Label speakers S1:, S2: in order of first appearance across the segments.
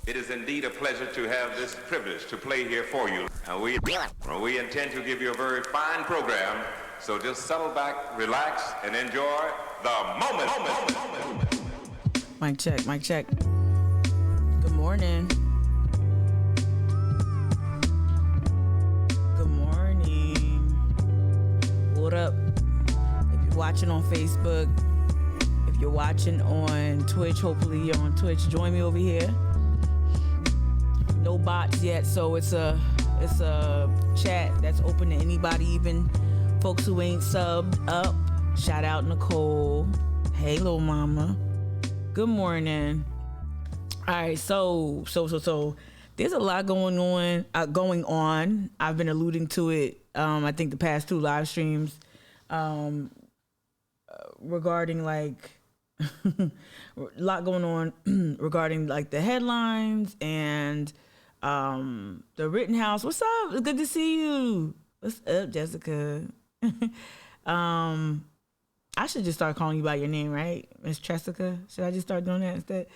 S1: It is indeed a pleasure to have this privilege to play here for you. We intend to give you a very fine program, so just settle back, relax, and enjoy the moment.
S2: Mic check, mic check. Good morning. Good morning. What up? If you're watching on Facebook, if you're watching on Twitch, hopefully you're on Twitch, join me over here. No bots yet, so it's a chat that's open to anybody, even folks who ain't subbed up. Shout out Nicole. Hey, little mama. Good morning. All right, so there's a lot going on. I've been alluding to it. I think the past two live streams regarding like a lot going on regarding like the headlines and the Rittenhouse. What's up? It's good to see you. What's up, Jessica? I should just start calling you by your name, right? Miss Jessica. Should I just start doing that instead?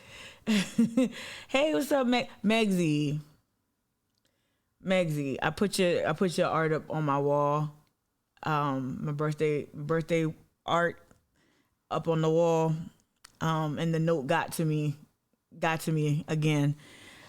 S2: Hey, what's up, Megsy? Megsy, I put your art up on my wall. My birthday art up on the wall. And the note got to me again.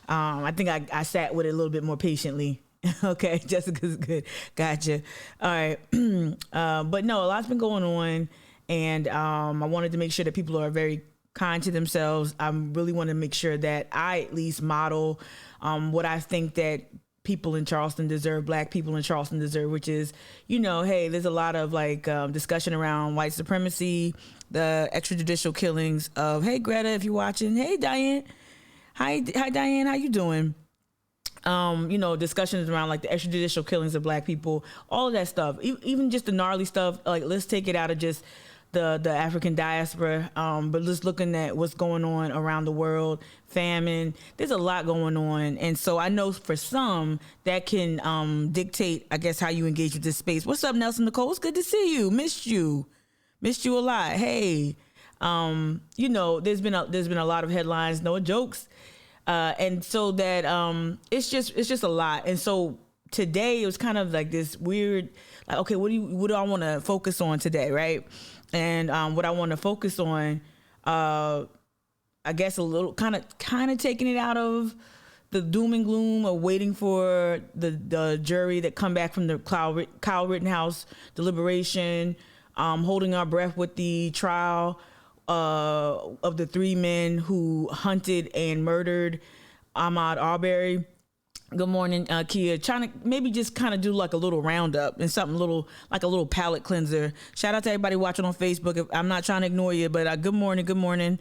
S2: I think I sat with it a little bit more patiently. Okay, Jessica's good. Gotcha. All right. But no, a lot's been going on. And I wanted to make sure that people are very kind to themselves. I really want to make sure that I at least model what I think that people in Charleston deserve, black people in Charleston deserve, which is, hey, there's a lot of like discussion around white supremacy, the extrajudicial killings of, hey, Greta, if you're watching, hey, Diane. Hi, Diane, how you doing? Discussions around like the extrajudicial killings of black people, all of that stuff, even just the gnarly stuff. Like, let's take it out of just the African diaspora, but just looking at what's going on around the world, famine, there's a lot going on. And so I know for some that can dictate, I guess, how you engage with this space. What's up, Nelson Nicole? It's good to see you. Missed you a lot. Hey, there's been a lot of headlines, no jokes. And so that it's just a lot. And so today it was kind of like this weird, like, okay, what do I want to focus on today, right? And what I want to focus on, I guess a little kind of taking it out of the doom and gloom of waiting for the jury that come back from the Kyle Rittenhouse deliberation, holding our breath with the trial of the three men who hunted and murdered Ahmaud Arbery. Good morning, Kia. Trying to maybe just kind of do like a little roundup and something little, like a little palate cleanser. Shout out to everybody watching on Facebook. I'm not trying to ignore you, but good morning.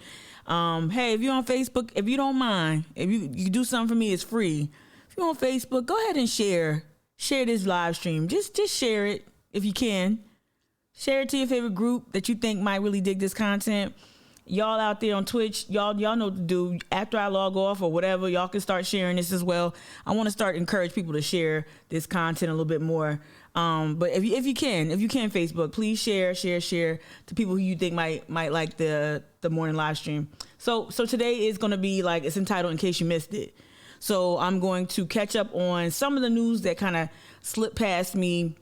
S2: Hey, if you're on Facebook, if you don't mind, if you do something for me, it's free. If you're on Facebook, go ahead and share this live stream. Just share it if you can. Share it to your favorite group that you think might really dig this content. Y'all out there on Twitch, y'all know what to do. After I log off or whatever, y'all can start sharing this as well. I want to encourage people to share this content a little bit more. But if you can Facebook, please share to people who you think might like the morning live stream. So today is going to be like, it's entitled In Case You Missed It. So I'm going to catch up on some of the news that kind of slipped past me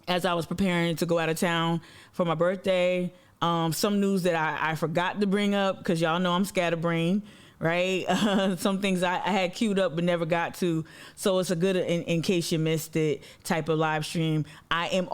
S2: as I was preparing to go out of town for my birthday. Some news that I forgot to bring up because y'all know I'm scatterbrained, right? Some things I had queued up but never got to. So it's a good in case you missed it type of live stream. I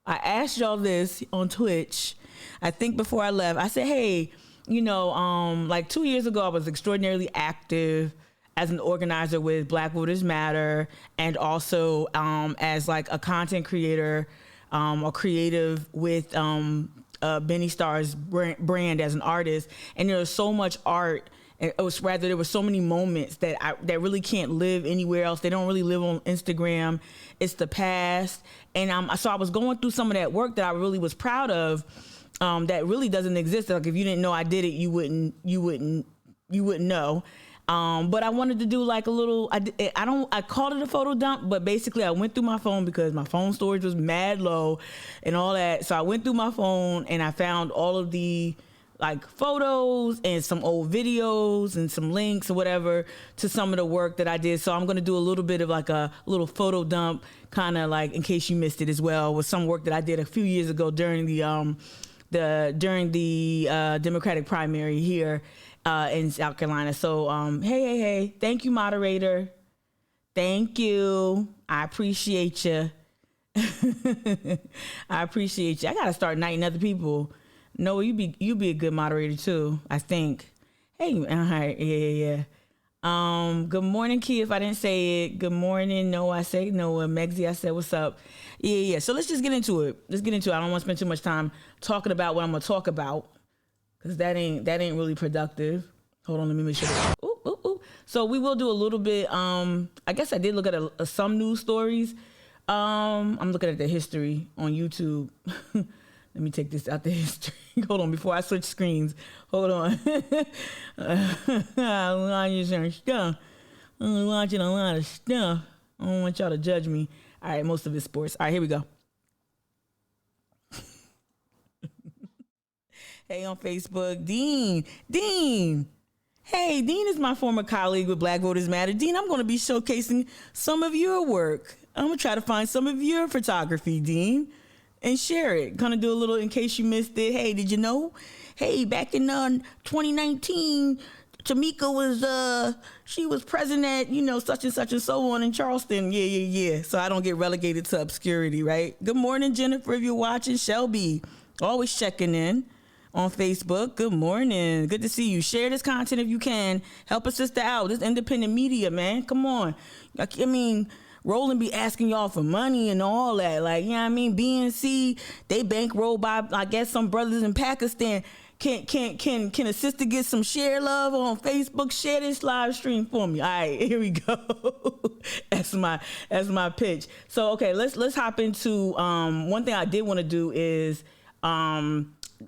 S2: asked y'all this on Twitch. I think before I left, I said, hey, like 2 years ago, I was extraordinarily active as an organizer with Black Voters Matter, and also as like a content creator or creative with Benny Starr's brand as an artist. And there was so much art, and there were so many moments that really can't live anywhere else. They don't really live on Instagram. It's the past. And so I was going through some of that work that I really was proud of, that really doesn't exist. Like if you didn't know I did it, you wouldn't know. But I wanted to do like a little, I called it a photo dump, but basically I went through my phone because my phone storage was mad low and all that. So I went through my phone and I found all of the like photos and some old videos and some links or whatever to some of the work that I did. So I'm going to do a little bit of like a little photo dump, kind of like in case you missed it as well, with some work that I did a few years ago during the Democratic primary here in South Carolina. So hey, thank you, moderator. Thank you. I appreciate you. I appreciate you. I gotta start knighting other people. Noah, you be a good moderator too, I think. Hey, all right, yeah. Good morning, Key. If I didn't say it, good morning. Noah, I say Noah. Megzy, I said what's up. Yeah. So let's just get into it. I don't want to spend too much time talking about what I'm gonna talk about, because that ain't really productive. Hold on, let me make sure. Ooh. So we will do a little bit. I guess I did look at some news stories. I'm looking at the history on YouTube. Let me take this out the history. Hold on, before I switch screens. Hold on. I'm watching a lot of stuff. I don't want y'all to judge me. All right, most of it's sports. All right, here we go. Hey, on Facebook, Dean. Hey, Dean is my former colleague with Black Voters Matter. Dean, I'm going to be showcasing some of your work. I'm going to try to find some of your photography, Dean, and share it. Kind of do a little, in case you missed it. Hey, did you know? Hey, back in 2019, Tamika was, she was present at, such and such and so on in Charleston. Yeah. So I don't get relegated to obscurity, right? Good morning, Jennifer, if you're watching. Shelby, always checking in on Facebook. Good morning. Good to see you. Share this content if you can. Help a sister out. This independent media, man. Come on. I mean, Roland be asking y'all for money and all that. Like, you know what I mean? BNC, they bankroll by, I guess, some brothers in Pakistan. Can a sister get some share love on Facebook? Share this live stream for me. All right, here we go. That's my pitch. So, okay, let's hop into one thing I did want to do is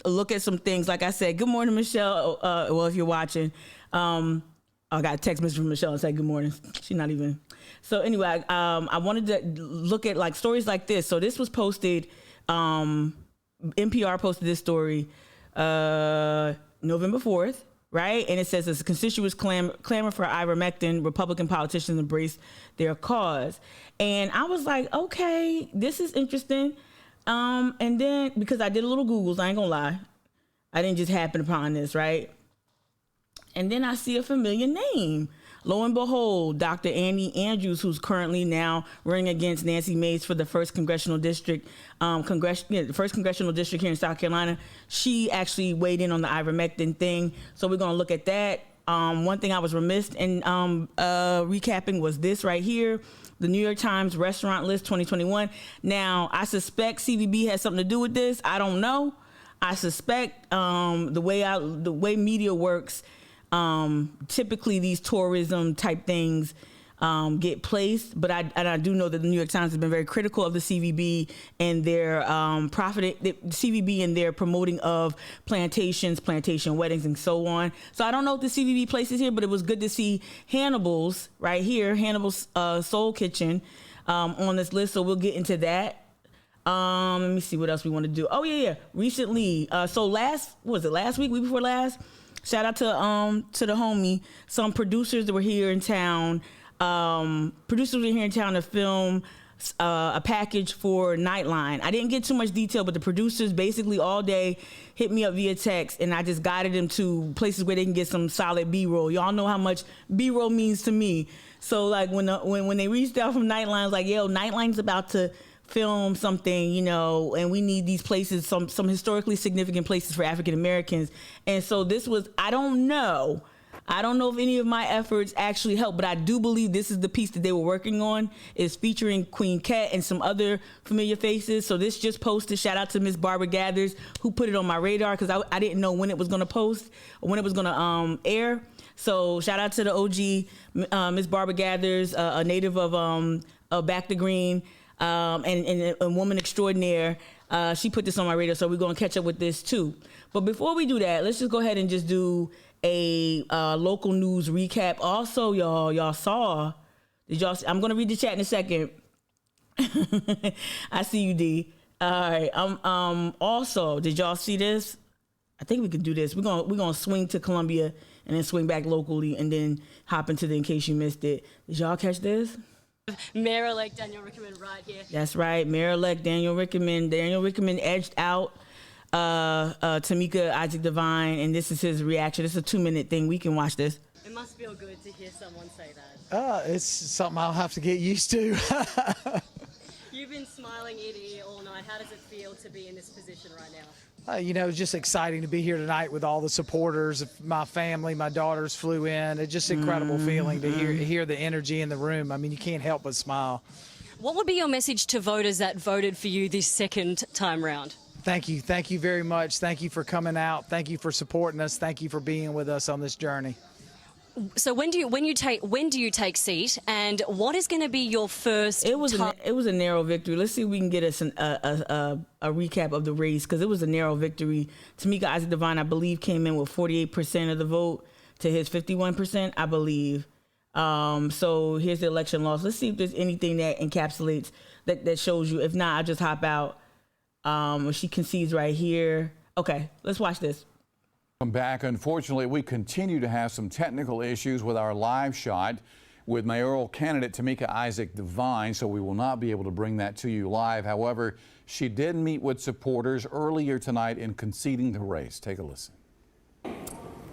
S2: look at some things. Like I said, good morning, Michelle. Well, if you're watching, I got a text message from Michelle and say good morning. She's not even. So anyway, I wanted to look at like stories like this. So this was posted, NPR posted this story November 4th, right? And it says, as constituents clamor for ivermectin, Republican politicians embrace their cause. And I was like, okay, this is interesting. And then, because I did a little Googles, I ain't gonna lie, I didn't just happen upon this, right? And then I see a familiar name. Lo and behold, Dr. Annie Andrews, who's currently now running against Nancy Mace for the first congressional district, the first congressional district here in South Carolina. She actually weighed in on the ivermectin thing. So we're going to look at that. One thing I was remiss in recapping was this right here. The New York Times restaurant list 2021. Now, I suspect CVB has something to do with this. I don't know. I suspect the way media works, typically these tourism type things get placed, but I do know that the New York Times has been very critical of the CVB and their CVB and their promoting of plantations, plantation weddings, and so on. So I don't know if the CVB places here, but it was good to see Hannibal's right here, Hannibal's Soul Kitchen on this list. So we'll get into that. Let me see what else we want to do. Oh yeah. Recently, so last week before last. Shout out to the homie. Some producers that were here in town. To film a package for Nightline. I didn't get too much detail, but the producers basically all day hit me up via text, and I just guided them to places where they can get some solid B-roll. Y'all know how much B-roll means to me. So like when they reached out from Nightline, I was like, yo, Nightline's about to film something, and we need these places, some historically significant places for African Americans. And so this was, I don't know if any of my efforts actually helped, but I do believe this is the piece that they were working on, is featuring Queen Cat and some other familiar faces. So this just posted. Shout out to Miss Barbara Gathers, who put it on my radar, because I didn't know when it was going to post or when it was going to air. So shout out to the OG, Miss Barbara Gathers, a native of Back to Green. And a woman extraordinaire. She put this on my radar, so we're going to catch up with this too. But before we do that, let's just go ahead and just do a local news recap. Also, y'all saw, I'm going to read the chat in a second. I see you, D. All right. Also, did y'all see this? I think we can do this. We're gonna swing to Columbia and then swing back locally and then hop into the In Case You Missed It. Did y'all catch this?
S3: Mayor-elect Daniel Rickman right here.
S2: That's right, Mayor-elect Daniel Rickman. Daniel Rickman edged out Tamika Isaac Devine, and this is his reaction. It's a 2-minute thing. We can watch this.
S3: It must feel good to hear someone say that.
S4: It's something I'll have to get used to.
S3: You've been smiling ear to ear all night. How does it feel to be in this position right now?
S4: It's just exciting to be here tonight with all the supporters. My family, my daughters flew in. It's just an incredible feeling to hear the energy in the room. I mean, you can't help but smile.
S3: What would be your message to voters that voted for you this second time round?
S4: Thank you. Thank you very much. Thank you for coming out. Thank you for supporting us. Thank you for being with us on this journey.
S3: So when do you take seat, and what is going to be your first?
S2: It was a narrow victory. Let's see if we can get us a recap of the race, because it was a narrow victory. Tamika Isaac Devine, I believe, came in with 48% of the vote to his 51%, I believe. So here's the election loss. Let's see if there's anything that encapsulates that shows you. If not, I'll just hop out. She concedes right here. Okay, let's watch this.
S5: Welcome back. Unfortunately, we continue to have some technical issues with our live shot with mayoral candidate Tamika Isaac Devine, so we will not be able to bring that to you live. However, she did meet with supporters earlier tonight in conceding the race. Take a listen.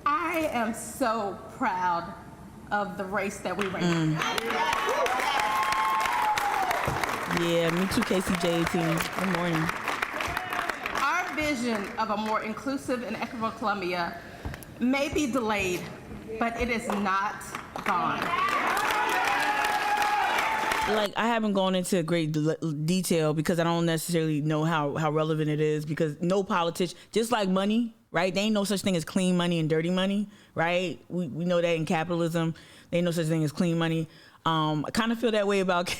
S6: I am so proud of the race that we ran.
S2: Yeah, me too, KCJ18. Good morning.
S6: Our vision of a more inclusive and equitable Columbia may be delayed, but it is not gone.
S2: Like, I haven't gone into great detail because I don't necessarily know how relevant it is, because no politician, just like money, right? There ain't no such thing as clean money and dirty money, right? We know that in capitalism. There ain't no such thing as clean money. I kind of feel that way about,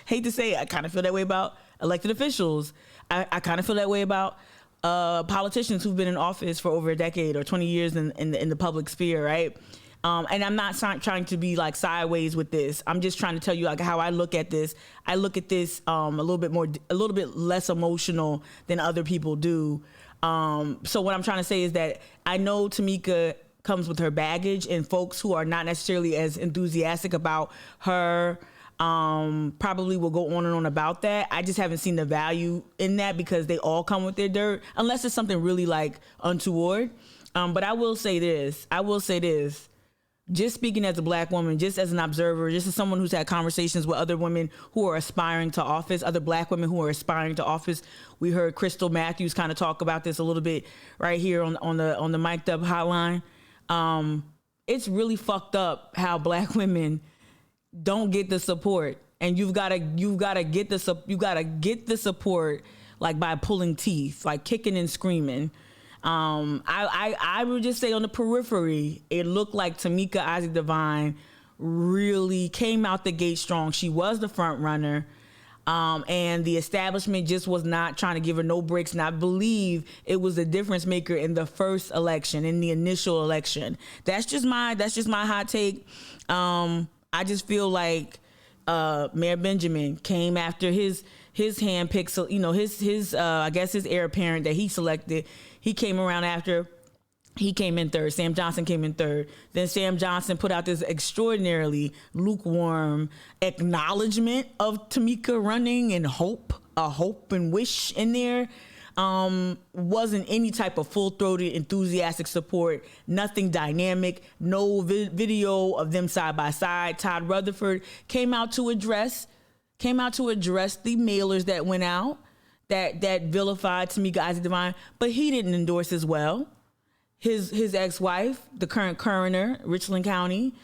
S2: hate to say it, I kind of feel that way about elected officials. I kind of feel that way about politicians who've been in office for over a decade or 20 years in the public sphere, right? And I'm not trying to be like sideways with this. I'm just trying to tell you like how I look at this. I look at this a little bit less emotional than other people do. So what I'm trying to say is that I know Tamika comes with her baggage, and folks who are not necessarily as enthusiastic about her probably will go on and on about that. I just haven't seen the value in that, because they all come with their dirt, unless it's something really like untoward. But I will say this. Just speaking as a black woman, just as an observer, just as someone who's had conversations with other women who are aspiring to office, other black women who are aspiring to office. We heard Crystal Matthews kind of talk about this a little bit right here on the mic'd up hotline. It's really fucked up how black women don't get the support, and you've got to get the support like by pulling teeth, like kicking and screaming. I would just say on the periphery, it looked like Tamika Isaac Devine really came out the gate strong. She was the front runner. And the establishment just was not trying to give her no breaks. And I believe it was a difference maker in the first election, in the initial election. That's just my hot take. I just feel like Mayor Benjamin came after his handpicked, I guess his heir apparent that he selected. He came around after. He came in third. Sam Johnson came in third. Then Sam Johnson put out this extraordinarily lukewarm acknowledgement of Tamika running and a hope and wish in there. Wasn't any type of full-throated, enthusiastic support, nothing dynamic, no video of them side by side. Todd Rutherford came out to address the mailers that went out that vilified Tamika Isaac Devine, but he didn't endorse as well. His ex-wife, the current coroner, Richland County,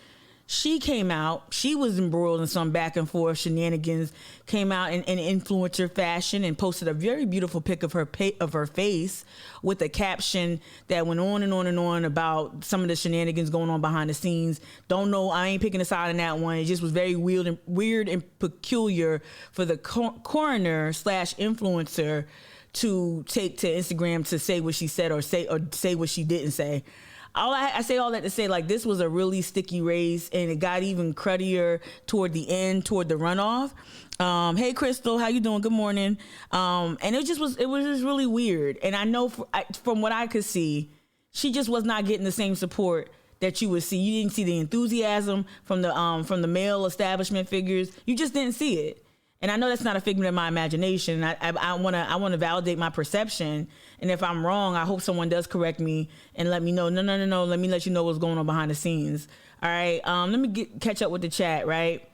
S2: she came out. She was embroiled in some back and forth shenanigans. Came out in influencer fashion and posted a very beautiful pic of her face with a caption that went on and on and on about some of the shenanigans going on behind the scenes. Don't know. I ain't picking a side on that one. It just was very weird and peculiar for the coroner / influencer to take to Instagram to say what she said or say what she didn't say. I say all that to say, like, this was a really sticky race, and it got even cruddier toward the end, toward the runoff. Hey, Crystal, how you doing? Good morning. And it was just really weird. And I know from what I could see, she just was not getting the same support that you would see. You didn't see the enthusiasm from the male establishment figures. You just didn't see it. And I know that's not a figment of my imagination. I want to validate my perception. And if I'm wrong, I hope someone does correct me and let me know. No. Let me let you know what's going on behind the scenes. All right. Let me catch up with the chat. Right.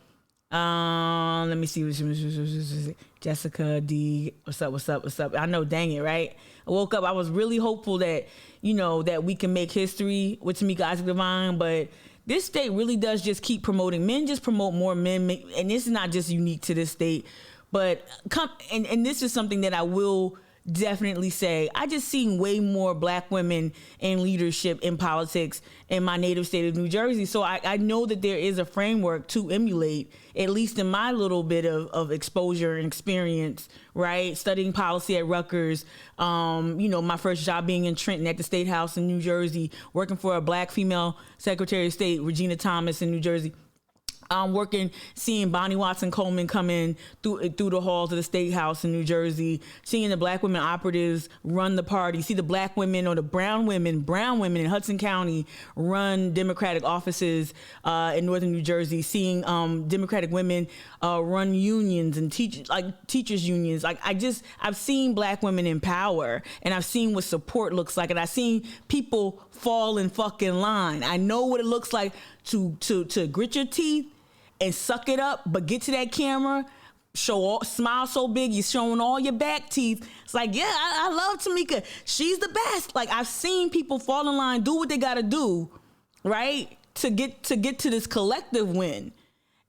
S2: Let me see. Jessica D. What's up? I know. Dang it. Right. I woke up. I was really hopeful that that we can make history with Tamika Isaac Devine, but this state really does just keep promoting men. Just promote more men, and this is not just unique to this state, but and this is something that I will definitely say. I just seen way more black women in leadership in politics in my native state of New Jersey. So I know that there is a framework to emulate, at least in my little bit of exposure and experience, right? Studying policy at Rutgers, my first job being in Trenton at the State House in New Jersey, working for a black female Secretary of State, Regina Thomas in New Jersey. Seeing Bonnie Watson Coleman come in through the halls of the State House in New Jersey, seeing the black women operatives run the party, see the black women or the brown women in Hudson County run Democratic offices in Northern New Jersey, seeing Democratic women run unions and teachers unions. I've seen black women in power, and I've seen what support looks like, and I've seen people fall in fucking line. I know what it looks like to grit your teeth and suck it up, but get to that camera, smile so big, you're showing all your back teeth. It's like, yeah, I love Tamika. She's the best. Like, I've seen people fall in line, do what they got to do, right, to get to this collective win.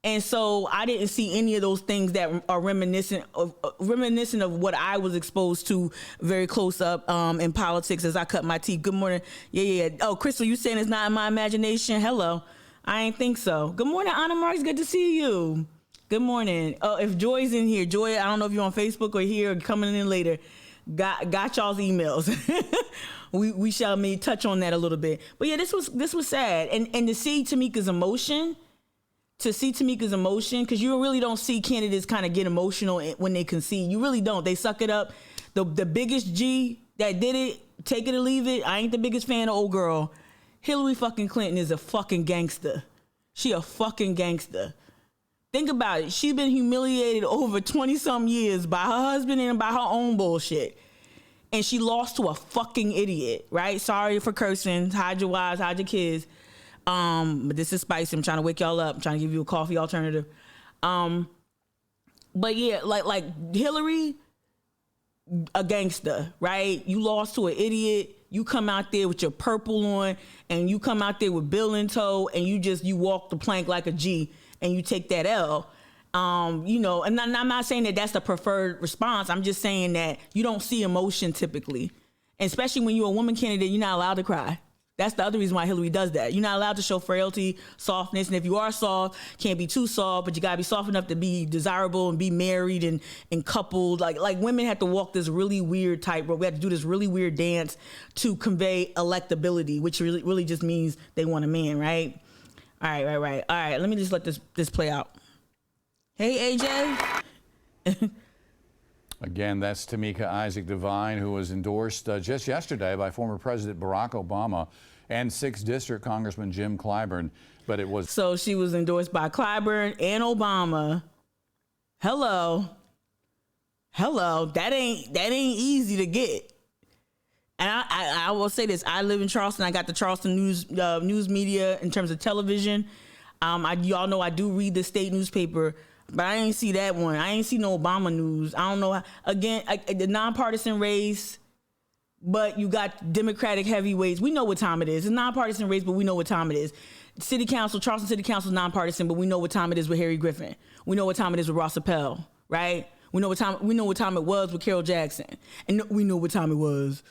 S2: And so I didn't see any of those things that are reminiscent of what I was exposed to very close up in politics as I cut my teeth. Good morning. Yeah. Oh, Crystal, you saying it's not in my imagination? Hello. I ain't think so. Good morning, Anna Marks. Good to see you. Good morning. Oh, if Joy's in here, Joy, I don't know if you're on Facebook or here or coming in later. Got y'all's emails. we shall touch on that a little bit. But yeah, this was sad. And to see Tamika's emotion, because you really don't see candidates kind of get emotional when they concede. You really don't. They suck it up. The biggest G that did it, take it or leave it. I ain't the biggest fan of old girl. Hillary fucking Clinton is a fucking gangster. She a fucking gangster. Think about it. She's been humiliated over 20-some years by her husband and by her own bullshit. And she lost to a fucking idiot, right? Sorry for cursing. Hide your wives, hide your kids. But this is spicy. I'm trying to wake y'all up. I'm trying to give you a coffee alternative. But yeah, like Hillary, a gangster, right? You lost to an idiot. You come out there with your purple on, and you come out there with Bill in tow, and you walk the plank like a G, and you take that L. And I'm not saying that that's the preferred response. I'm just saying that you don't see emotion typically, and especially when you're a woman candidate, you're not allowed to cry. That's the other reason why Hillary does that. You're not allowed to show frailty, softness, and if you are soft, can't be too soft, but you gotta be soft enough to be desirable and be married and coupled. Like women have to walk this really weird tightrope. We have to do this really weird dance to convey electability, which really just means they want a man, right? All right. All right, let me just let this play out. Hey, AJ.
S5: Again, that's Tamika Isaac Devine, who was endorsed just yesterday by former President Barack Obama and 6th District Congressman Jim Clyburn. But it was... So
S2: she was endorsed by Clyburn and Obama. Hello. That ain't easy to get. And I will say this. I live in Charleston. I got the Charleston news media in terms of television. Y'all know I do read the state newspaper. But I ain't see that one. I ain't see no Obama news. I don't know. The nonpartisan race, but you got Democratic heavyweights. We know what time it is. It's a nonpartisan race, but we know what time it is. Charleston City Council is nonpartisan, but we know what time it is with Harry Griffin. We know what time it is with Ross Appel, right? We know what time it was with Carol Jackson. And we know what time it was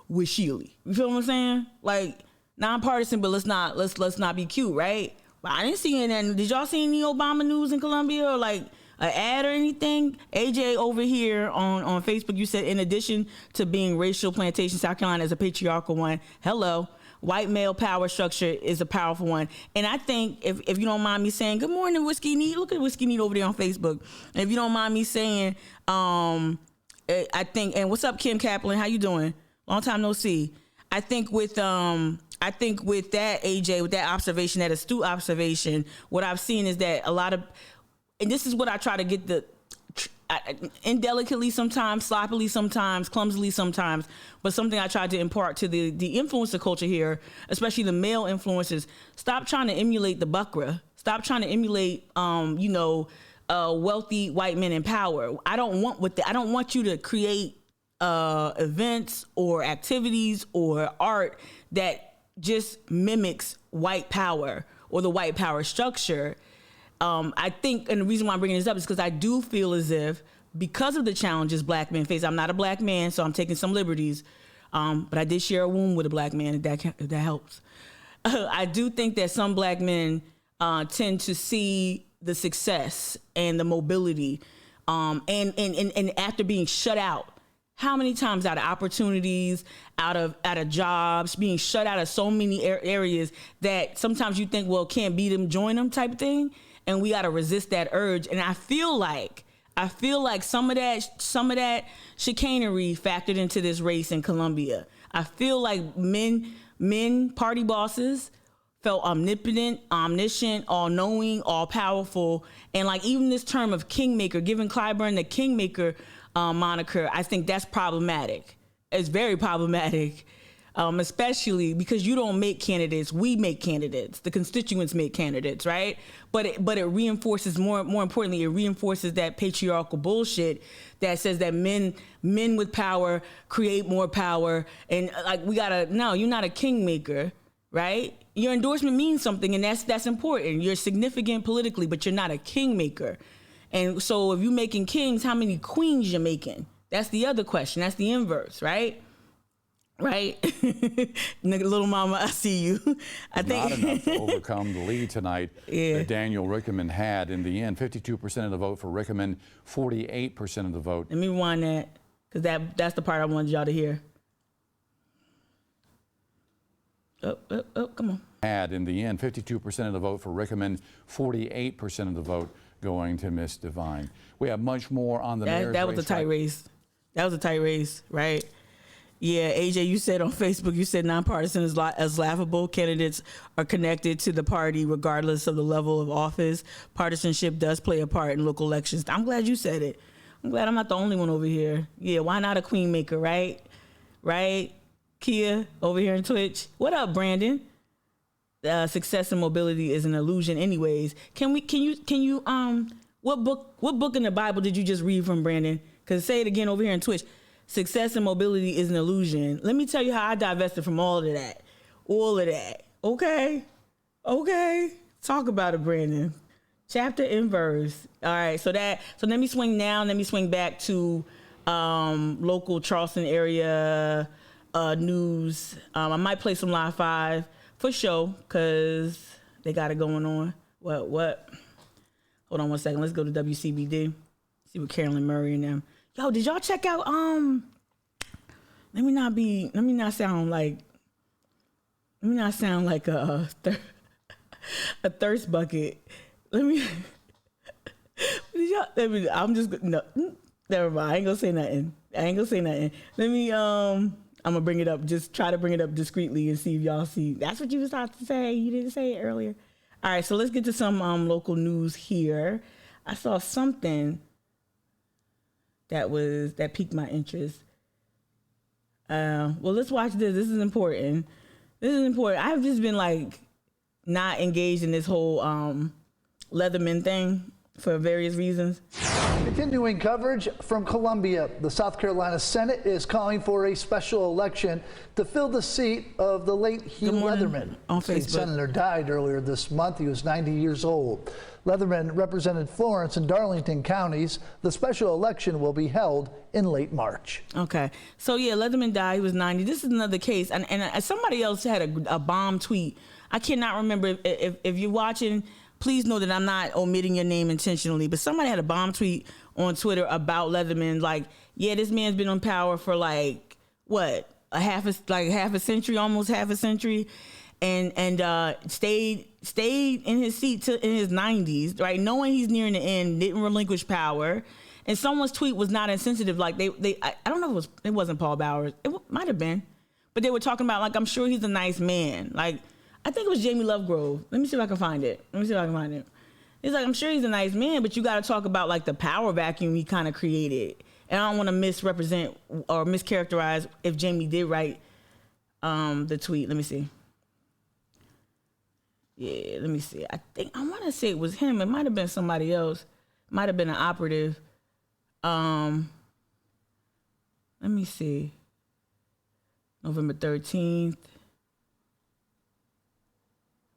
S2: with Shealy. You feel what I'm saying? Like, nonpartisan, but let's not be cute, right? But I didn't see any. Did y'all see any Obama news in Columbia or like an ad or anything? AJ over here on Facebook, you said in addition to being racial plantation, South Carolina is a patriarchal one. Hello. white male power structure is a powerful one. And I think if you don't mind me saying, good morning, Whiskey Neat. Look at Whiskey Neat over there on Facebook. And if you don't mind me saying, I think, and what's up, Kim Kaplan? How you doing? Long time no see. I think with that, AJ, with that observation, that astute observation, what I've seen is that a lot of, and this is what I try to get indelicately sometimes, sloppily sometimes, clumsily sometimes, but something I tried to impart to the influencer culture here, especially the male influencers. Stop trying to emulate the buckra. Stop trying to emulate, wealthy white men in power. I don't want you to create events or activities or art that just mimics white power or the white power structure. I think, and the reason why I'm bringing this up is because I do feel as if, because of the challenges black men face, I'm not a black man, so I'm taking some liberties, but I did share a womb with a black man, if that helps. I do think that some black men tend to see the success and the mobility, and after being shut out, how many times out of opportunities, out of jobs, being shut out of so many areas that sometimes you think, well, can't beat them, join them type thing. And we got to resist that urge. And I feel like some of that chicanery factored into this race in Columbia. I feel like men party bosses felt omnipotent, omniscient, all-knowing, all-powerful. And like even this term of kingmaker, giving Clyburn the kingmaker moniker, I think that's problematic. It's very problematic. Especially because you don't make candidates, we make candidates. The constituents make candidates, right? But it reinforces, more importantly, it reinforces that patriarchal bullshit that says that men with power create more power, and like no, you're not a kingmaker, right? Your endorsement means something, and that's important. You're significant politically, but you're not a kingmaker. And so if you're making kings, how many queens you're making? That's the other question. That's the inverse, right? Right? Little mama, I see you. I think
S5: not enough to overcome the lead tonight that Daniel Rickerman had. In the end, 52% of the vote for Rickerman, 48% of the vote.
S2: Let me rewind that, because that's the part I wanted y'all to hear. Oh, come on.
S5: Had in the end, 52% of the vote for Rickerman, 48% of the vote going to Miss Divine. We have much more on the mayor's race.
S2: That was a tight race. That was a tight race, right? Yeah, AJ, you said on Facebook, you said nonpartisan is laughable. Candidates are connected to the party regardless of the level of office. Partisanship does play a part in local elections. I'm glad you said it. I'm glad I'm not the only one over here. Yeah, why not a queen maker, right? Right? Kia over here in Twitch. What up, Brandon? Success and mobility is an illusion anyways. Can you what book in the Bible did you just read from, Brandon? Because say it again over here in Twitch. Success and mobility is an illusion. Let me tell you how I divested from all of that. Okay. Talk about it, Brandon. Chapter and verse. All right. So let me swing now. Let me swing back to local Charleston area news. I might play some Live 5 for sure, because they got it going on. What? Hold on one second. Let's go to WCBD. See what Carolyn Murray and them. Yo, did y'all check out, let me not sound like a thirst bucket. I'm never mind. I ain't gonna say nothing. Let me, I'm gonna bring it up. Just try to bring it up discreetly and see if y'all see. That's what you was about to say. You didn't say it earlier. All right, so let's get to some local news here. I saw something that piqued my interest. Well, let's watch this. This is important. I've just been like not engaged in this whole Leatherman thing for various reasons.
S7: Continuing coverage from Columbia, the South Carolina Senate is calling for a special election to fill the seat of the late Hugh Leatherman. The senator died earlier this month. He was 90 years old. Leatherman represented Florence and Darlington counties. The special election will be held in late March. Okay.
S2: So, yeah, Leatherman died. He was 90. This is another case. And somebody else had a bomb tweet. I cannot remember. If you're watching, please know that I'm not omitting your name intentionally. But somebody had a bomb tweet on Twitter about Leatherman. Like, yeah, this man's been on power for, like, what? half a century, almost half a century, and stayed in his seat in his 90s, right? Knowing he's nearing the end, didn't relinquish power. And someone's tweet was not insensitive. Like I don't know if it wasn't Paul Bowers. It might have been, but they were talking about like, I'm sure he's a nice man. Like, I think it was Jamie Lovegrove. Let me see if I can find it. He's like, I'm sure he's a nice man, but you got to talk about like the power vacuum he kind of created. And I don't want to misrepresent or mischaracterize if Jamie did write the tweet. Let me see. Yeah, let me see. I want to say it was him. It might have been somebody else. Might have been an operative. Let me see. November 13th.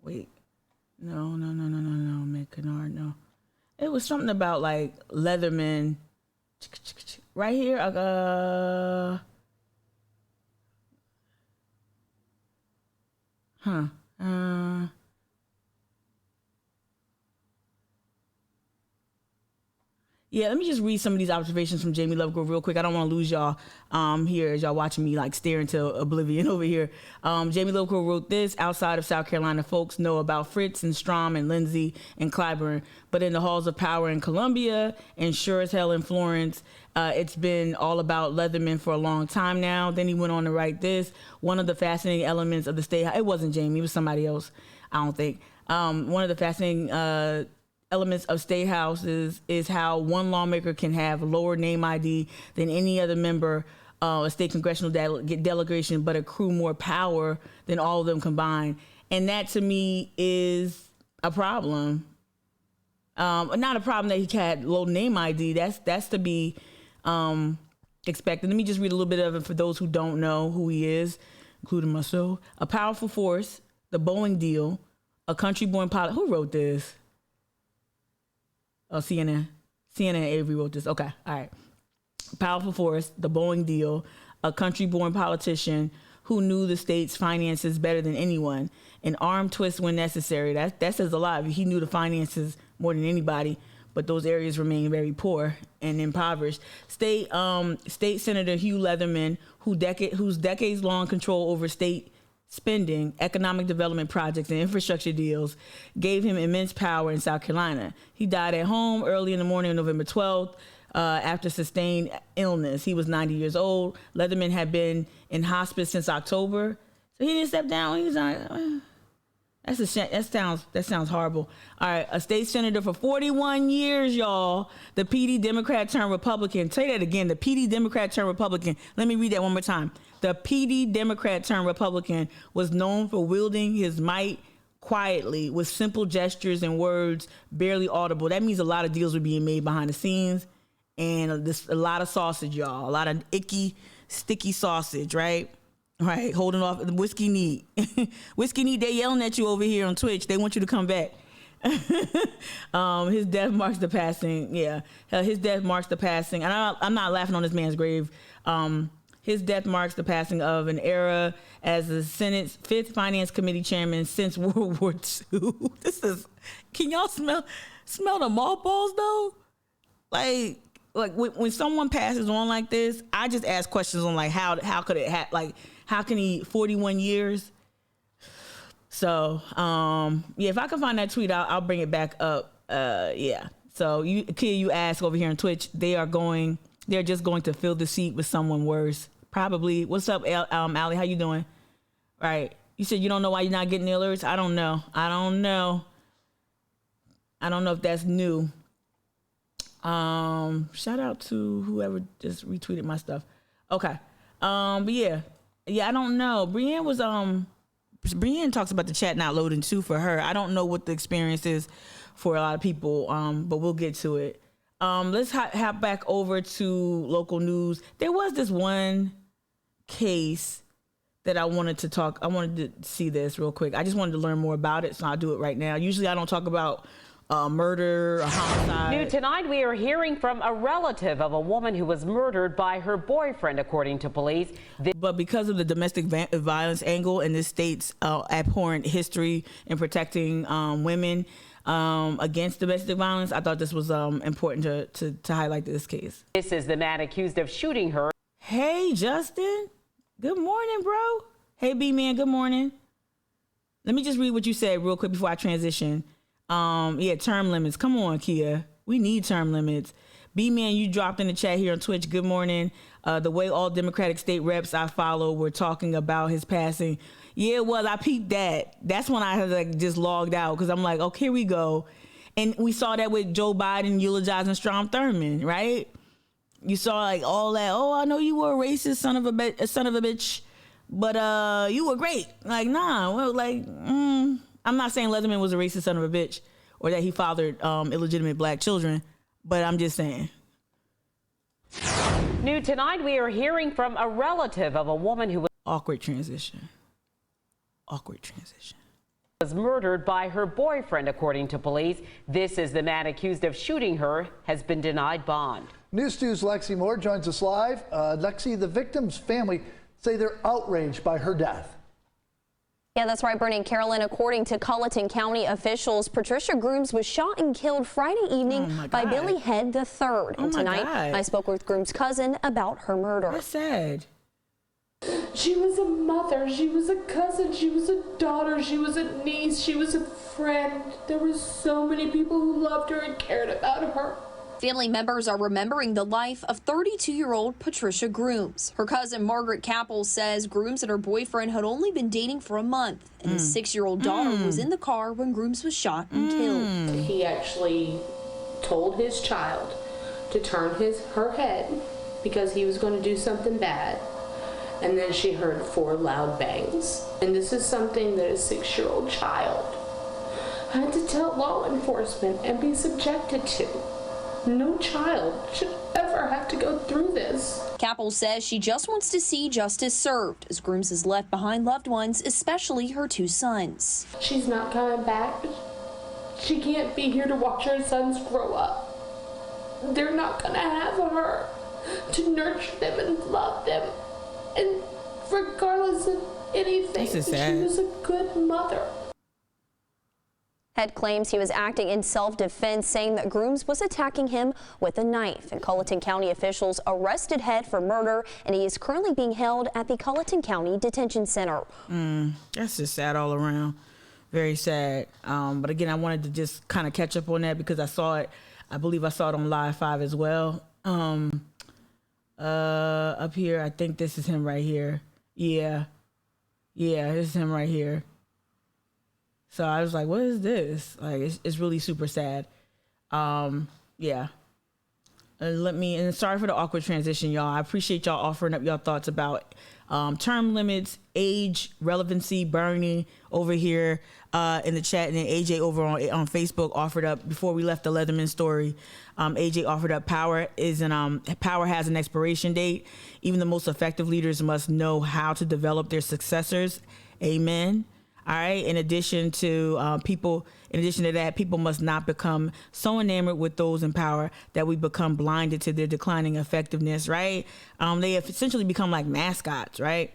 S2: Wait. No. Mick Kennard, no. It was something about like Leatherman. Right here. Yeah, let me just read some of these observations from Jamie Lovegrove real quick. I don't want to lose y'all here as y'all watching me like stare into oblivion over here. Jamie Lovegrove wrote this: outside of South Carolina, folks know about Fritz and Strom and Lindsay and Clyburn, but in the halls of power in Columbia and sure as hell in Florence, it's been all about Leatherman for a long time now. Then he went on to write this: one of the fascinating elements of the state. It wasn't Jamie, it was somebody else, I don't think. One of the fascinating elements of state houses is how one lawmaker can have lower name ID than any other member of a state congressional delegation, but accrue more power than all of them combined. And that to me is a problem. Not a problem that he had low name ID. That's to be expected. Let me just read a little bit of it for those who don't know who he is, including myself. A powerful force, the Boeing deal, a country-born pilot. Who wrote this? Oh, CNN Avery wrote this. Okay, all right. Powerful force, the Boeing deal, a country-born politician who knew the state's finances better than anyone, an arm twist when necessary. That says a lot. He knew the finances more than anybody, but those areas remain very poor and impoverished. State Senator Hugh Leatherman, whose decades-long control over state spending, economic development projects, and infrastructure deals gave him immense power in South Carolina. He died at home early in the morning of November 12th after sustained illness. He was 90 years old. Leatherman had been in hospice since October, so he didn't step down. He was like, that's a shame. That sounds horrible. All right, a state senator for 41 years, y'all. The PD Democrat turned Republican. Say that again. The PD Democrat turned Republican. Let me read that one more time. The PD Democrat turned Republican was known for wielding his might quietly with simple gestures and words barely audible. That means a lot of deals were being made behind the scenes, and a lot of sausage, y'all. A lot of icky, sticky sausage, right? Right, holding off the Whiskey Neat. Whiskey Neat, they yelling at you over here on Twitch. They want you to come back. His death marks the passing. Yeah, his death marks the passing. And I'm not laughing on this man's grave. His death marks the passing of an era as the Senate's 5th Finance Committee chairman since World War II. Can y'all smell the mothballs though? Like when someone passes on like this, I just ask questions on like how could it happen? Like how can he 41 years? So yeah, if I can find that tweet, I'll bring it back up. Yeah. So you ask over here on Twitch, they're just going to fill the seat with someone worse. Probably. What's up, Allie? How you doing? Right. You said you don't know why you're not getting the alerts? I don't know if that's new. Shout out to whoever just retweeted my stuff. Okay. But yeah, I don't know. Brienne talks about the chat not loading too for her. I don't know what the experience is for a lot of people. But we'll get to it. Let's hop back over to local news. There was this one case that I wanted to see this real quick. I just wanted to learn more about it, so I'll do it right now. Usually I don't talk about murder or homicide.
S8: New tonight, we are hearing from a relative of a woman who was murdered by her boyfriend, according to police.
S2: But because of the domestic violence angle and this state's abhorrent history in protecting women against domestic violence, I thought this was important to highlight this case.
S8: This is the man accused of shooting her.
S2: Hey, Justin. Good morning, bro. Hey, B-Man, good morning. Let me just read what you said real quick before I transition. Yeah, term limits. Come on, Kia. We need term limits. B-Man, you dropped in the chat here on Twitch. Good morning. The way all Democratic state reps I follow were talking about his passing. Yeah, it was. I peeped that. That's when I had just logged out because I'm like, okay, here we go. And we saw that with Joe Biden eulogizing Strom Thurmond, right? You saw like all that. Oh, I know you were a racist son of a bitch, but you were great. Like, nah. Well, like, I'm not saying Leatherman was a racist son of a bitch or that he fathered illegitimate black children, but I'm just saying.
S8: New tonight, we are hearing from a relative of a woman who was
S2: awkward transition.
S8: Was murdered by her boyfriend, according to police. This is the man accused of shooting her, has been denied bond.
S7: News 2's Lexi Moore joins us live. Lexi, the victim's family say they're outraged by her death.
S9: Yeah, that's right, Bernie and Carolyn. According to Colleton County officials, Patricia Grooms was shot and killed Friday evening by Billy Head III. And tonight, I spoke with Grooms' cousin about her murder.
S2: That's sad.
S10: She was a mother, she was a cousin, she was a daughter, she was a niece, she was a friend. There were so many people who loved her and cared about her.
S9: Family members are remembering the life of 32-year-old Patricia Grooms. Her cousin Margaret Capel says Grooms and her boyfriend had only been dating for a month, and his 6-year-old daughter was in the car when Grooms was shot and killed.
S10: He actually told his child to turn her head because he was going to do something bad. And then she heard 4 loud bangs. And this is something that a 6-year-old child had to tell law enforcement and be subjected to. No child should ever have to go through this.
S9: Capel says she just wants to see justice served as Grooms has left behind loved ones, especially her 2 sons.
S10: She's not coming back. She can't be here to watch her sons grow up. They're not going to have her to nurture them and love them. And regardless of anything, she was a good mother.
S9: Head claims he was acting in self-defense, saying that Grooms was attacking him with a knife. And Colleton County officials arrested Head for murder, and he is currently being held at the Colleton County Detention Center.
S2: That's just sad all around. Very sad. But again, I wanted to just kind of catch up on that because I saw it. I believe I saw it on Live 5 as well. Up here, I think this is him right here. Yeah, this is him right here. So I was like, what is this? Like, it's really super sad. Yeah. And sorry for the awkward transition, y'all. I appreciate y'all offering up y'all thoughts about term limits, age, relevancy. Bernie over here in the chat, and then AJ over on Facebook offered up, before we left the Leatherman story, AJ offered up power has an expiration date. Even the most effective leaders must know how to develop their successors. Amen. All right. In addition to that, people must not become so enamored with those in power that we become blinded to their declining effectiveness. Right. They have essentially become like mascots. Right.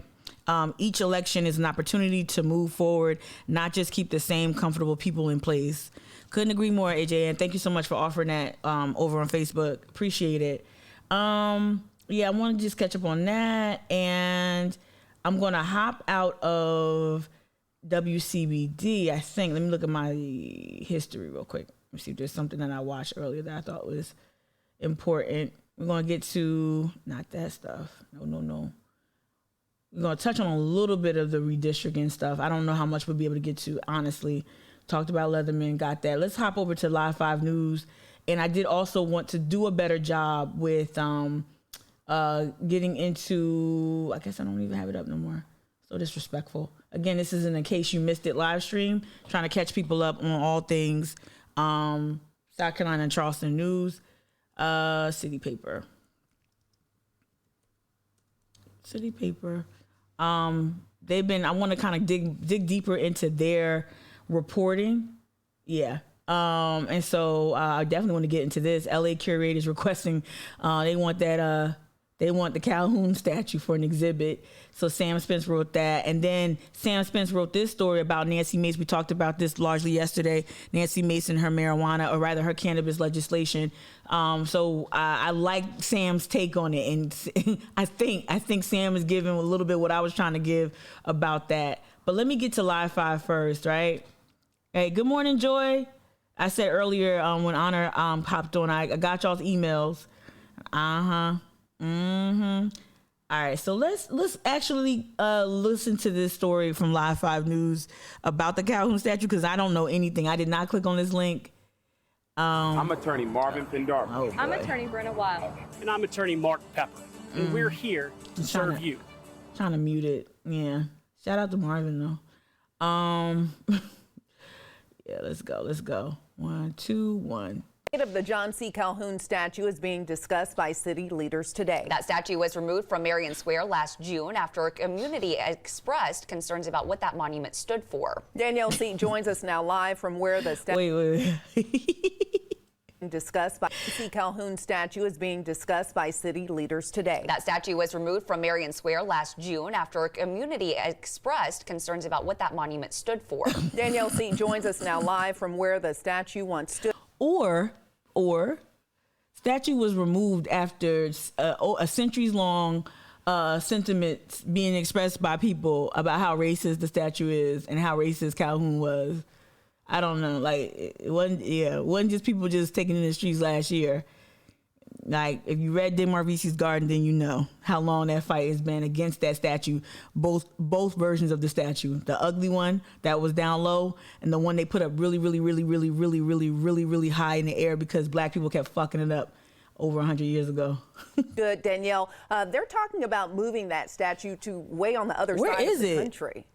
S2: Each election is an opportunity to move forward, not just keep the same comfortable people in place. Couldn't agree more, AJ. And thank you so much for offering that over on Facebook. Appreciate it. Yeah, I want to just catch up on that. And I'm going to hop out of WCBD, I think. Let me look at my history real quick. Let me see if there's something that I watched earlier that I thought was important. We're going to get to, not that stuff. No. We're going to touch on a little bit of the redistricting stuff. I don't know how much we'll be able to get to, honestly. Talked about Leatherman, got that. Let's hop over to Live 5 News. And I did also want to do a better job with getting into, I guess I don't even have it up no more. So disrespectful. Again, this isn't in case you missed it live stream. Trying to catch people up on all things South Carolina and Charleston news. City Paper. I want to kind of dig deeper into their reporting. Yeah. And so I definitely want to get into this. LA curators requesting, they want that They want the Calhoun statue for an exhibit. So Sam Spence wrote that. And then Sam Spence wrote this story about Nancy Mace. We talked about this largely yesterday. Nancy Mace and her marijuana, or rather her cannabis legislation. So I like Sam's take on it. And I think Sam is giving a little bit what I was trying to give about that. But let me get to Live 5 first, right? Hey, good morning, Joy. I said earlier when Honor popped on, I got y'all's emails. All right, so let's actually listen to this story from Live 5 News about the Calhoun statue, because I don't know anything. I did not click on this link.
S11: I'm attorney Marvin Pendarvis.
S2: Oh,
S3: I'm attorney Brenna Wild.
S11: And I'm attorney Mark Pepper. And we're here to serve you.
S2: Trying to mute it. Yeah. Shout out to Marvin though. Yeah, let's go. 1, 2, 1.
S12: Of the John C. Calhoun statue is being discussed by city leaders today.
S13: That statue was removed from Marion Square last June after a community expressed concerns about what that monument stood for.
S12: Danielle C. joins us now live from where the statue discussed by C. Calhoun statue is being discussed by city leaders today.
S13: That statue was removed from Marion Square last June after a community expressed concerns about what that monument stood for.
S12: Danielle C. joins us now live from where the statue once stood.
S2: Or statue was removed after a centuries-long sentiment being expressed by people about how racist the statue is and how racist Calhoun was. I don't know. Like, it wasn't just people just taking in the streets last year. Like, if you read Denmark VC's Garden, then you know how long that fight has been against that statue. Both versions of the statue. The ugly one that was down low, and the one they put up really, really, really, really, really, really, really, really high in the air because black people kept fucking it up over 100 years ago.
S12: Good, Danielle. They're talking about moving that statue to way on the other side of the country.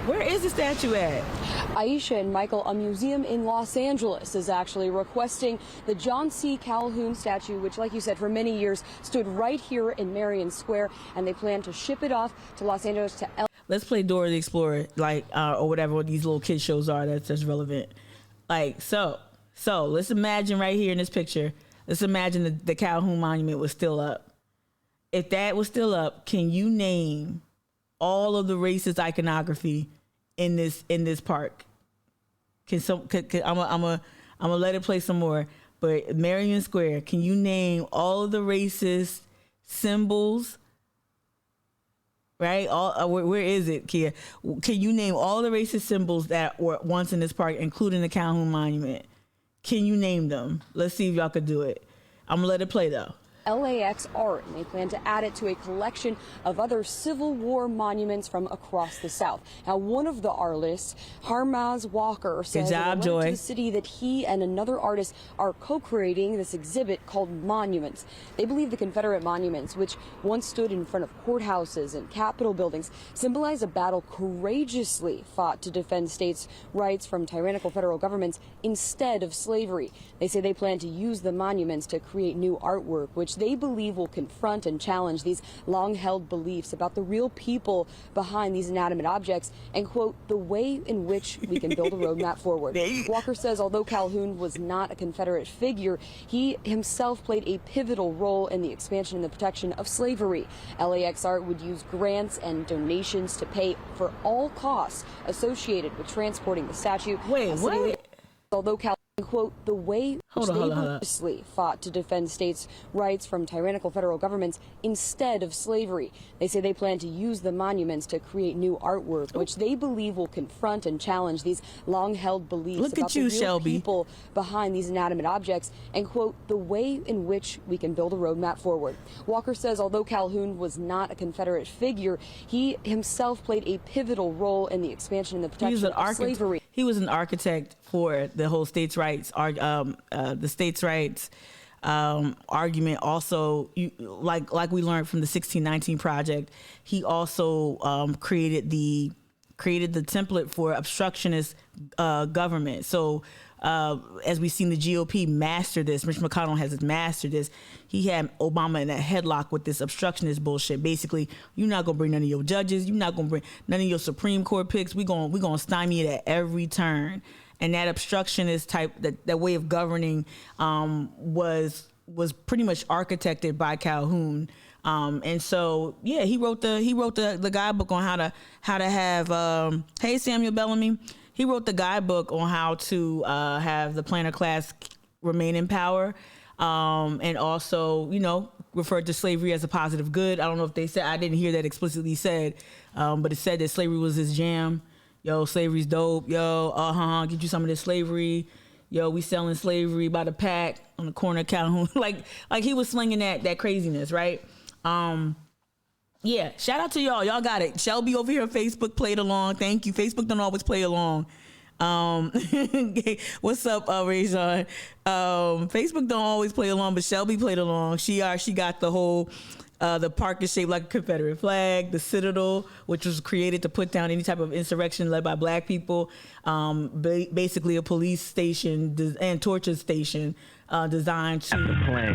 S2: Where is the statue at?
S14: Aisha and Michael, a museum in Los Angeles is actually requesting the John C. Calhoun statue, which, like you said, for many years stood right here in Marion Square, and they plan to ship it off to Los Angeles to
S2: Let's play Dora the Explorer, like, or whatever what these little kid shows are that's relevant. Like, so let's imagine right here in this picture, let's imagine the Calhoun Monument was still up. If that was still up, can you name all of the racist iconography in this park? I'm gonna let it play some more. But Marion Square, can you name all of the racist symbols? Right? Where is it, Kia? Can you name all the racist symbols that were once in this park, including the Calhoun Monument? Can you name them? Let's see if y'all could do it. I'm gonna let it play though.
S14: LAX art, and they plan to add it to a collection of other Civil War monuments from across the South. Now, one of the artists, Harmaz Walker, says to the city that he and another artist are co-creating this exhibit called Monuments. They believe the Confederate monuments, which once stood in front of courthouses and Capitol buildings, symbolize a battle courageously fought to defend states' rights from tyrannical federal governments instead of slavery. They say they plan to use the monuments to create new artwork, which they believe will confront and challenge these long-held beliefs about the real people behind these inanimate objects and, quote, the way in which we can build a roadmap forward. Walker says although Calhoun was not a Confederate figure, he himself played a pivotal role in the expansion and the protection of slavery. LAX Art would use grants and donations to pay for all costs associated with transporting the statue.
S2: Wait, what?
S14: Although Calhoun, quote, the way they fought to defend states' rights from tyrannical federal governments instead of slavery. They say they plan to use the monuments to create new artwork, which they believe will confront and challenge these long-held beliefs about the real people behind these inanimate objects and, quote, the way in which we can build a roadmap forward. Walker says although Calhoun was not a Confederate figure, he himself played a pivotal role in the expansion and the protection of slavery.
S2: He was an architect for the whole states' rights, argument. Also, like we learned from the 1619 Project, he also created the template for obstructionist government. So as we've seen the GOP master this, Mitch McConnell has mastered this. He had Obama in a headlock with this obstructionist bullshit. Basically, you're not gonna bring none of your judges. You're not gonna bring none of your Supreme Court picks. We're gonna stymie it at every turn. And that obstructionist type, that way of governing was was pretty much architected by Calhoun. And so, yeah, he wrote the guidebook on how to have, hey, Samuel Bellamy. He wrote the guidebook on how to have the planter class remain in power. And also, you know, referred to slavery as a positive good. I don't know if they said, I didn't hear that explicitly said, but it said that slavery was his jam. Yo, slavery's dope. Yo, get you some of this slavery. Yo, we selling slavery by the pack on the corner of Calhoun. like he was slinging that craziness, right? Yeah, shout out to y'all. Y'all got it. Shelby over here on Facebook played along. Thank you. Facebook don't always play along. What's up, Rajon? Facebook don't always play along, but Shelby played along. She got the whole the park is shaped like a Confederate flag, the Citadel, which was created to put down any type of insurrection led by black people. Basically a police station and torture station designed to.
S15: That's the plan.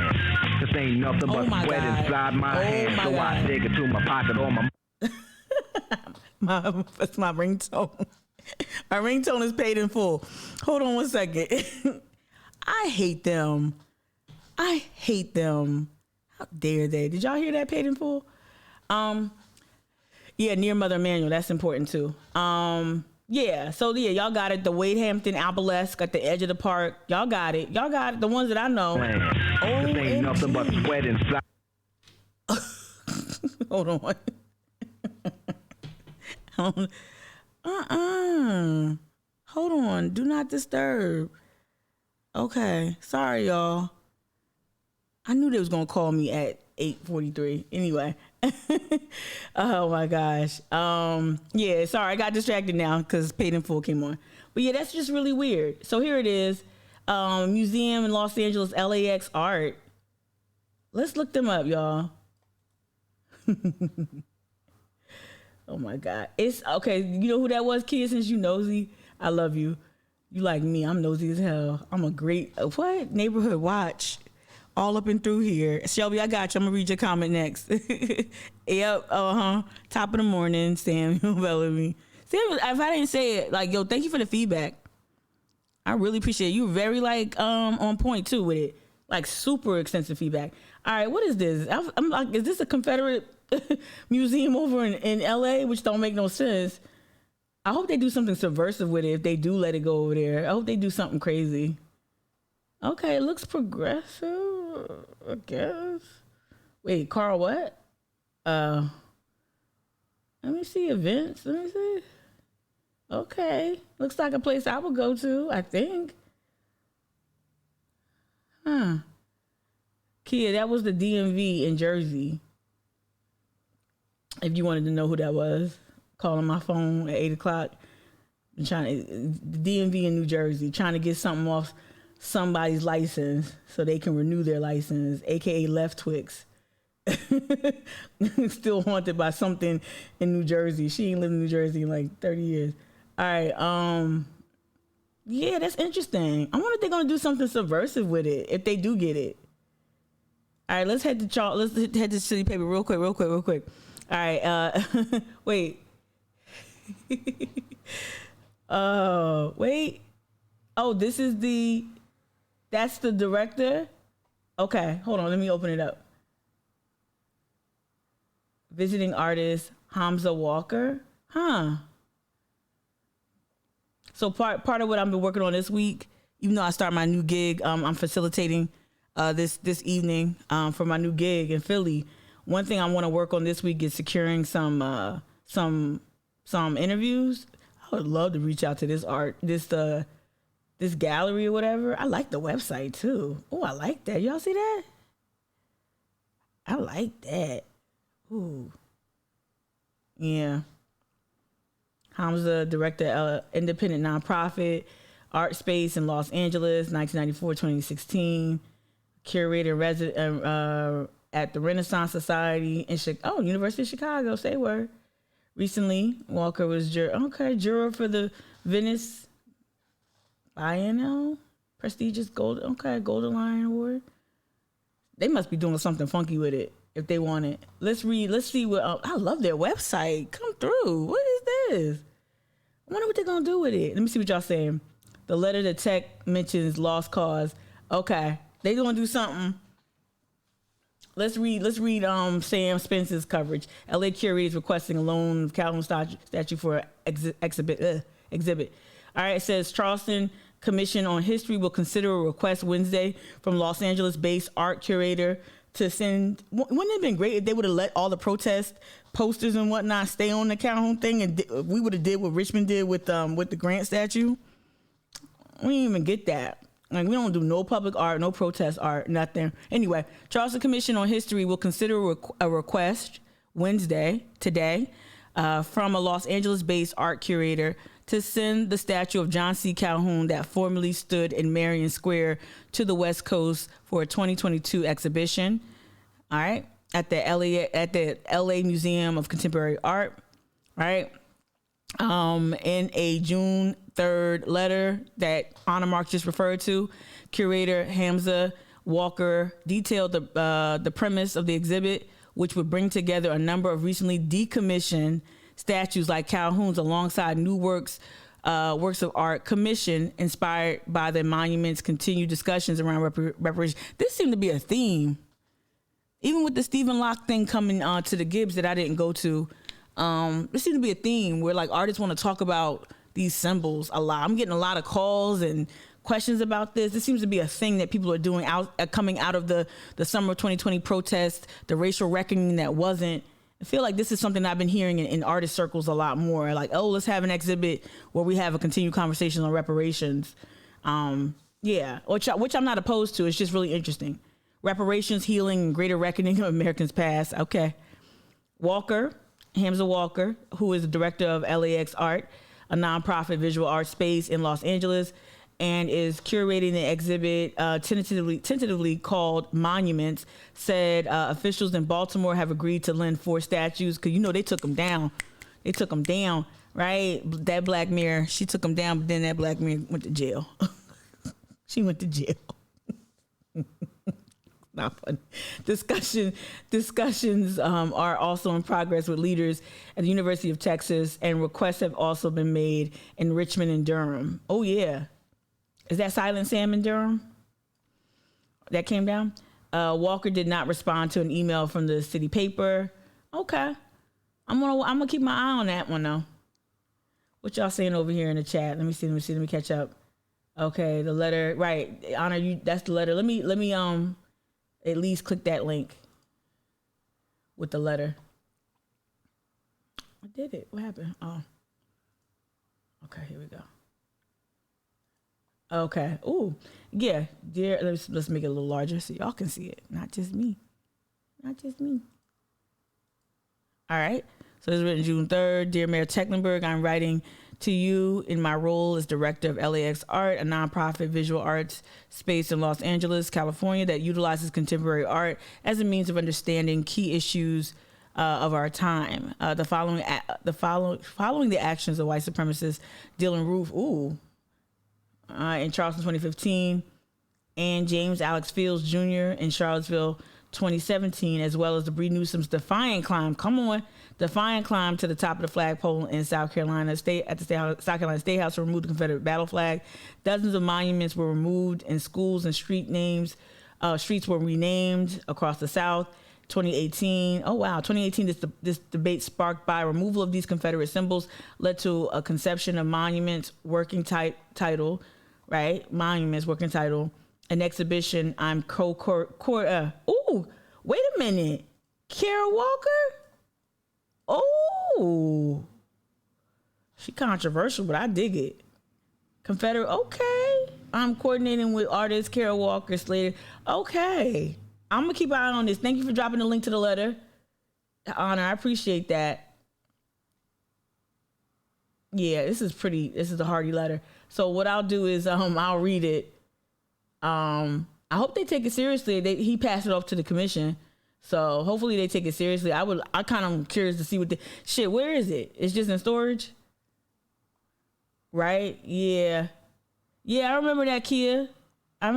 S15: This ain't nothing but sweat inside my hand, so I dig into my pocket on my.
S2: That's my ringtone. My ringtone is paid in full. Hold on one second. I hate them. How dare they? Did y'all hear that, paid in full? Yeah, near Mother Emanuel. That's important too. Yeah, so yeah, y'all got it. The Wade Hampton Obelisk at the edge of the park. Y'all got it. The ones that I know.
S15: This ain't nothing but sweat inside.
S2: Hold on. Hold on. Do not disturb. Okay. Sorry, y'all. I knew they was going to call me at 8:43. Anyway. Oh, my gosh. Yeah, sorry. I got distracted now because Paid in Full came on. But, yeah, that's just really weird. So here it is. Museum in Los Angeles, LAX Art. Let's look them up, y'all. Oh my God. It's okay. You know who that was, kid? Since you nosy, I love you. You like me. I'm nosy as hell. I'm a great, neighborhood watch. All up and through here. Shelby, I got you. I'm gonna read your comment next. Yep. Top of the morning, Samuel Bellamy. Samuel, if I didn't say it, like, yo, thank you for the feedback. I really appreciate it. You were very on point too with it. Like super extensive feedback. All right, what is this? I'm like, is this a Confederate museum over in LA, which don't make no sense? I hope they do something subversive with it if they do let it go over there. I hope they do something crazy. Okay, it looks progressive, I guess. Wait, Carl, what? Let me see events. Let me see. Okay, looks like a place I would go to, I think. Huh. Kia, that was the DMV in Jersey. If you wanted to know who that was, calling my phone at 8 o'clock. I'm trying to, the DMV in New Jersey, trying to get something off somebody's license so they can renew their license, aka Left Twix. Still haunted by something in New Jersey. She ain't lived in New Jersey in like 30 years. All right, yeah, that's interesting. I wonder if they're gonna do something subversive with it if they do get it. All right, let's head to City Paper real quick. All right, wait. Wait. Oh, that's the director? Okay, hold on, let me open it up. Visiting artist Hamza Walker. Huh. So part of what I've been working on this week, even though I start my new gig, I'm facilitating this evening for my new gig in Philly. One thing I want to work on this week is securing some interviews. I would love to reach out to this gallery or whatever. I like the website too. Oh, I like that. Y'all see that? I like that. Ooh. Yeah. Hamza, director, independent nonprofit, art space in Los Angeles, 1994-2016. Curator resident at the Renaissance Society in University of Chicago. Say word. Recently, Walker was juror for the Venice Biennial, prestigious Golden Lion Award. They must be doing something funky with it if they want it. Let's see what. I love their website. Come through. What is this? I wonder what they're gonna do with it. Let me see what y'all saying. The letter to tech mentions lost cause. Okay, they gonna do something. Let's read Sam Spence's coverage. LA curators requesting a loan of Calhoun statue for exhibit. All right, it says Charleston Commission on History will consider a request Wednesday from Los Angeles-based art curator to send. Wouldn't it have been great if they would have let all the protest posters and whatnot stay on the Calhoun thing, and we would have did what Richmond did with the Grant statue? We didn't even get that. Like, we don't do no public art, no protest art, nothing. Anyway, Charleston Commission on History will consider a request Wednesday, today, from a Los Angeles-based art curator to send the statue of John C. Calhoun that formerly stood in Marion Square to the West Coast for a 2022 exhibition. All right, at the LA Museum of Contemporary Art. Right, in a June 3rd letter that Anna Mark just referred to, curator Hamza Walker detailed the premise of the exhibit, which would bring together a number of recently decommissioned statues like Calhoun's alongside new works of art commissioned inspired by the monument's continued discussions around reparation. This seemed to be a theme, even with the Stephen Locke thing coming to the Gibbs that I didn't go to. There seemed to be a theme where like artists want to talk about these symbols a lot. I'm getting a lot of calls and questions about this. This seems to be a thing that people are doing coming out of the summer of 2020 protests, the racial reckoning that wasn't. I feel like this is something I've been hearing in artist circles a lot more. Like, oh, let's have an exhibit where we have a continued conversation on reparations. Yeah, which I'm not opposed to. It's just really interesting. Reparations, healing, and greater reckoning of Americans' past. Okay. Hamza Walker, who is the director of LAX Art, a nonprofit visual art space in Los Angeles, and is curating the exhibit tentatively called Monuments, said officials in Baltimore have agreed to lend 4 statues because, they took them down. They took them down, right? That Black Mirror, she took them down, but then that Black Mirror went to jail. She went to jail. Not fun. Discussions are also in progress with leaders at the University of Texas, and requests have also been made in Richmond and Durham. Oh, yeah. Is that Silent Sam in Durham? That came down? Walker did not respond to an email from the city paper. Okay. I'm gonna keep my eye on that one, though. What y'all saying over here in the chat? Let me catch up. Okay, the letter. Right. Honor, that's the letter. Let me at least click that link with the letter. I did it. What happened? Oh. Okay, here we go. Okay. Ooh, yeah. Dear, let's make it a little larger so y'all can see it. Not just me. All right. So it's written June 3rd. Dear Mayor Tecklenburg, I'm writing to you in my role as director of LAX Art, a nonprofit visual arts space in Los Angeles, California, that utilizes contemporary art as a means of understanding key issues of our time. Following the actions of white supremacists Dylan Roof, in Charleston 2015, and James Alex Fields Jr. in Charlottesville 2017, as well as the Bree Newsom's defiant climb to the top of the flagpole in South Carolina State South Carolina State House to remove the Confederate battle flag. Dozens of monuments were removed, and schools and streets were renamed across the South. 2018. Oh wow, 2018. This debate sparked by removal of these Confederate symbols led to a conception of Monuments working title, right? Monuments working title. An exhibition. I'm wait a minute, Kara Walker. Oh, she controversial, but I dig it. Confederate. Okay, I'm coordinating with artist Kara Walker Slater. Okay. I'm going to keep an eye on this. Thank you for dropping the link to the letter. Honor, I appreciate that. Yeah, this is a hearty letter. So what I'll do is I'll read it. I hope they take it seriously. He passed it off to the commission. So hopefully they take it seriously. I kind of curious to see where is it? It's just in storage? Right? Yeah. Yeah, I remember that, Kia. I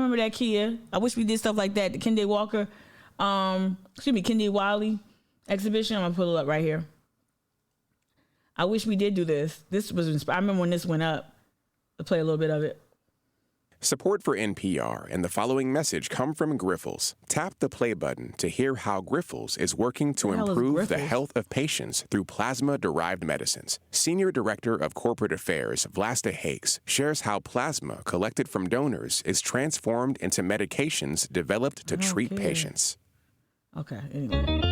S2: wish we did stuff like that. The Kende Walker, Kende Wiley exhibition. I'm gonna pull it up right here. I wish we did do this. This was I remember when this went up. I'll play a little bit of it.
S16: Support for NPR and the following message come from Grifols. Tap the play button to hear how Grifols is working to improve the health of patients through plasma-derived medicines. Senior Director of Corporate Affairs, Vlasta Hakes, shares how plasma collected from donors is transformed into medications developed to treat patients.
S2: Okay, anyway.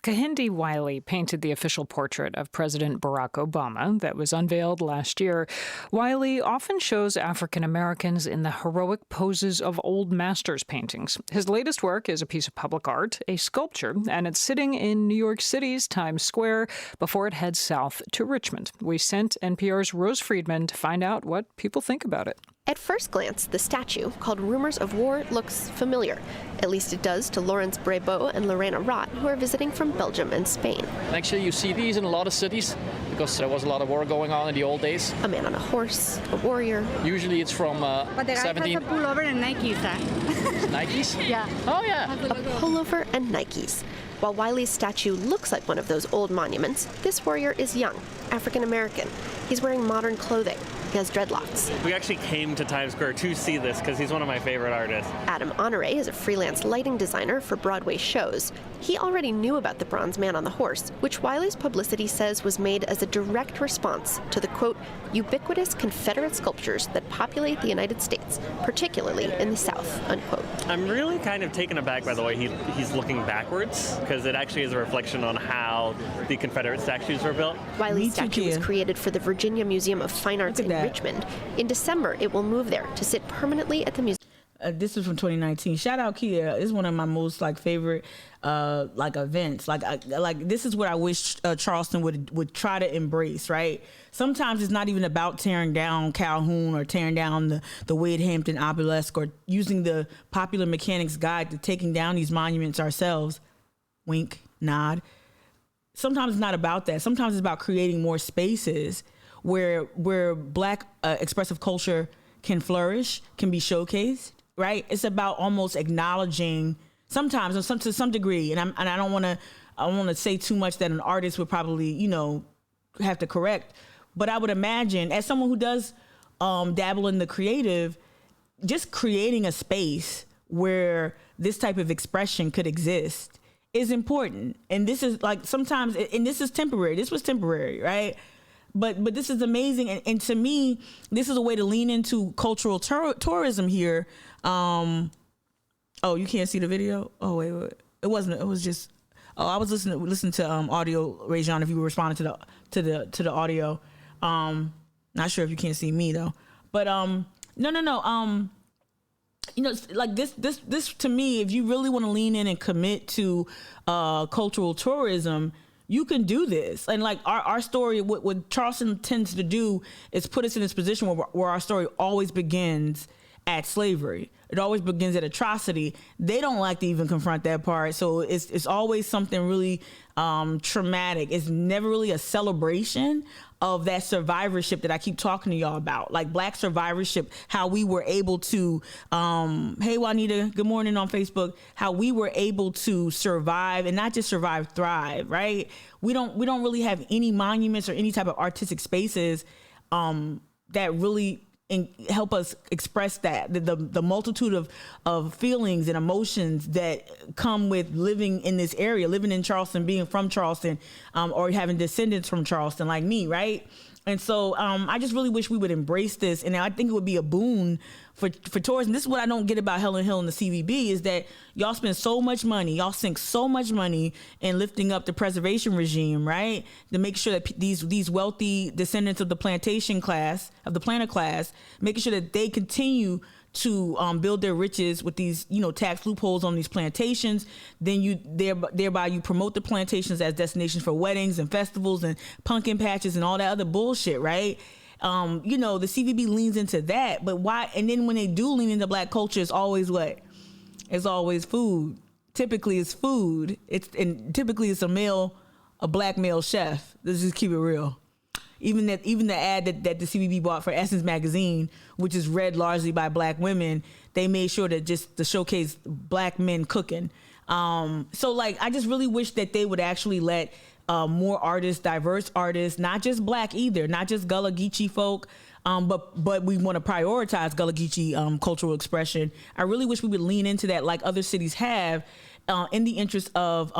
S17: Kehinde Wiley painted the official portrait of President Barack Obama that was unveiled last year. Wiley often shows African Americans in the heroic poses of old masters' paintings. His latest work is a piece of public art, a sculpture, and it's sitting in New York City's Times Square before it heads south to Richmond. We sent NPR's Rose Friedman to find out what people think about it.
S18: At first glance, the statue, called Rumors of War, looks familiar. At least it does to Lawrence Braybeau and Lorena Rott, who are visiting from Belgium and Spain.
S19: Actually, you see these in a lot of cities because there was a lot of war going on in the old days.
S18: A man on a horse, a warrior.
S19: Usually it's from
S20: But the guy
S19: 17...
S20: has a pullover and Nikes.
S19: Nikes?
S20: Yeah.
S19: Oh, yeah.
S18: A pullover and Nikes. While Wiley's statue looks like one of those old monuments, this warrior is young, African American. He's wearing modern clothing. He has dreadlocks.
S21: We actually came to Times Square to see this because he's one of my favorite artists.
S18: Adam Honore is a freelance lighting designer for Broadway shows. He already knew about the bronze man on the horse, which Wiley's publicity says was made as a direct response to the, quote, ubiquitous Confederate sculptures that populate the United States, particularly in the South, unquote.
S21: I'm really kind of taken aback by the way he's looking backwards because it actually is a reflection on how the Confederate statues were built.
S18: Wiley's statue was created for the Virginia Museum of Fine Arts in Richmond. In December, it will move there to sit permanently at the museum.
S2: This is from 2019. Shout out Kia. It's one of my most favorite events. Like this is what I wish Charleston would try to embrace. Right. Sometimes it's not even about tearing down Calhoun or tearing down the Wade Hampton obelisk or using the Popular Mechanics Guide to taking down these monuments ourselves. Wink, nod. Sometimes it's not about that. Sometimes it's about creating more spaces where Black expressive culture can flourish, can be showcased. Right? It's about almost acknowledging sometimes to some degree, and I don't want to say too much that an artist would probably have to correct, but I would imagine as someone who does dabble in the creative, just creating a space where this type of expression could exist is important. And this is sometimes, and this is temporary. This was temporary, right? But this is amazing, and to me, this is a way to lean into cultural tourism here. Oh, you can't see the video? Oh, wait. It wasn't. It was just. Oh, I was listening to audio, Rajon. If you were responding to the audio, not sure if you can't see me though. But no. Like this to me, if you really want to lean in and commit to cultural tourism, you can do this. And like our story, what Charleston tends to do is put us in this position where our story always begins at slavery. It always begins at atrocity. They don't like to even confront that part. So it's always something really traumatic. It's never really a celebration of that survivorship that I keep talking to y'all about, like Black survivorship, how we were able to, hey Juanita, good morning on Facebook, how we were able to survive and not just survive, thrive, right? We don't really have any monuments or any type of artistic spaces that really help us express that the multitude of feelings and emotions that come with living in this area, living in Charleston, being from Charleston, or having descendants from Charleston like me, right? And so I just really wish we would embrace this, and I think it would be a boon for tourism. This is what I don't get about Helen Hill and the CVB is that y'all spend so much money, y'all sink so much money in lifting up the preservation regime, right? To make sure that these wealthy descendants of the planter class, making sure that they continue to build their riches with these, tax loopholes on these plantations. Then thereby you promote the plantations as destinations for weddings and festivals and pumpkin patches and all that other bullshit, right? The CVB leans into that, but why? And then when they do lean into Black culture, it's always what? It's always food. Typically it's food. Typically it's a Black male chef. Let's just keep it real. Even the ad that the CVB bought for Essence magazine, which is read largely by Black women, they made sure to showcase Black men cooking. So I just really wish that they would actually let more artists, diverse artists, not just Black either, not just Gullah Geechee folk, But we want to prioritize Gullah Geechee cultural expression. I really wish we would lean into that like other cities have, in the interest of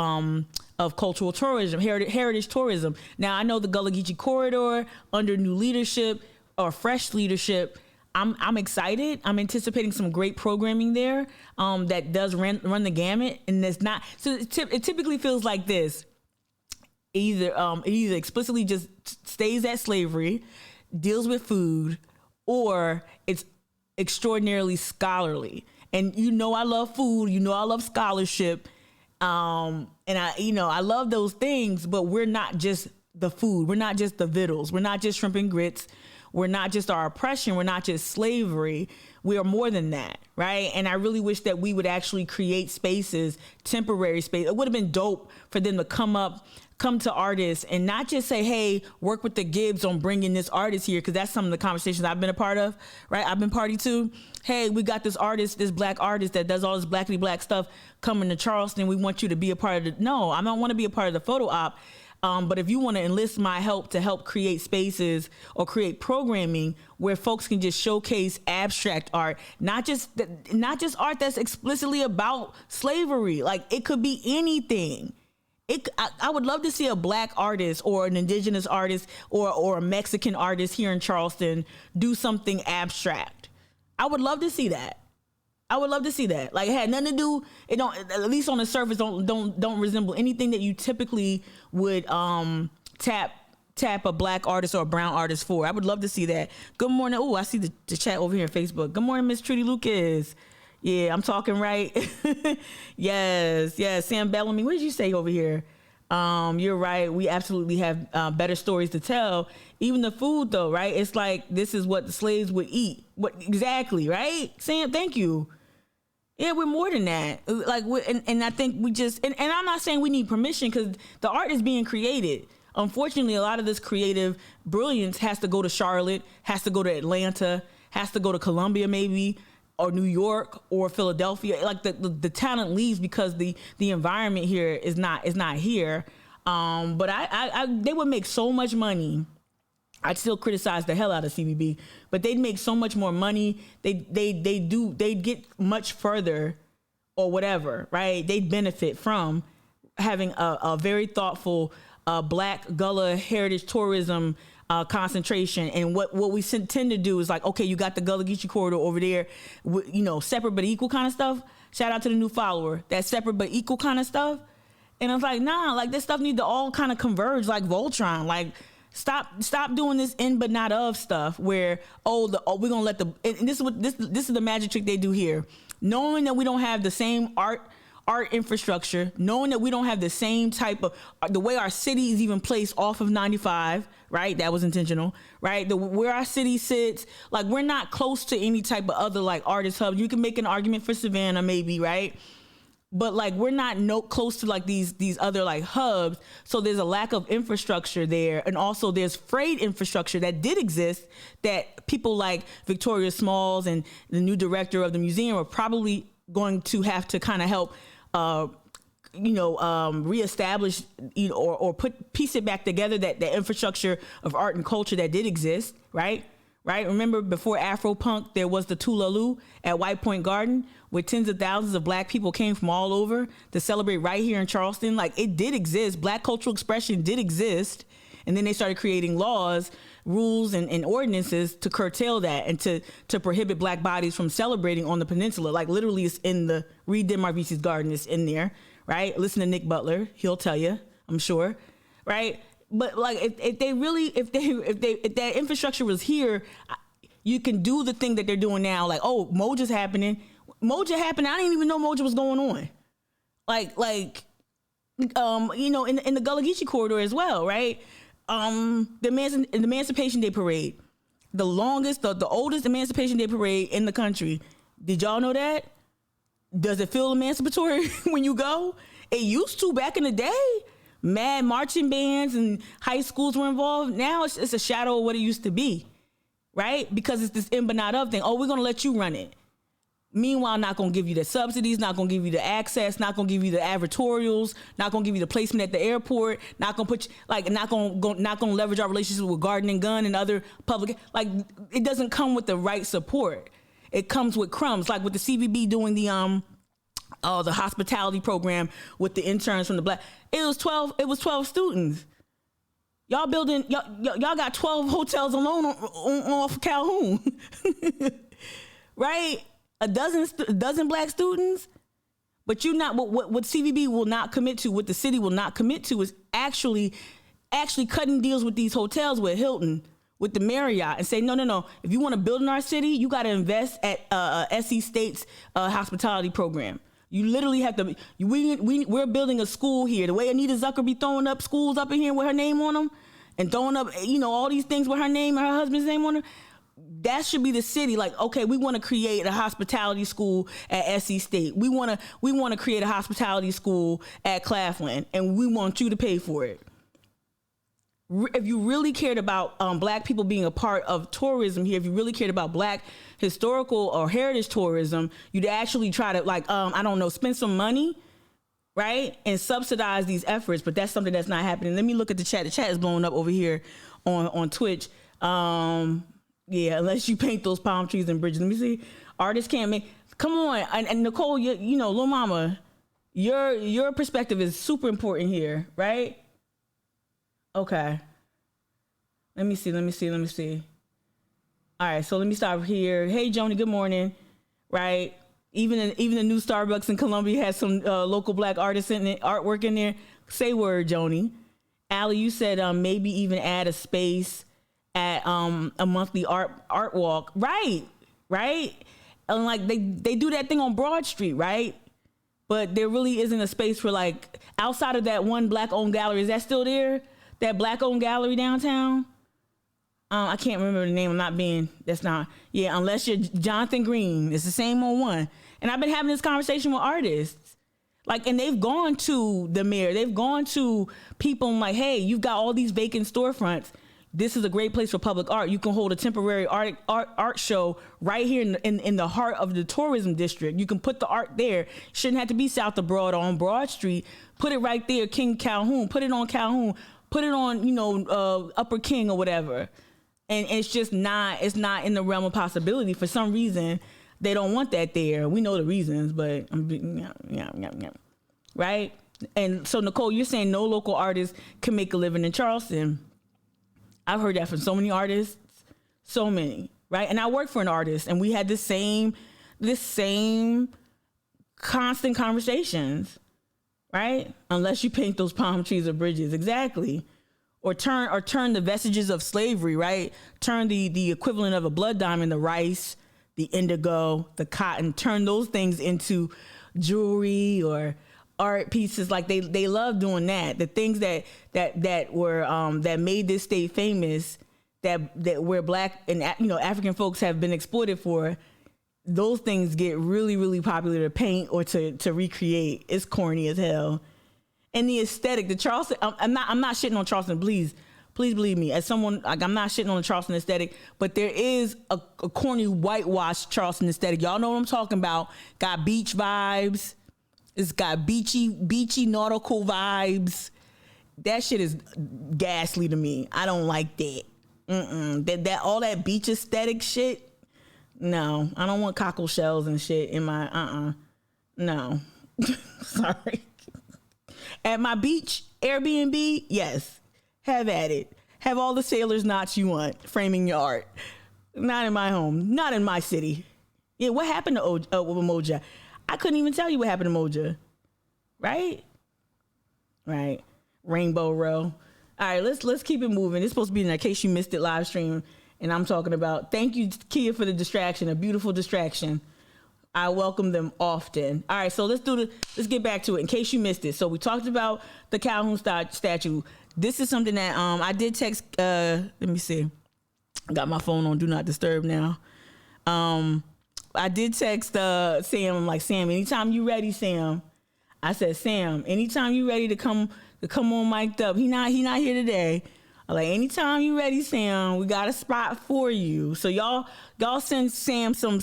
S2: cultural tourism, heritage tourism. Now, I know the Gullah Geechee corridor under new leadership or fresh leadership, I'm excited. I'm anticipating some great programming there that does run the gamut, and it's not. So it typically feels like this: either explicitly just stays at slavery, deals with food, or it's extraordinarily scholarly. And I love food. I love scholarship, and I love those things. But we're not just the food. We're not just the vittles. We're not just shrimp and grits. We're not just our oppression. We're not just slavery. We are more than that, right? And I really wish that we would actually create spaces, temporary space. It would have been dope for them to come to artists and not just say, hey, work with the Gibbs on bringing this artist here, because that's some of the conversations I've been a part of, right? I've been party to. Hey, we got this artist, this black artist that does all this blackity black stuff coming to Charleston. We want you to be a part of it. No, I don't want to be a part of the photo op. But if you want to enlist my help to help create spaces or create programming where folks can just showcase abstract art, not just art that's explicitly about slavery. Like, it could be anything. I would love to see a black artist or an indigenous artist or a Mexican artist here in Charleston do something abstract. I would love to see that. Like, it had nothing to do. It don't, at least on the surface, don't resemble anything that you typically would tap a black artist or a brown artist for. I would love to see that. Good morning. Oh, I see the chat over here on Facebook. Good morning, Miss Trudy Lucas. Yeah, I'm talking right. Yes. Sam Bellamy, what did you say over here? You're right. We absolutely have better stories to tell. Even the food, though, right? It's like, this is what the slaves would eat. What exactly, right? Sam, thank you. Yeah, we're more than that. Like, and I think we just, and I'm not saying we need permission, because the art is being created. Unfortunately, a lot of this creative brilliance has to go to Charlotte, has to go to Atlanta, has to go to Columbia maybe, or New York or Philadelphia. Like, the talent leaves because the environment here is not here. But I they would make so much money. I'd still criticize the hell out of CBB, but they'd make so much more money. They'd get much further or whatever, right? They'd benefit from having a very thoughtful black Gullah heritage tourism concentration. And what we tend to do is like, okay, you got the Gullah Geechee corridor over there, separate but equal kind of stuff. Shout out to the new follower, that separate but equal kind of stuff. And I was like, nah, like, this stuff need to all kind of converge like Voltron. Like, stop doing this in but not of stuff where we're gonna let and this is the magic trick they do here. Knowing that we don't have the same art infrastructure, knowing that we don't have the same type of the way our city is even placed off of 95, right? That was intentional, right? Where our city sits, like, we're not close to any type of other like artist hubs. You can make an argument for Savannah maybe, right? But like, we're not close to like these other like hubs. So there's a lack of infrastructure there. And also there's freight infrastructure that did exist that people like Victoria Smalls and the new director of the museum are probably going to have to kind of help, reestablish, or piece it back together, that infrastructure of art and culture that did exist, right? Right? Remember, before Afro-punk, there was the Tulaloo at White Point Garden, where tens of thousands of black people came from all over to celebrate right here in Charleston. Like, it did exist. Black cultural expression did exist. And then they started creating laws, rules, and ordinances to curtail that and to prohibit black bodies from celebrating on the peninsula. Like, literally, it's in the Reed Denmarvisi's garden. It's in there, right? Listen to Nick Butler. He'll tell you, I'm sure, right? But like, if that infrastructure was here, you can do the thing that they're doing now. Like, oh, Moja's happening. Moja happened. I didn't even know Moja was going on. In the Gullah Geechee corridor as well, right? The Emancipation Day Parade, the oldest Emancipation Day Parade in the country. Did y'all know that? Does it feel emancipatory when you go? It used to back in the day. Mad marching bands and high schools were involved. Now it's a shadow of what it used to be, right? Because it's this in but not of thing. Oh, we're going to let you run it. Meanwhile, not going to give you the subsidies, not going to give you the access, not going to give you the advertorials, not going to give you the placement at the airport, not going to put not going to leverage our relationships with Garden and Gun and other public. Like, it doesn't come with the right support. It comes with crumbs, like with the CVB doing the hospitality program with the interns from the Black. It was 12 students. Y'all got 12 hotels alone off Calhoun, right? A dozen Black students, but you're not. What CVB will not commit to, what the city will not commit to, is actually cutting deals with these hotels, with Hilton, with the Marriott, and say no. If you want to build in our city, you got to invest at SC State's hospitality program. You literally have to. We're building a school here. The way Anita Zucker be throwing up schools up in here with her name on them, and throwing up all these things with her name and her husband's name on them. That should be the city. Like, okay, we want to create a hospitality school at SC State. We want to create a hospitality school at Claflin, and we want you to pay for it. If you really cared about Black people being a part of tourism here, if you really cared about Black historical or heritage tourism, you'd actually try to spend some money, right, and subsidize these efforts. But that's something that's not happening. Let me look at the chat. The chat is blowing up over here on Twitch. Yeah, unless you paint those palm trees and bridges. Let me see. Artists can't make. Come on, and Nicole, Lil Mama, your perspective is super important here, right? Okay. Let me see. All right, so let me stop here. Hey, Joni, good morning. Right? Even the new Starbucks in Columbia has some local Black artists in it, artwork in there. Say word, Joni. Allie, you said maybe even add a space at a monthly art walk. Right. And like they do that thing on Broad Street, right? But there really isn't a space for, like, outside of that one Black owned gallery. Is that still there? That Black owned gallery downtown? I can't remember the name. Unless you're Jonathan Green. It's the same on one. And I've been having this conversation with artists. Like, and they've gone to the mayor. They've gone to people and like, hey, you've got all these vacant storefronts. This is a great place for public art. You can hold a temporary art show right here in the heart of the tourism district. You can put the art there. Shouldn't have to be south of Broad or on Broad Street. Put it right there, King Calhoun. Put it on Calhoun. Put it on, Upper King or whatever. And it's just not in the realm of possibility. For some reason, they don't want that there. We know the reasons, but right? And so, Nicole, you're saying no local artist can make a living in Charleston. I've heard that from so many artists, so many, right? And I work for an artist, and we had this same constant conversations, right? Unless you paint those palm trees or bridges, exactly. Or turn the vestiges of slavery, right? Turn the equivalent of a blood diamond, the rice, the indigo, the cotton, turn those things into jewelry or art pieces. Like they love doing that. The things that were that made this state famous, that where Black and African folks have been exploited for, those things get really, really popular to paint or to recreate. It's corny as hell. And the aesthetic, the Charleston, I'm not shitting on Charleston, please believe me. As someone, like, I'm not shitting on the Charleston aesthetic, but there is a corny whitewashed Charleston aesthetic. Y'all know what I'm talking about. Got beach vibes. It's got beachy nautical vibes. That shit is ghastly to me. I don't like that. That all that beach aesthetic shit. No, I don't want cockle shells and shit in my No. Sorry. At my beach Airbnb, yes, have at it. Have all the sailor's knots you want framing your art. Not in my home, not in my city. Yeah, what happened to Umoja? I couldn't even tell you what happened to Umoja. Right? Rainbow Row. All right, let's keep it moving. It's supposed to be in case you missed it live stream, and I'm talking about. Thank you, Kia, for the distraction, a beautiful distraction. I welcome them often. All right, so let's get back to it in case you missed it. So we talked about the Calhoun statue. This is something that I did text. Let me see. I got my phone on Do Not Disturb now. I did text Sam. I'm like, Sam, anytime you ready, Sam. I said, Sam, anytime you ready to come on mic'd up. He not here today. I'm like, anytime you ready, Sam, we got a spot for you. So y'all send Sam some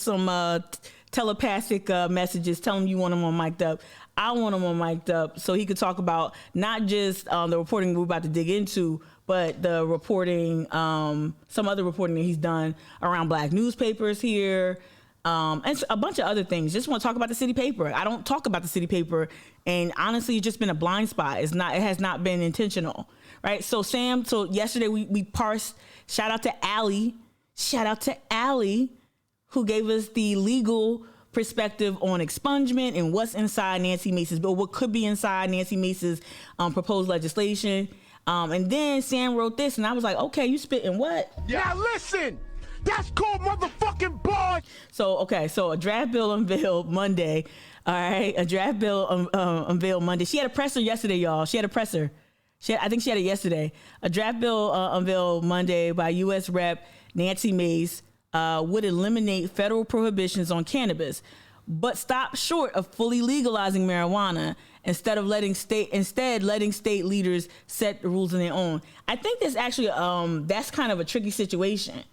S2: telepathic messages. Tell him you want him on mic'd up. I want him on mic'd up so he could talk about not just the reporting we're about to dig into, but the reporting, some other reporting that he's done around black newspapers here, and a bunch of other things. Just want to talk about the city paper. I don't talk about the city paper, and honestly, it's just been a blind spot. It has not been intentional, right? So Sam, yesterday we parsed. Shout out to Allie, who gave us the legal perspective on expungement and what's inside Nancy Mace's bill, what could be inside Nancy Mace's proposed legislation. And then Sam wrote this, and I was like, okay, you spitting what?
S20: Now listen, that's called motherfucking boy.
S2: So a draft bill unveiled Monday. All right, a draft bill unveiled Monday. She had a presser yesterday, y'all. She had a presser. I think she had it yesterday. A draft bill unveiled Monday by U.S. Rep. Nancy Mace would eliminate federal prohibitions on cannabis, but stop short of fully legalizing marijuana. Instead letting state leaders set the rules on their own. I think that's actually that's kind of a tricky situation,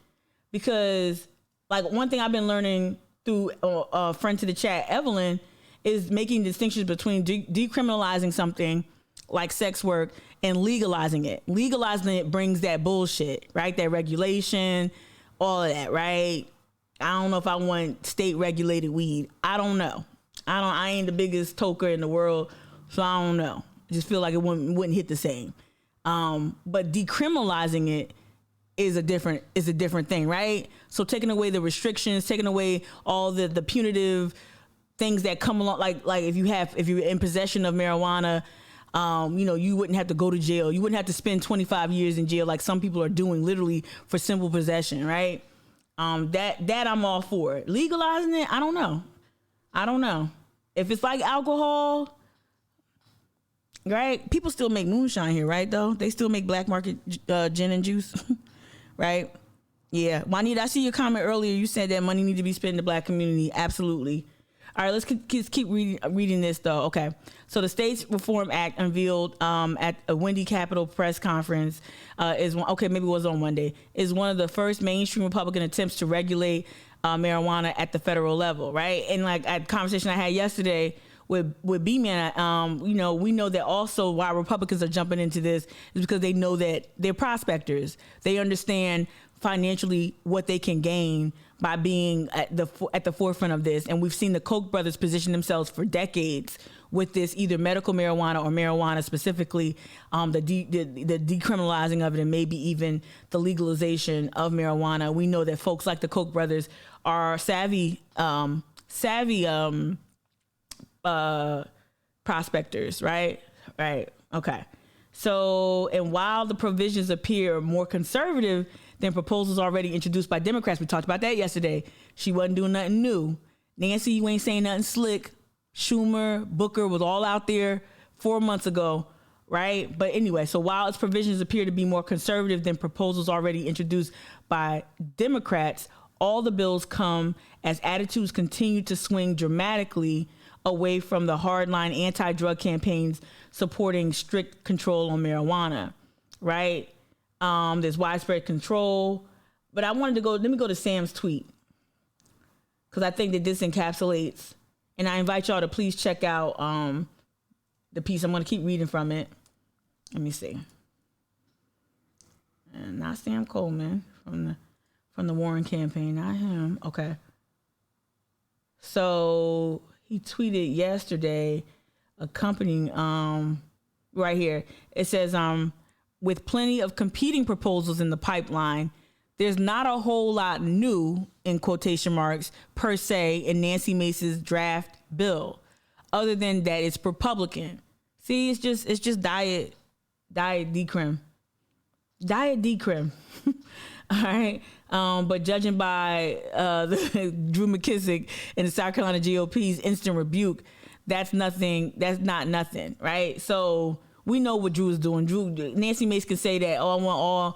S2: because like one thing I've been learning through a friend to the chat, Evelyn, is making distinctions between decriminalizing something like sex work and legalizing it. Legalizing it brings that bullshit, right? That regulation, all of that, right? I don't know if I want state regulated weed. I don't know. I ain't the biggest toker in the world, so I don't know. I just feel like it wouldn't hit the same. But decriminalizing it is a different thing, right? So taking away the restrictions, taking away all the punitive things that come along, like if you're in possession of marijuana, you wouldn't have to go to jail. You wouldn't have to spend 25 years in jail like some people are doing, literally for simple possession, right? That I'm all for. Legalizing it, I don't know. If it's like alcohol, right? People still make moonshine here, right, though? They still make black market gin and juice, right? Yeah. Juanita, I see your comment earlier. You said that money needs to be spent in the black community. Absolutely. All right, let's keep reading this, though. Okay. So the States Reform Act unveiled at a Wendy Capitol press conference maybe it was on Monday, is one of the first mainstream Republican attempts to regulate marijuana at the federal level, right? And like at conversation I had yesterday with B-Man, we know that also why Republicans are jumping into this is because they know that they're prospectors. They understand financially what they can gain by being at the forefront of this. And we've seen the Koch brothers position themselves for decades with this, either medical marijuana or marijuana specifically, the decriminalizing of it, and maybe even the legalization of marijuana. We know that folks like the Koch brothers are savvy prospectors, right? Right. Okay. So, and while the provisions appear more conservative than proposals already introduced by Democrats, we talked about that yesterday. She wasn't doing nothing new. Nancy, you ain't saying nothing slick. Schumer, Booker was all out there 4 months ago, right? But anyway, so while its provisions appear to be more conservative than proposals already introduced by Democrats, all the bills come as attitudes continue to swing dramatically away from the hardline anti-drug campaigns supporting strict control on marijuana, right? There's widespread control. But I wanted to let me go to Sam's tweet, because I think that this encapsulates, and I invite y'all to please check out the piece. I'm going to keep reading from it. Let me see. And not Sam Coleman from the Warren campaign, not him. Okay. So he tweeted yesterday accompanying right here. It says, with plenty of competing proposals in the pipeline, there's not a whole lot new, in quotation marks, per se, in Nancy Mace's draft bill, other than that it's Republican. See, it's just diet decrim. Diet decrim. All right. But judging by Drew McKissick and the South Carolina GOP's instant rebuke, that's nothing. That's not nothing, right? So we know what Drew is doing. Nancy Mace can say that,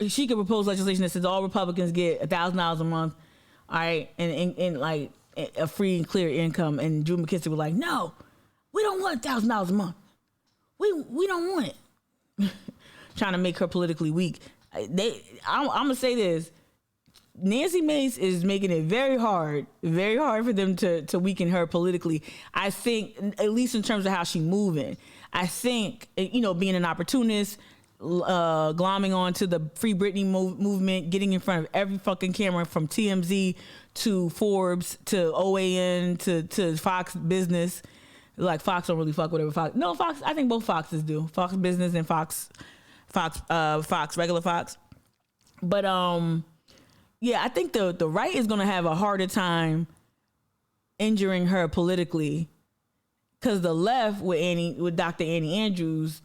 S2: she could propose legislation that says all Republicans get $1,000 a month, all right, and like a free and clear income. And Drew McKissick was like, no, we don't want $1,000 a month. We don't want it. Trying to make her politically weak. I'm gonna say this. Nancy Mace is making it very hard for them to weaken her politically. I think, at least in terms of how she's moving. I think, you know, being an opportunist, glomming on to the Free Britney movement, getting in front of every fucking camera from TMZ to Forbes to OAN to Fox Business. Like Fox don't really fuck whatever Fox. No, Fox. I think both Foxes do. Fox Business and Fox, regular Fox. But yeah, I think the right is gonna have a harder time injuring her politically, because the left with Dr. Annie Andrews,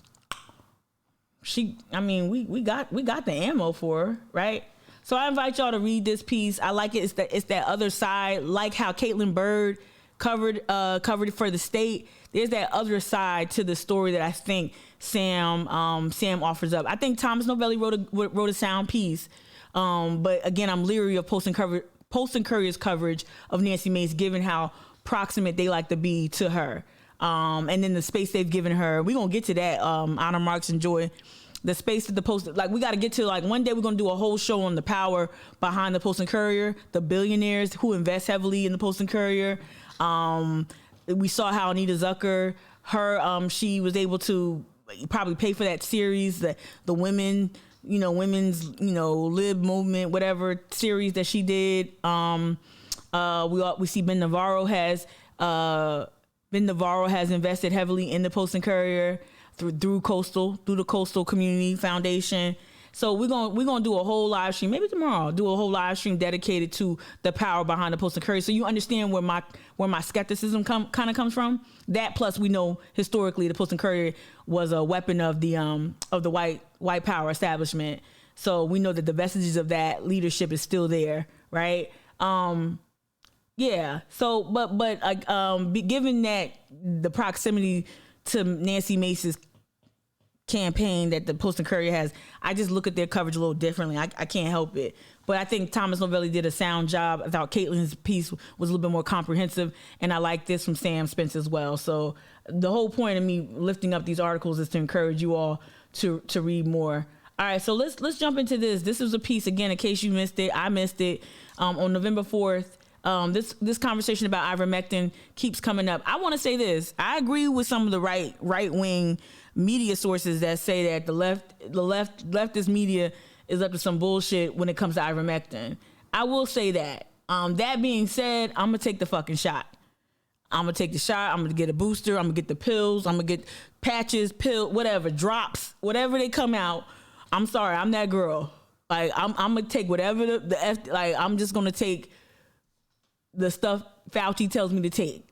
S2: we got the ammo for her, right? So I invite y'all to read this piece. I like it. It's that other side, like how Caitlin Bird covered it for the State. There's that other side to the story that I think Sam offers up. I think Thomas Novelli wrote a sound piece, but again, I'm leery of Post and Courier's coverage of Nancy Mace, given how proximate they like to be to her, and then the space they've given her. We're gonna get to that. Honor Marks and Joy. The space that the Post, like, we got to get to, like, one day we're going to do a whole show on the power behind the Post and Courier, the billionaires who invest heavily in the Post and Courier. We saw how Anita Zucker, she was able to probably pay for that series, the women's, lib movement, whatever series that she did. We see Ben Navarro has invested heavily in the Post and Courier through the Coastal Community Foundation. So we're gonna do a whole live stream, maybe tomorrow, do a whole live stream dedicated to the power behind the Post and Courier, so you understand where my skepticism kind of comes from. That, plus we know historically the Post and Courier was a weapon of the white power establishment. So we know that the vestiges of that leadership is still there, right? Yeah. So, but given that the proximity to Nancy Mace's campaign that the Post and Courier has, I just look at their coverage a little differently. I can't help it. But I think Thomas Novelli did a sound job. I thought Caitlin's piece was a little bit more comprehensive, and I like this from Sam Spence as well. So the whole point of me lifting up these articles is to encourage you all to read more. All right, so let's jump into this. This was a piece, again, in case you missed it. I missed it on November 4th. This conversation about ivermectin keeps coming up. I want to say this. I agree with some of the right wing media sources that say that the leftist media is up to some bullshit when it comes to ivermectin. I will say that. That being said, I'm gonna take the fucking shot. I'm gonna take the shot. I'm gonna get a booster. I'm gonna get the pills. I'm gonna get patches, whatever, drops, whatever they come out. I'm sorry, I'm that girl. Like I'm gonna take whatever I'm just gonna take the stuff Fauci tells me to take.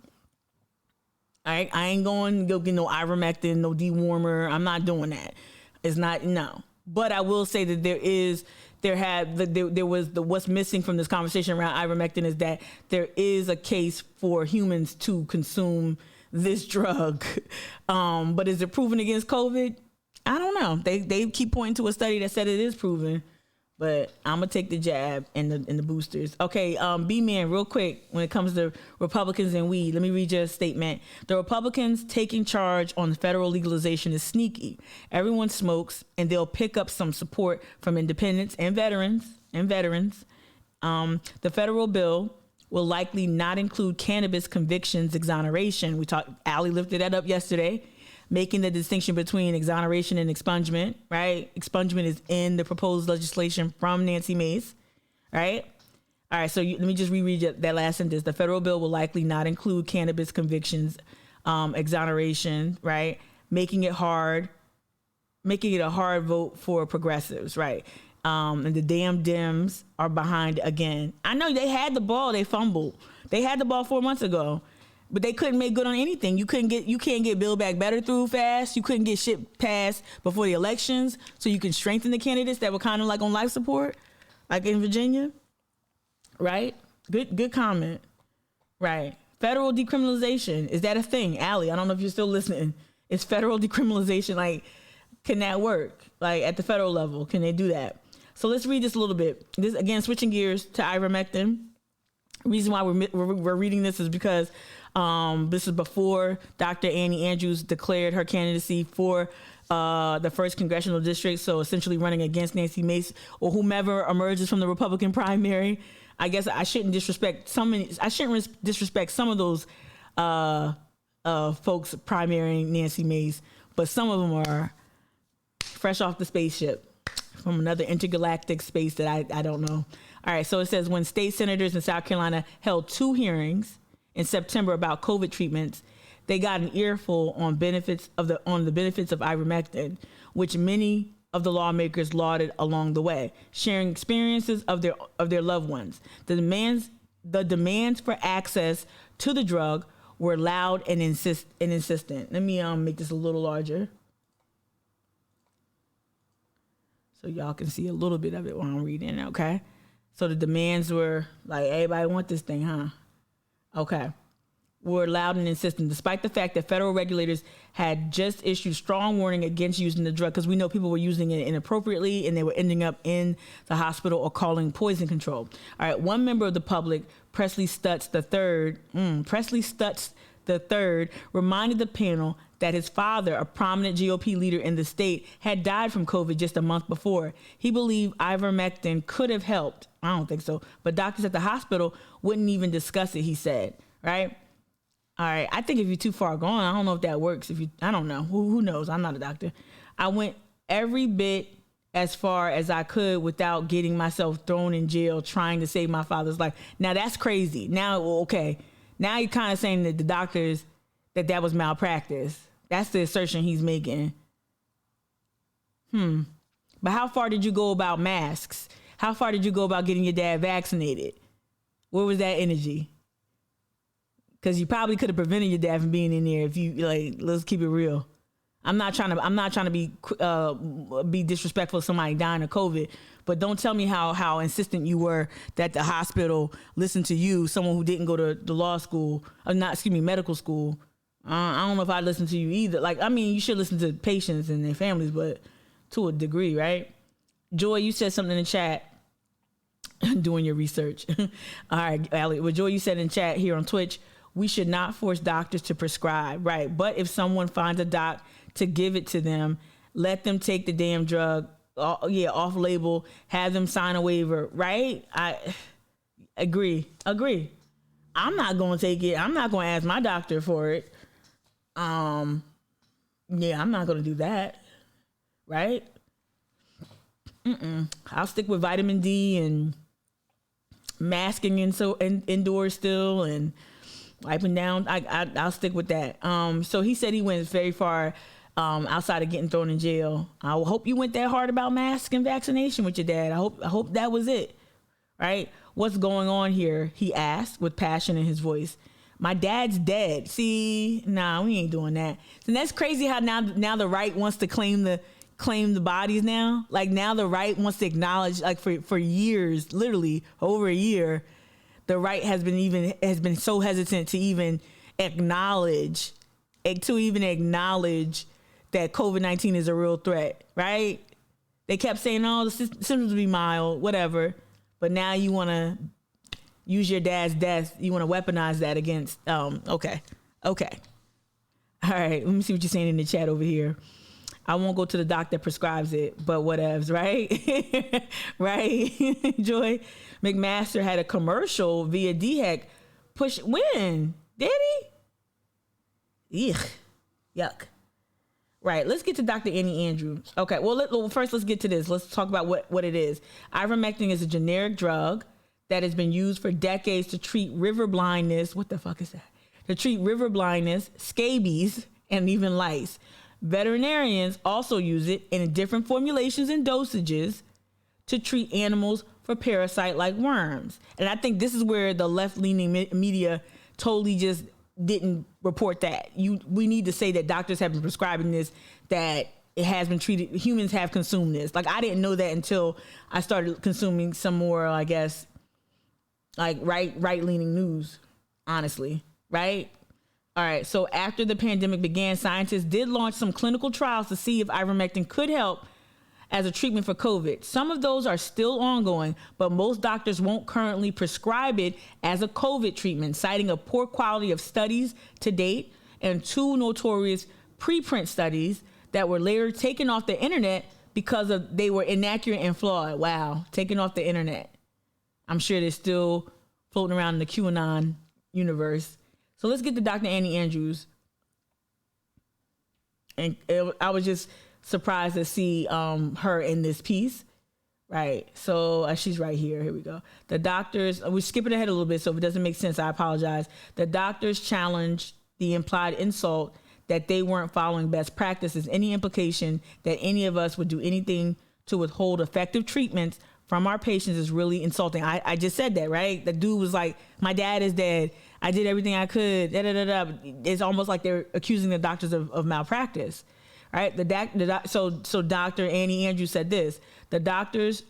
S2: All right, I ain't going to go get no ivermectin, no dewormer. I'm not doing that. It's not, no. But I will say that what's missing from this conversation around ivermectin is that there is a case for humans to consume this drug. But is it proven against COVID? I don't know. They keep pointing to a study that said it is proven. But I'm going to take the jab and the boosters. Okay, B-Man, real quick, when it comes to Republicans and weed, let me read you a statement. The Republicans taking charge on federal legalization is sneaky. Everyone smokes, and they'll pick up some support from independents and veterans. The federal bill will likely not include cannabis convictions exoneration. Allie lifted that up yesterday, making the distinction between exoneration and expungement, right? Expungement is in the proposed legislation from Nancy Mace, right? All right, so let me just reread that last sentence. The federal bill will likely not include cannabis convictions exoneration, right? Making it a hard vote for progressives, right? And the damn Dems are behind again. I know they had the ball, they fumbled. They had the ball 4 months ago. But they couldn't make good on anything. You can't get Build Back Better through fast. You couldn't get shit passed before the elections, so you can strengthen the candidates that were kind of like on life support, like in Virginia, right? Good comment, right? Federal decriminalization, is that a thing, Allie? I don't know if you're still listening. Is federal decriminalization, like, can that work? Like at the federal level, can they do that? So let's read this a little bit. This again, switching gears to ivermectin. Reason why we're reading this is because this is before Dr. Annie Andrews declared her candidacy for the 1st congressional district, so essentially running against Nancy Mace or whomever emerges from the Republican primary. I guess I shouldn't disrespect some of those folks primarying Nancy Mace, but some of them are fresh off the spaceship from another intergalactic space that I don't know. All right, so it says when state senators in South Carolina held 2 hearings in September about COVID treatments, they got an earful on the benefits of ivermectin, which many of the lawmakers lauded along the way, sharing experiences of their loved ones. The demands for access to the drug were loud and insistent. Let me make this a little larger so y'all can see a little bit of it while I'm reading. Okay, so the demands were like, everybody want this thing, huh? Okay. Were loud and insistent, despite the fact that federal regulators had just issued strong warning against using the drug, because we know people were using it inappropriately and they were ending up in the hospital or calling poison control. All right, one member of the public, Presley Stutz III, reminded the panel that his father, a prominent GOP leader in the state, had died from COVID just a month before. He believed ivermectin could have helped. I don't think so, but doctors at the hospital wouldn't even discuss it, he said, right? All right, I think if you're too far gone, I don't know if that works. I don't know. Who knows? I'm not a doctor. I went every bit as far as I could without getting myself thrown in jail trying to save my father's life. Now, that's crazy. Now, okay. Now you're kind of saying that the doctors, that was malpractice. That's the assertion he's making. But how far did you go about masks? How far did you go about getting your dad vaccinated? Where was that energy? Because you probably could have prevented your dad from being in there if you, like, let's keep it real. I'm not trying to be disrespectful to somebody dying of COVID, but don't tell me how insistent you were that the hospital listened to you, someone who didn't go to the medical school. I don't know if I'd listen to you either. Like, I mean, you should listen to patients and their families, but to a degree, right? Joy, you said something in the chat. Doing your research. All right, Allie. Well, Joy, you said in chat here on Twitch, we should not force doctors to prescribe, right? But if someone finds a doc to give it to them, let them take the damn drug, off label, have them sign a waiver, right? I agree. I'm not going to take it. I'm not going to ask my doctor for it. I'm not going to do that, right? I'll stick with vitamin D and masking indoors still and wiping down. I'll stick with that. So he said he went very far outside of getting thrown in jail. I hope you went that hard about mask and vaccination with your dad. I hope that was it, right? What's going on here? He asked with passion in his voice. My dad's dead. See, nah, we ain't doing that. And that's crazy how now the right wants to claim the bodies now. Like, now the right wants to acknowledge, like, for years, literally over a year, the right has been so hesitant to even acknowledge that COVID-19 is a real threat, right? They kept saying, oh, the symptoms will be mild, whatever. But now you want to use your dad's death. You want to weaponize that against, okay. All right, let me see what you're saying in the chat over here. I won't go to the doc that prescribes it, but whatevs, right? Right? Joy McMaster had a commercial via DHEC push. When? Did he? Yuck. Right. Let's get to Dr. Annie Andrews. Okay. Well, first let's get to this. Let's talk about what it is. Ivermectin is a generic drug that has been used for decades to treat river blindness. What the fuck is that? To treat river blindness, scabies, and even lice. Veterinarians also use it in different formulations and dosages to treat animals for parasite-like worms. And I think this is where the left-leaning media totally just didn't report that. We need to say that doctors have been prescribing this, that it has been treated, humans have consumed this. Like, I didn't know that until I started consuming some more, I guess, like right-leaning news, honestly, right? All right, so after the pandemic began, scientists did launch some clinical trials to see if ivermectin could help as a treatment for COVID. Some of those are still ongoing, but most doctors won't currently prescribe it as a COVID treatment, citing a poor quality of studies to date and 2 notorious preprint studies that were later taken off the internet because they were inaccurate and flawed. Wow, taken off the internet. I'm sure they're still floating around in the QAnon universe. So let's get to Dr. Annie Andrews. And I was just surprised to see her in this piece. Right. So she's right here. Here we go. The doctors, we're skipping ahead a little bit, so if it doesn't make sense, I apologize. The doctors challenged the implied insult that they weren't following best practices. Any implication that any of us would do anything to withhold effective treatments from our patients is really insulting. I just said that, right? The dude was like, my dad is dead. I did everything I could. It's almost like they're accusing the doctors of malpractice. Right. So Dr. Annie Andrews said this. The doctors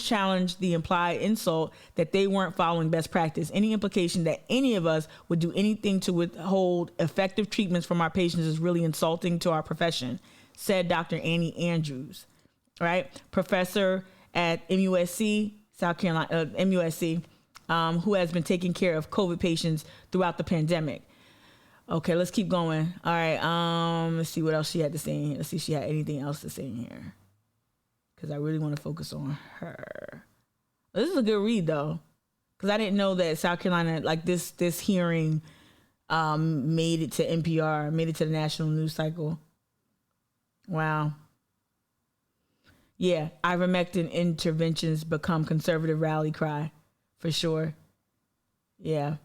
S2: challenged the implied insult that they weren't following best practice. Any implication that any of us would do anything to withhold effective treatments from our patients is really insulting to our profession, said Dr. Annie Andrews. Right. Professor at MUSC, South Carolina, MUSC, who has been taking care of COVID patients throughout the pandemic. Okay, let's keep going. All right, let's see what else she had to say in here. Let's see if she had anything else to say in here, because I really want to focus on her. This is a good read, though, because I didn't know that South Carolina, like this hearing made it to NPR, made it to the national news cycle. Wow. Yeah, ivermectin interventions become conservative rally cry, for sure. Yeah.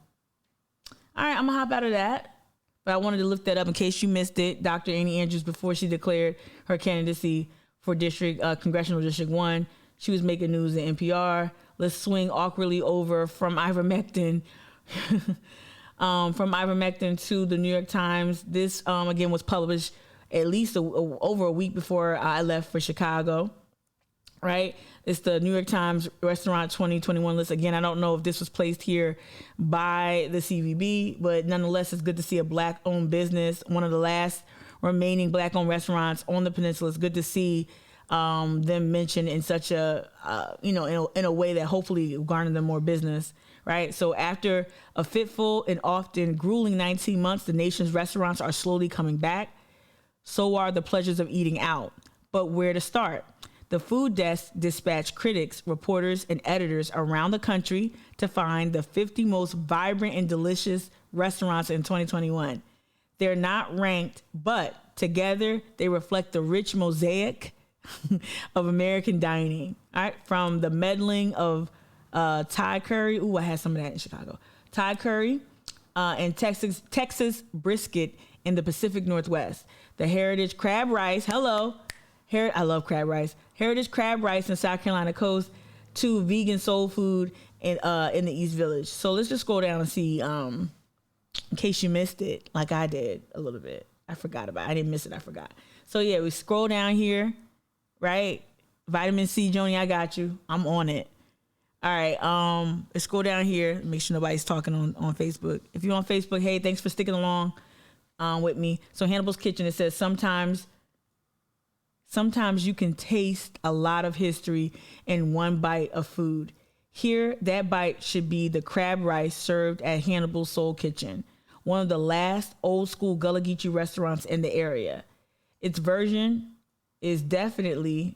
S2: All right, I'm going to hop out of that. But I wanted to look that up in case you missed it. Dr. Annie Andrews, before she declared her candidacy for Congressional District 1, she was making news at NPR. Let's swing awkwardly over from ivermectin to the New York Times. This, again, was published at least over a week before I left for Chicago, right? It's the New York Times Restaurant 2021 list. Again, I don't know if this was placed here by the CVB, but nonetheless, it's good to see a Black-owned business, one of the last remaining Black-owned restaurants on the peninsula. It's good to see them mentioned in such a, in a way that hopefully will garner them more business, right? So after a fitful and often grueling 19 months, the nation's restaurants are slowly coming back. So are the pleasures of eating out. But where to start? The food desk dispatched critics, reporters, and editors around the country to find the 50 most vibrant and delicious restaurants in 2021. They're not ranked, but together they reflect the rich mosaic of American dining. All right, from the meddling of Thai curry. Ooh, I had some of that in Chicago. Thai curry and Texas brisket in the Pacific Northwest. The heritage crab rice. Hello. I love crab rice. Heritage crab rice in South Carolina coast to vegan soul food in the East Village. So let's just scroll down and see, in case you missed it, like I did a little bit. I forgot about it. I didn't miss it. I forgot. So yeah, we scroll down here, right? Vitamin C, Joni, I got you. I'm on it. All right. Let's scroll down here. Make sure nobody's talking on Facebook. If you're on Facebook, hey, thanks for sticking along with me. So Hannibal's Kitchen, it says sometimes you can taste a lot of history in one bite of food. Here, that bite should be the crab rice served at Hannibal's Soul Kitchen, one of the last old school Gullah Geechee restaurants in the area. Its version is definitive,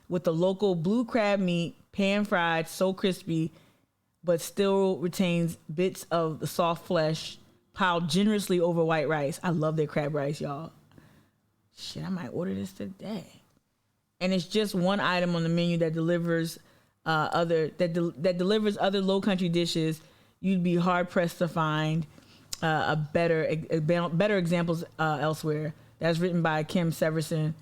S2: with the local blue crab meat, pan fried, so crispy, but still retains bits of the soft flesh piled generously over white rice. I love their crab rice, y'all. Shit, I might order this today. And it's just one item on the menu that delivers other low country dishes. You'd be hard pressed to find better examples elsewhere. That's written by Kim Severson.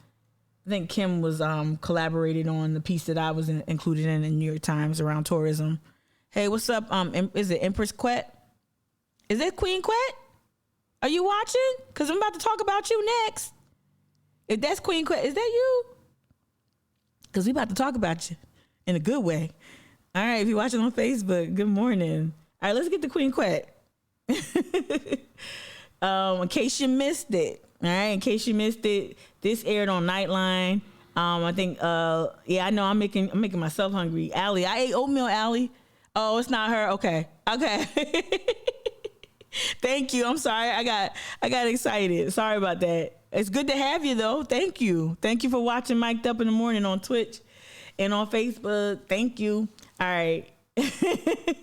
S2: I think Kim was collaborated on the piece that I was included in the New York Times around tourism. Hey, what's up? Is it Empress Quet? Is it Queen Quet? Are you watching? Because I'm about to talk about you next. If that's Queen Quet, is that you? Because we about to talk about you in a good way. All right, if you're watching on Facebook, good morning. All right, let's get to Queen Quet. In case you missed it. All right, in case you missed it, this aired on Nightline. I think, I know I'm making myself hungry. Allie, I ate oatmeal, Allie. Oh, it's not her. Okay. Thank you. I'm sorry. I got excited. Sorry about that. It's good to have you though. Thank you. Thank you for watching Mic'd Up in the Morning on Twitch and on Facebook. Thank you. All right.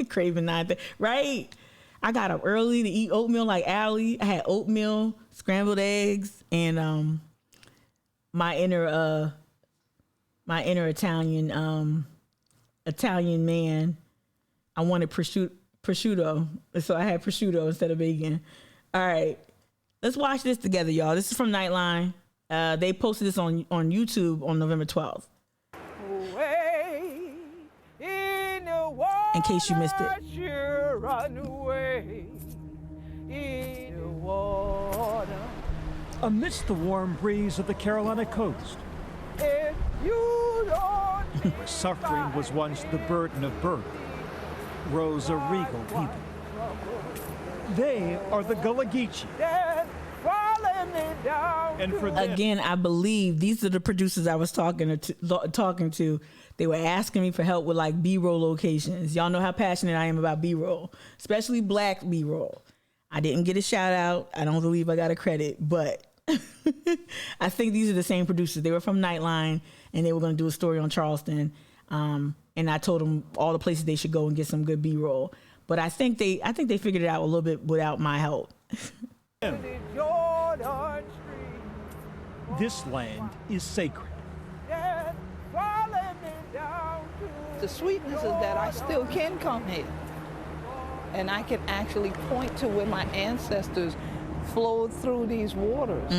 S2: Craving 9. Right. I got up early to eat oatmeal like Allie. I had oatmeal, scrambled eggs, and my inner Italian man. I wanted prosciutto, so I had prosciutto instead of bacon. All right, let's watch this together, y'all. This is from Nightline. They posted this on YouTube on November 12th. In case you missed it.
S1: Amidst the warm breeze of the Carolina coast, where suffering was once the burden of birth, rose a regal people. They are the Gullah Geechee. And for them,
S2: again, I believe these are the producers I was talking to. They were asking me for help with like B-roll locations. Y'all know how passionate I am about B-roll, especially black B-roll. I didn't get a shout out. I don't believe I got a credit, but I think these are the same producers. They were from Nightline, and they were going to do a story on Charleston. And I told them all the places they should go and get some good B-roll. But I think they figured it out a little bit without my help.
S1: This land is sacred.
S22: The sweetness is that I still can come here. And I can actually point to where my ancestors flowed through these waters.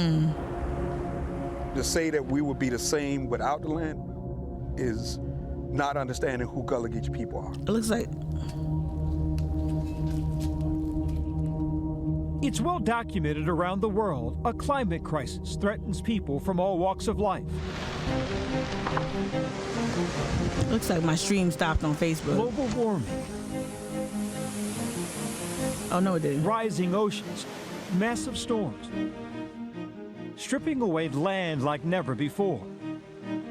S23: To say that we would be the same without the land is not understanding who Gullah Geechee people are.
S2: It looks like...
S1: It's well documented around the world, a climate crisis threatens people from all walks of life.
S2: Looks like my stream stopped on Facebook.
S1: Global warming.
S2: Oh, no, it didn't.
S1: Rising oceans, massive storms, stripping away land like never before.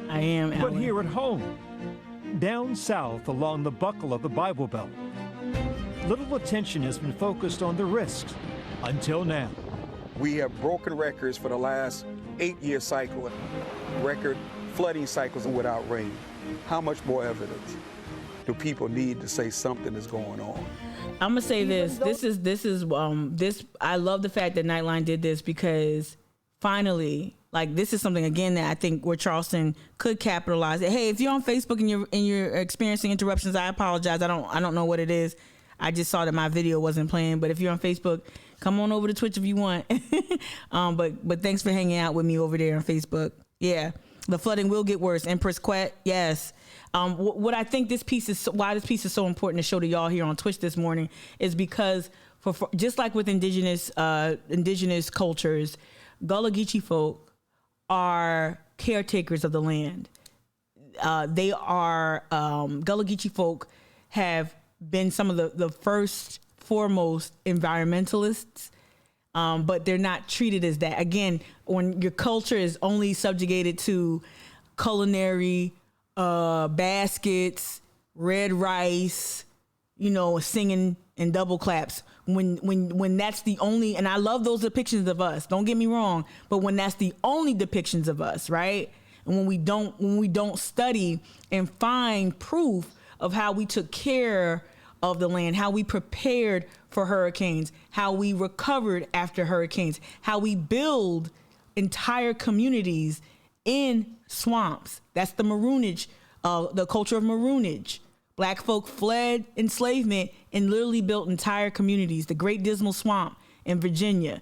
S2: I am,
S1: But here at home, down south along the buckle of the Bible Belt, little attention has been focused on the risks until now.
S23: We have broken records for the last 8-year cycle, record flooding cycles without rain. How much more evidence do people need to say something is going on?
S2: I'm gonna say this. This is I love the fact that Nightline did this because finally, like, this is something again that I think where Charleston could capitalize. Hey, if you're on Facebook and you're experiencing interruptions, I apologize. I don't know what it is. I just saw that my video wasn't playing. But if you're on Facebook, come on over to Twitch if you want. But thanks for hanging out with me over there on Facebook. Yeah, the flooding will get worse. Empress Quet, yes. What I think why this piece is so important to show to y'all here on Twitch this morning is because for just like with indigenous cultures, Gullah Geechee folk are caretakers of the land. They are Gullah Geechee folk have been some of the foremost environmentalists, but they're not treated as that. Again, when your culture is only subjugated to culinary baskets, red rice, singing and double claps. When that's the only, and I love those depictions of us, don't get me wrong, but when that's the only depictions of us, right? And when we don't study and find proof of how we took care of the land, how we prepared for hurricanes, how we recovered after hurricanes, how we build entire communities in swamps. That's the maroonage, the culture of maroonage. Black folk fled enslavement and literally built entire communities. The Great Dismal Swamp in Virginia.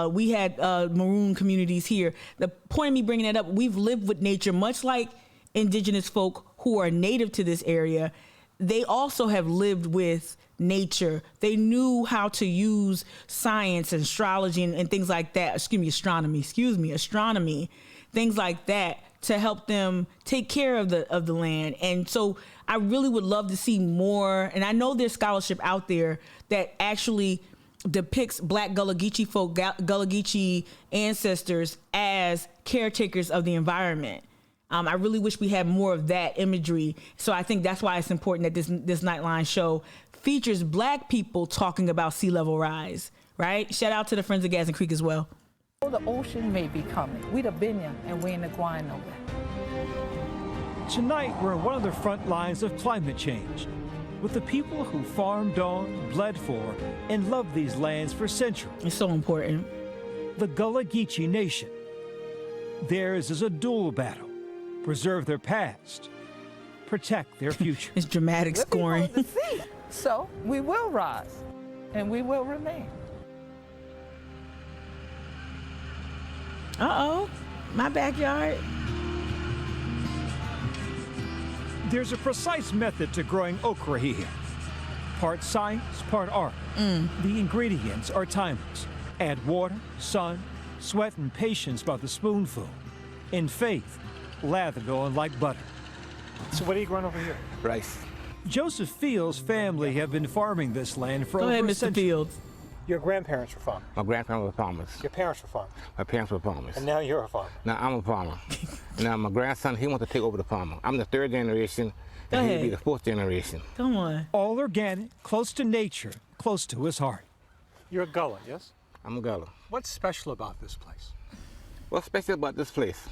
S2: We had maroon communities here. The point of me bringing that up, we've lived with nature, much like indigenous folk who are native to this area. They also have lived with nature. They knew how to use science and astrology and things like that. Astronomy, things like that to help them take care of the land. And so I really would love to see more. And I know there's scholarship out there that actually depicts Black Gullah Geechee folk, Gullah Geechee ancestors as caretakers of the environment. I really wish we had more of that imagery. So I think that's why it's important that this Nightline show features black people talking about sea level rise, right? Shout out to the Friends of Gadsden Creek as well.
S22: The ocean may be coming. We'd have been here and we ain't going nowhere.
S1: Tonight, we're on one of the front lines of climate change, with the people who farmed on, bled for, and loved these lands for centuries.
S2: It's so important.
S1: The Gullah Geechee Nation. Theirs is a dual battle: preserve their past, protect their future.
S2: It's dramatic scoring.
S22: So we will rise, and we will remain.
S2: Uh-oh, my backyard.
S1: There's a precise method to growing okra here. Part science, part art. The ingredients are timeless. Add water, sun, sweat, and patience by the spoonful. And faith, lathered on like butter.
S11: So what are you growing over here?
S4: Rice.
S1: Joseph Fields' family have been farming this land for over a century.
S2: Fields.
S11: Your grandparents were farmers.
S4: My grandparents were farmers.
S11: Your parents were farmers.
S4: My parents were farmers.
S11: And now you're a farmer.
S4: Now I'm a farmer. Now my grandson, he wants to take over the farmer. I'm the third generation, and he'll be the fourth generation.
S2: Come on.
S1: All organic, close to nature, close to his heart.
S11: You're a Gullah, yes?
S4: I'm a Gullah.
S11: What's special about this place?
S4: What's special about this place?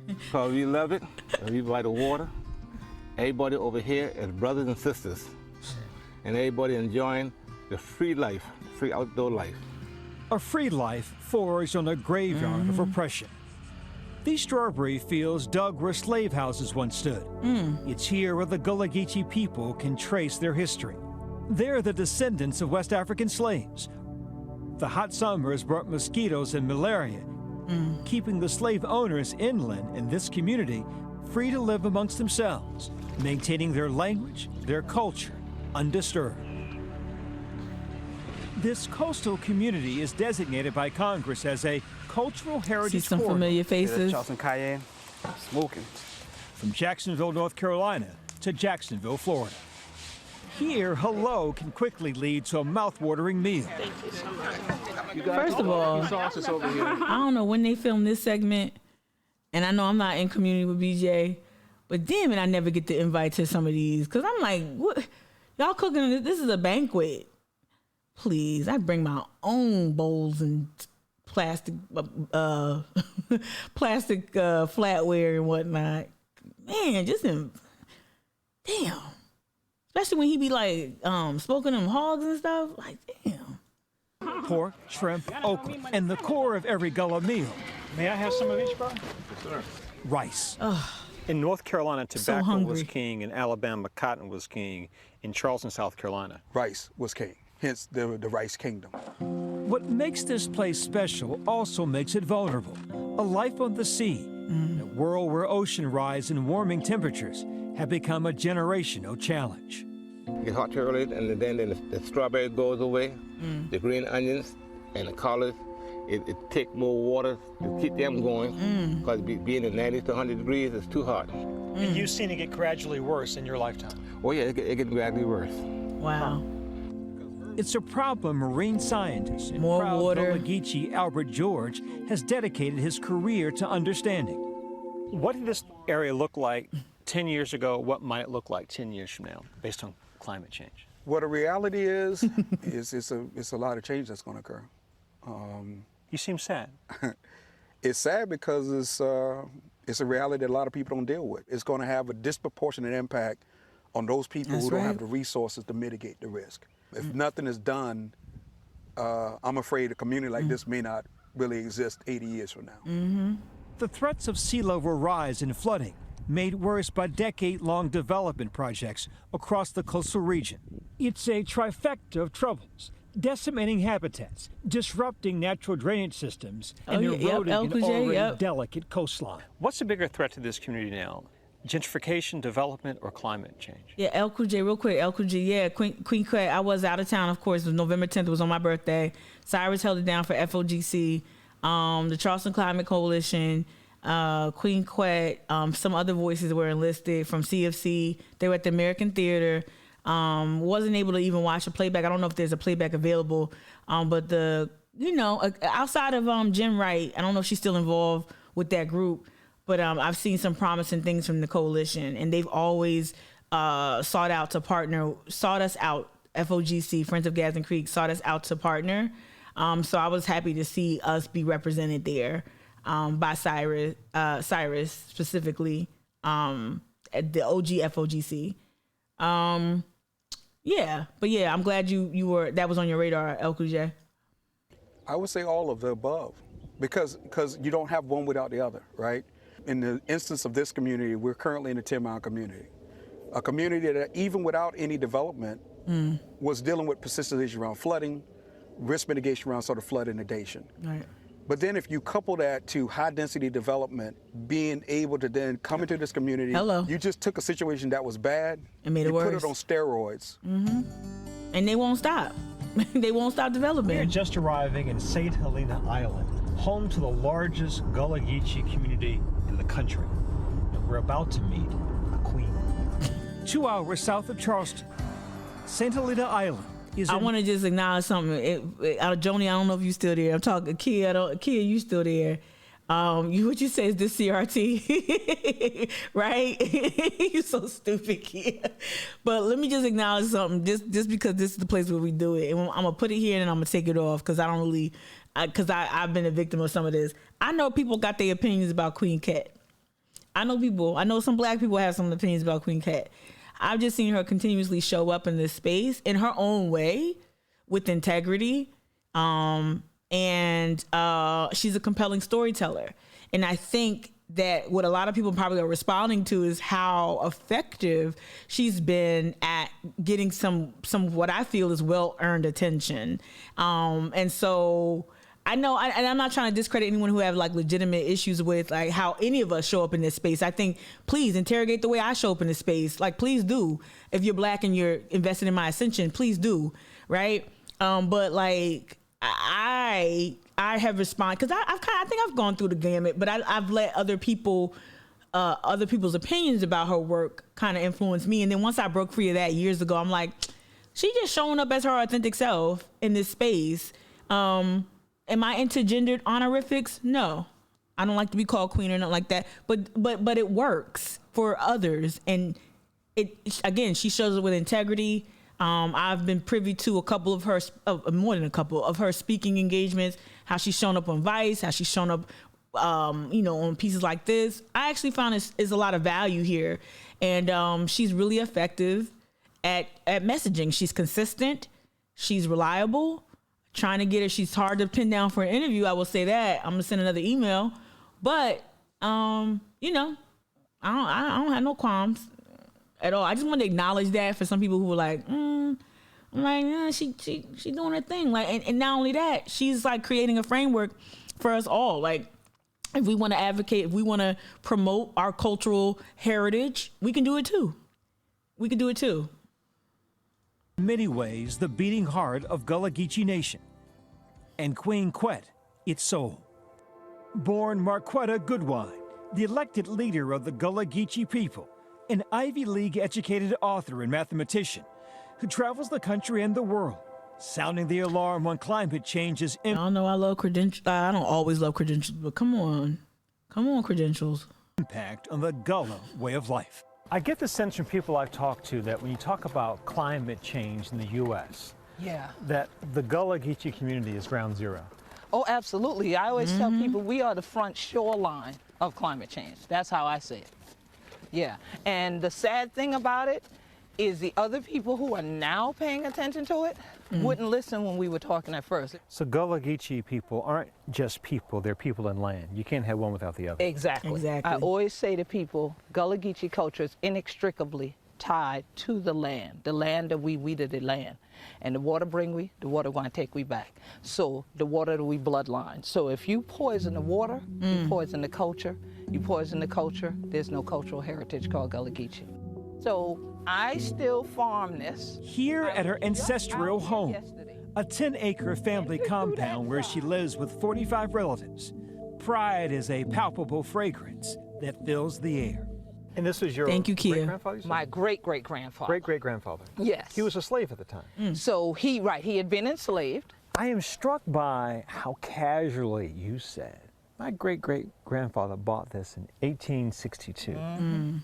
S4: Because we love it, and we by the water. Everybody over here is brothers and sisters. And everybody enjoying the free life, free outdoor life.
S1: A free life forged on a graveyard of oppression. These strawberry fields dug where slave houses once stood. It's here where the Gullah Geechee people can trace their history. They're the descendants of West African slaves. The hot summers brought mosquitoes and malaria, keeping the slave owners inland in this community free to live amongst themselves, maintaining their language, their culture, undisturbed. This coastal community is designated by Congress as a cultural heritage
S2: See some
S1: corridor.
S2: familiar faces.
S23: Charleston Cayenne, smoking.
S1: From Jacksonville, North Carolina to Jacksonville, Florida. Here, hello can quickly lead to a mouth-watering meal.
S2: First of all, I don't know when they filmed this segment, and I know I'm not in community with BJ, but damn it, I never get the invite to some of these, because I'm like, what? Y'all cooking, this is a banquet. Please, I bring my own bowls and plastic flatware and whatnot. Man, damn. Especially when he be like smoking them hogs and stuff. Like, damn.
S1: Pork, shrimp, okra, and the core of every Gullah meal.
S11: May I have some of each, bro?
S23: Yes, sir.
S1: Rice.
S11: In North Carolina, tobacco was
S2: hungry.
S11: king. In Alabama, cotton was king. In Charleston, South Carolina,
S23: Rice was king. Hence the Rice Kingdom.
S1: What makes this place special also makes it vulnerable. A life on the sea, a world where ocean rise and warming temperatures have become a generational challenge.
S4: It gets hot early, and then the strawberry goes away, the green onions and the collards. It takes more water to keep them going, because being in 90 to 100 degrees is too hot.
S11: And you've seen it get gradually worse in your lifetime.
S4: Oh yeah, it gets gradually worse.
S2: Wow.
S1: It's a problem marine scientist and
S2: More
S1: proud
S2: water.
S1: Gullah Geechee Albert George has dedicated his career to understanding.
S11: What did this area look like 10 years ago? What might it look like 10 years from now, based on climate change?
S23: What the reality is it's a lot of change that's going to occur.
S11: You seem sad.
S23: It's sad because it's a reality that a lot of people don't deal with. It's going to have a disproportionate impact on those people who don't have the resources to mitigate the risk. If nothing is done, I'm afraid a community like this may not really exist 80 years from now.
S1: The threats of sea level rise and flooding, made worse by decade-long development projects across the coastal region. It's a trifecta of troubles, decimating habitats, disrupting natural drainage systems, and eroding an already delicate coastline.
S11: What's the bigger threat to this community now? Gentrification, development, or climate change?
S2: Yeah, LQJ, real quick. LQJ, yeah, Queen Quet. I was out of town, of course. It was November 10th. It was on my birthday. Cyrus held it down for FOGC, the Charleston Climate Coalition, Queen Quet, some other voices were enlisted from CFC. They were at the American Theater. Wasn't able to even watch a playback. I don't know if there's a playback available, but outside of Jim Wright, I don't know if she's still involved with that group. But I've seen some promising things from the coalition, and they've always sought us out. FOGC, Friends of Gadsden Creek, sought us out to partner. So I was happy to see us be represented there by Cyrus specifically, at the OG FOGC. But I'm glad you were, that was on your radar, El Kujé.
S23: I would say all of the above, because you don't have one without the other, right? In the instance of this community, we're currently in a 10-mile community, a community that even without any development was dealing with persistent issues around flooding, risk mitigation around sort of flood inundation.
S2: Right.
S23: But then if you couple that to high density development, being able to then come into this community, you just took a situation that was bad
S2: and made it worse.
S23: Put it on steroids.
S2: And they won't stop. They won't stop developing.
S11: We are just arriving in St. Helena Island, home to the largest Gullah Geechee community in the country. And we're about to meet a queen.
S1: 2 hours south of Charleston, St. Helena Island.
S2: I want to just acknowledge something. Joni, I don't know if you're still there. I'm talking, Kia, you still there. What you say is this CRT, right? You're so stupid, Kia. But let me just acknowledge something, just because this is the place where we do it. And I'm going to put it here and I'm going to take it off because I've been a victim of some of this. I know people got their opinions about Queen Cat. I know some black people have some opinions about Queen Cat. I've just seen her continuously show up in this space in her own way with integrity. And she's a compelling storyteller. And I think that what a lot of people probably are responding to is how effective she's been at getting some what I feel is well-earned attention. And so I know, and I'm not trying to discredit anyone who have like legitimate issues with like how any of us show up in this space. I think please interrogate the way I show up in this space. Like, please do. If you're black and you're invested in my ascension, please do. Right. But like I have responded because I think I've gone through the gamut, but I've let other people's opinions about her work kind of influence me. And then once I broke free of that years ago, I'm like, she just showing up as her authentic self in this space. Am I into gendered honorifics? No, I don't like to be called queen or nothing like that. But it works for others, and again, she shows it with integrity. I've been privy to a couple of her, more than a couple of her speaking engagements. How she's shown up on Vice, how she's shown up, on pieces like this. I actually found is a lot of value here, and she's really effective at messaging. She's consistent. She's reliable. Trying to get her, she's hard to pin down for an interview. I will say that. I'm gonna send another email, but I don't have no qualms at all. I just want to acknowledge that for some people who were like, I'm like, she doing her thing. Like, and not only that, she's like creating a framework for us all. Like, if we want to advocate, if we want to promote our cultural heritage, we can do it too.
S1: In many ways, the beating heart of Gullah Geechee Nation, and Queen Quet, its soul. Born Marquetta Goodwine, the elected leader of the Gullah Geechee people, an Ivy League-educated author and mathematician who travels the country and the world, sounding the alarm on climate change's
S2: I don't know, I love credentials. I don't always love credentials, but come on credentials.
S1: Impact on the Gullah way of life.
S11: I get the sense from people I've talked to that when you talk about climate change in the U.S., that the Gullah Geechee community is ground zero.
S22: Oh, absolutely. I always tell people we are the front shoreline of climate change. That's how I say it. Yeah. And the sad thing about it is the other people who are now paying attention to it wouldn't listen when we were talking at first.
S11: So Gullah Geechee people aren't just people, they're people and land. You can't have one without the other.
S22: Exactly. I always say to people, Gullah Geechee culture is inextricably tied to the land that we weeded the land. And the water bring we, the water going to take we back. So the water that we bloodline. So if you poison the water, you poison the culture. You poison the culture, there's no cultural heritage called Gullah Geechee. So I still farm this.
S1: Here at her ancestral home, a 10-acre family compound where she lives with 45 relatives. Pride is a palpable fragrance that fills the air.
S11: And this was your great-grandfather?
S22: My great-great-grandfather.
S11: Great-great-grandfather.
S22: Yes.
S11: He was a slave at the time.
S22: So he had been enslaved.
S11: I am struck by how casually you said, my great-great-grandfather bought this in 1862,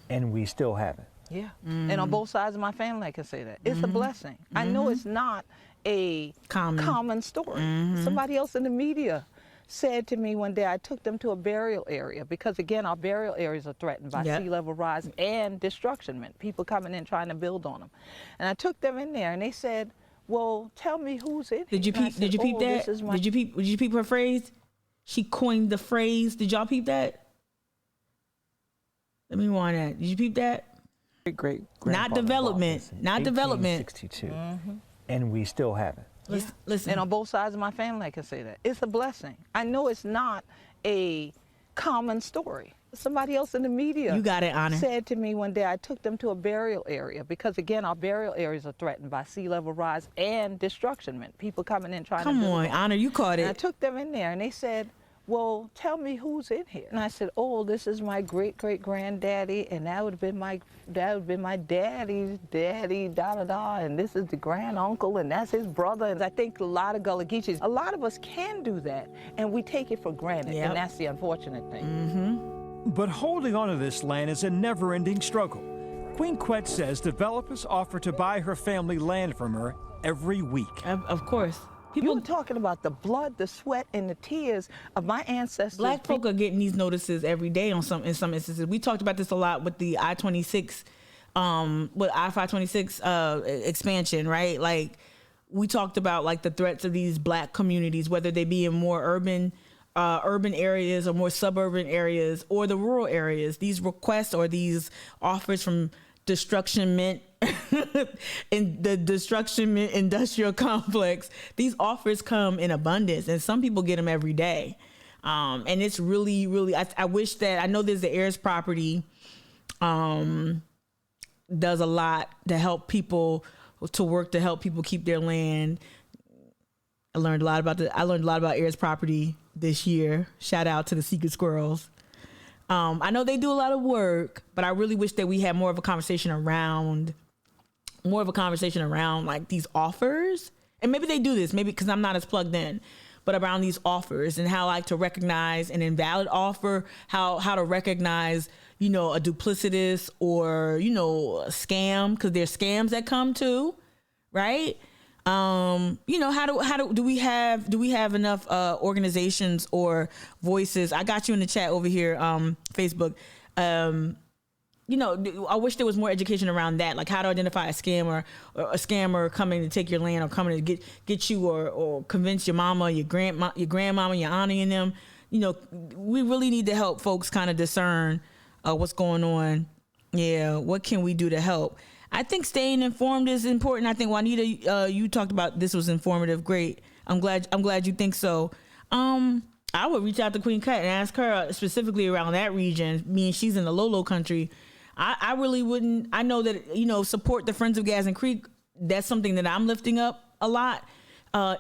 S11: and we still have it.
S22: Yeah. And on both sides of my family, I can say that. It's a blessing. I know it's not a common story. Somebody else in the media said to me one day, I took them to a burial area because, again, our burial areas are threatened by sea level rise and destruction, people coming in trying to build on them. And I took them in there, and they said, well, tell me who's in here.
S2: Did you peep that? Did you peep her phrase? She coined the phrase. Did y'all peep that? Let me rewind that. Did you peep that?
S11: Great
S2: not development. Not development.
S11: 62. And we still haven't.
S22: Listen. And on both sides of my family, I can say that. It's a blessing. I know it's not a common story. Somebody else in the media said to me one day, I took them to a burial area because, again, our burial areas are threatened by sea level rise and destruction, people coming in trying to build.
S2: Come on, Honor, you caught it.
S22: And I took them in there, and they said, well, tell me who's in here. And I said, oh, this is my great-great-granddaddy, and that would have been my daddy's daddy, da-da-da, and this is the granduncle, and that's his brother. And I think a lot of Gullah Geechees, a lot of us can do that, and we take it for granted, and that's the unfortunate thing.
S1: But holding on to this land is a never-ending struggle. Queen Quet says developers offer to buy her family land from her every week.
S2: Of course.
S22: You're talking about the blood, the sweat, and the tears of my ancestors.
S2: Black folk are getting these notices every day in some instances. We talked about this a lot with the I-26, with I-526 expansion, right? Like, we talked about like the threats of these black communities, whether they be in more urban areas or more suburban areas or the rural areas. These requests or these offers from Destruction Mint in the Destruction Mint industrial complex, these offers come in abundance, and some people get them every day. And it's really, really, I wish that, I know there's the heirs property does a lot to help people, to work to help people keep their land. I learned a lot about heirs property this year. Shout out to the Secret Squirrels. I know they do a lot of work, but I really wish that we had more of a conversation around like these offers. And maybe they do this, maybe because I'm not as plugged in, but around these offers and how like to recognize an invalid offer, how to recognize, a duplicitous or, a scam, because there's scams that come too, right? Do we have enough organizations or voices? I got you in the chat over here, Facebook. I wish there was more education around that, like how to identify a scammer or a scammer coming to take your land or coming to get you or convince your mama, your grandmama, your auntie and them. We really need to help folks kind of discern what's going on. Yeah, what can we do to help? I think staying informed is important. I think Juanita, you talked about this was informative. Great. I'm glad you think so. I would reach out to Queen Cut and ask her specifically around that region. Meaning she's in the low country. I really wouldn't. I know that support the Friends of Gadsden Creek. That's something that I'm lifting up a lot.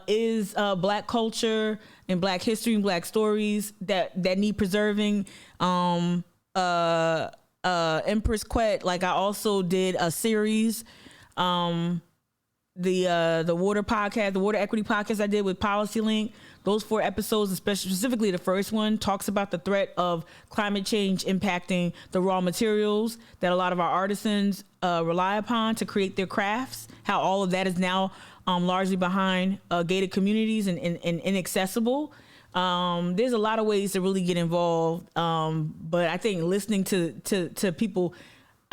S2: Is Black culture and Black history and Black stories that need preserving. Empress Quet, like I also did a series, the water podcast, the water equity podcast I did with Policy Link. Those 4 episodes, specifically the first one, talks about the threat of climate change impacting the raw materials that a lot of our artisans rely upon to create their crafts, how all of that is now largely behind gated communities and inaccessible. There's a lot of ways to really get involved, but I think listening to people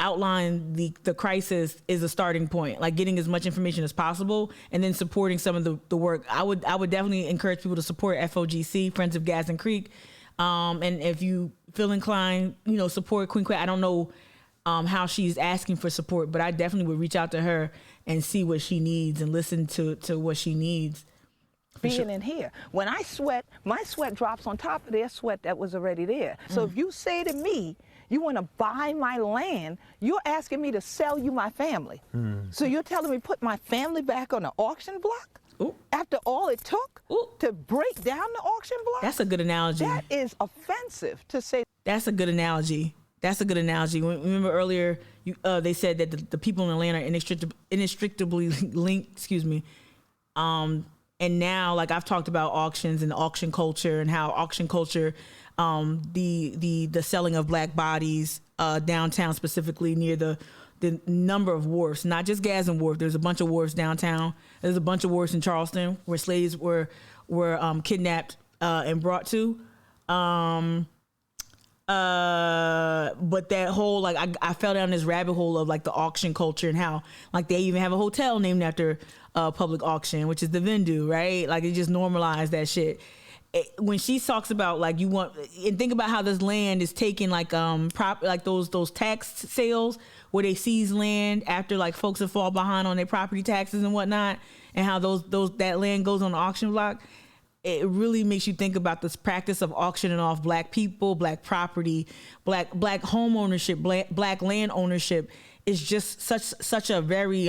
S2: outline the crisis is a starting point, like getting as much information as possible and then supporting some of the work. I would definitely encourage people to support FOGC, Friends of Gadsden Creek. And if you feel inclined, support Queen Quet. I don't know how she's asking for support, but I definitely would reach out to her and see what she needs and listen to what she needs.
S22: Being in here. When I sweat, my sweat drops on top of their sweat that was already there. So if you say to me, you want to buy my land, you're asking me to sell you my family. So you're telling me put my family back on the auction block? Ooh. After all it took to break down the auction block?
S2: That's a good analogy.
S22: That is offensive to say.
S2: That's a good analogy. Remember earlier, they said that the people in the land are inextricably linked, excuse me. And now, like I've talked about auctions and auction culture and how auction culture, the selling of Black bodies downtown, specifically near the the number of wharfs, not just Gadsden Wharf. There's a bunch of wharfs downtown. There's a bunch of wharfs in Charleston where slaves were kidnapped and brought to. But that whole, like, I fell down this rabbit hole of like the auction culture and how like they even have a hotel named after public auction, which is the Vendu, right? Like it just normalized that shit. When she talks about like and think about how this land is taken, like like those tax sales where they seize land after like folks have fall behind on their property taxes and whatnot, and how that land goes on the auction block. It really makes you think about this practice of auctioning off black people, black property, black home ownership, black land ownership. Is just such a very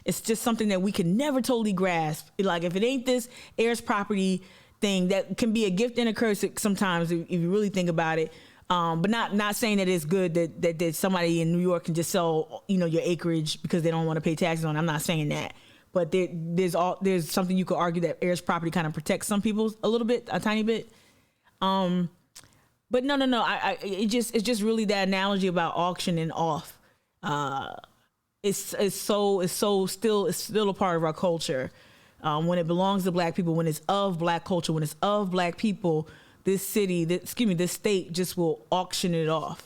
S2: it's just something that we can never totally grasp. Like if it ain't this heirs property thing that can be a gift and a curse sometimes if you really think about it, but not saying that it's good that somebody in New York can just sell your acreage because they don't want to pay taxes on it. I'm not saying that, but there's something you could argue that heirs property kind of protects some people a tiny bit. But no, it's just really that analogy about auctioning off. It's still a part of our culture. When it belongs to black people, when it's of black culture, when it's of black people, this state just will auction it off.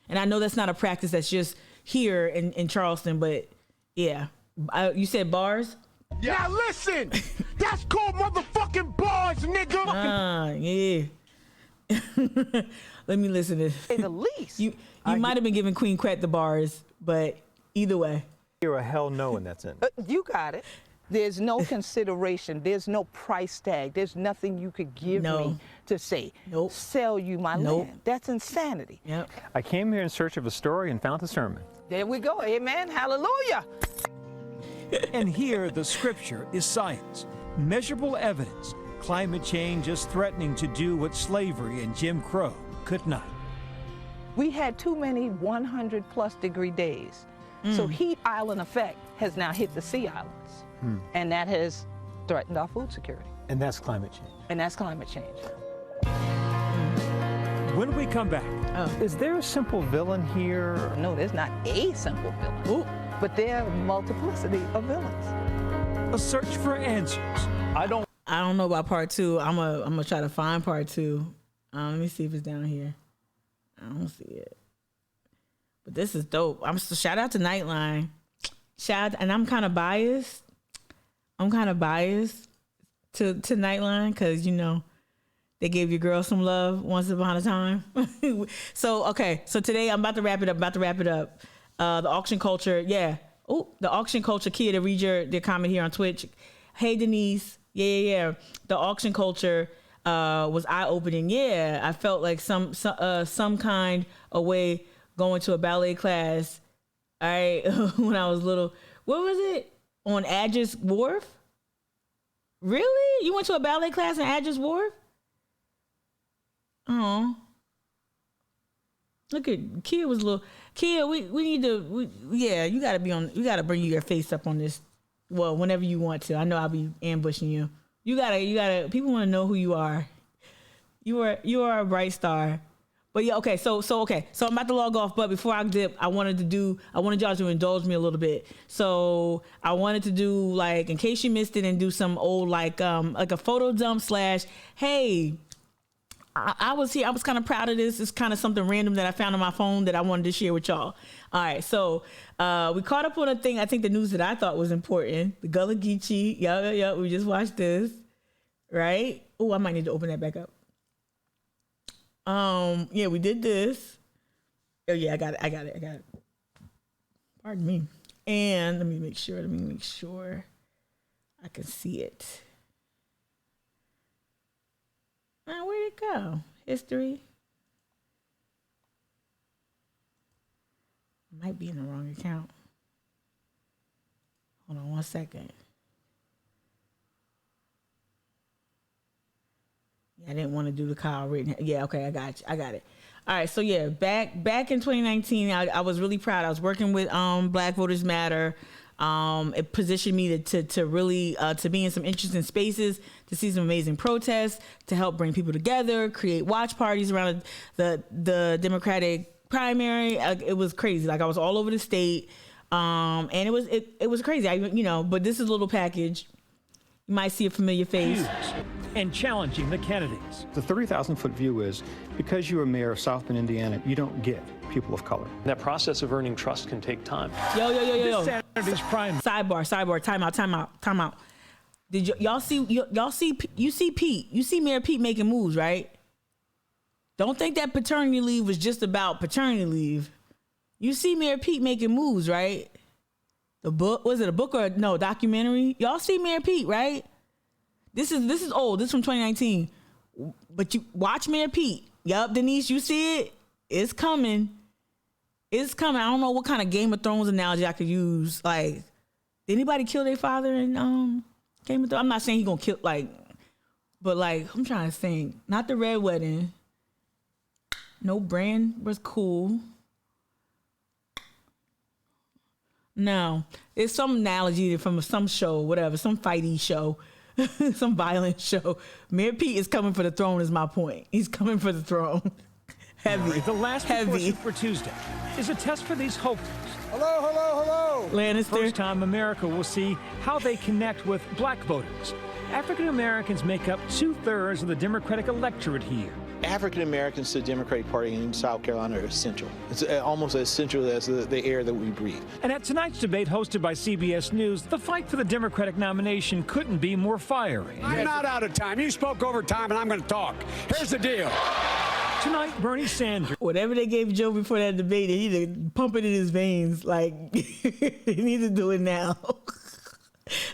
S2: And I know that's not a practice that's just here in Charleston, but yeah. You said bars?
S20: Yeah. Now listen, that's called motherfucking bars, nigga.
S2: Yeah. Let me listen to
S22: Say the least.
S2: You might have been giving Queen Quet the bars, but either way.
S11: You're a hell no in that sentence.
S22: You got it. There's no consideration. There's no price tag. There's nothing you could give me to say, sell you my land. That's insanity.
S2: Yep.
S11: I came here in search of a story and found a sermon.
S22: There we go. Amen. Hallelujah.
S1: And here the scripture is science, measurable evidence. Climate change is threatening to do what slavery and Jim Crow could not.
S22: We had too many 100+ degree days. So heat island effect has now hit the sea islands. And that has threatened our food security.
S11: And that's climate change.
S22: And that's climate change.
S1: When we come back.
S11: Is there a simple villain here?
S22: No, there's not a simple villain.
S2: Ooh.
S22: But there are a multiplicity of villains.
S1: A search for answers.
S2: I don't know about part two. I'm gonna try to find part two. Let me see if it's down here. I don't see it. But this is dope. Shout out to Nightline. And I'm kind of biased. to Nightline because they gave your girl some love once upon a time. So today I'm about to wrap it up. The auction culture, yeah. Oh, the auction culture. Kia, to read your comment here on Twitch. Hey Denise, yeah. The auction culture was eye-opening. Yeah, I felt like some kind of way going to a ballet class. All right, when I was little. What was it? On Adges Wharf? Really? You went to a ballet class in Adges Wharf? Oh. Look at Kia was a little. Kia, we need to. You gotta bring your face up on this. Well, whenever you want to. I know I'll be ambushing you. You gotta. People want to know who you are. You are a bright star. But yeah, okay. So I'm about to log off. But before I dip, I wanted y'all to indulge me a little bit. So I wanted to do, like, in case you missed it, and do some old like a photo dump / hey. I was here. I was kind of proud of this. It's kind of something random that I found on my phone that I wanted to share with y'all. All right. So we caught up on a thing. I think the news that I thought was important. The Gullah Geechee. Yeah. We just watched this. Right? Oh, I might need to open that back up. Yeah, we did this. Oh, yeah, I got it. Pardon me. And let me make sure I can see it. Now, where'd it go? History. Might be in the wrong account. Hold on 1 second. Yeah, I didn't want to do the Kyle Rittenhouse. Yeah, okay, I got it. All right, so yeah, back in 2019, I was really proud. I was working with Black Voters Matter. It positioned me to really to be in some interesting spaces, to see some amazing protests, to help bring people together, create watch parties around the Democratic primary, it was crazy. Like I was all over the state, and it was crazy. But this is a little package. You might see a familiar face.
S1: Huge and challenging the candidates.
S11: The 30,000-foot view is, because you are mayor of South Bend, Indiana, you don't get people of color.
S5: That process of earning trust can take time.
S2: Yo.
S1: This Saturday's primary.
S2: Sidebar. Time out. Did y'all see Pete? You see Mayor Pete making moves, right? Don't think that paternity leave was just about paternity leave. You see Mayor Pete making moves, right? The book, was it a book or no documentary? Y'all see Mayor Pete, right? This is old. This is from 2019. But you watch Mayor Pete. Yup, Denise, you see it? It's coming. It's coming. I don't know what kind of Game of Thrones analogy I could use. Like, did anybody kill their father in Game of Thrones? I'm not saying he gonna kill, but I'm trying to think. Not the Red Wedding. No, Bran was cool. No, it's some analogy from some show, whatever, some fighty show, some violent show. Mayor Pete is coming for the throne is my point. He's coming for the throne. Heavy.
S1: The last heavy for Tuesday is a test for these hopefulls.
S20: Hello.
S2: Lannister.
S1: First time America will see how they connect with black voters. African Americans make up 2/3 of the Democratic electorate here.
S6: African Americans to the Democratic Party in South Carolina are essential. It's almost as essential as the air that we breathe.
S1: And at tonight's debate hosted by CBS News, the fight for the Democratic nomination couldn't be more fiery.
S20: I'm not out of time. You spoke over time, and I'm going to talk. Here's the deal.
S1: Tonight, Bernie Sanders.
S2: Whatever they gave Joe before that debate, they need to pump it in his veins. Like, they need to do it now.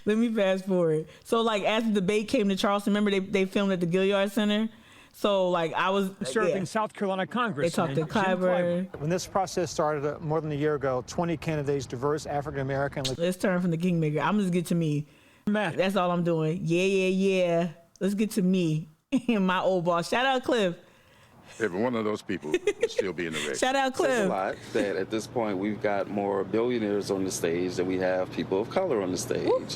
S2: Let me fast forward. So, as the debate came to Charleston, remember they filmed at the Gilliard Center? So, I was
S1: serving South Carolina Congress.
S2: They talked to Clyburn.
S11: When this process started more than a year ago, 20 candidates, diverse African American.
S2: Let's turn from the kingmaker. I'm just get to me. That's all I'm doing. Yeah. Let's get to me and my old boss. Shout out Cliff.
S8: Every one of those people would still be in the race.
S2: Shout out Cliff.
S24: There's a lot that at this point we've got more billionaires on the stage than we have people of color on the stage.
S1: Woo.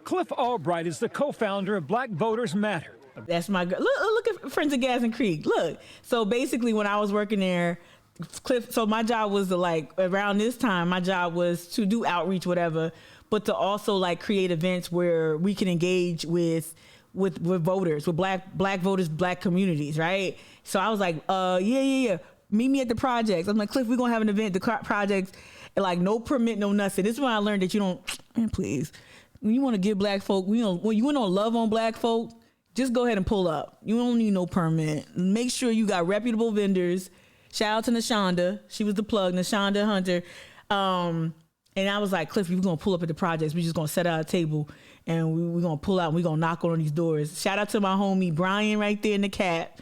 S1: Cliff Albright is the co-founder of Black Voters Matter.
S2: That's my girl. Look at Friends of Gas and Creek. Look. So basically when I was working there, Cliff, so my job was to around this time, my job was to do outreach, whatever, but to also create events where we can engage with voters, with black voters, black communities, right? So I was like, yeah. Meet me at the projects. I'm like, Cliff, we're gonna have an event at the projects, and no permit, no nothing. This is when I learned that you don't, man, please, when you want to give black folk, when you want to love on black folk, just go ahead and pull up. You don't need no permit. Make sure you got reputable vendors. Shout out to Nashonda. She was the plug, Nashonda Hunter. And I was like, Cliff, we're going to pull up at the projects. We're just going to set out a table and we're going to pull out and we're going to knock on these doors. Shout out to my homie, Brian, right there in the cap.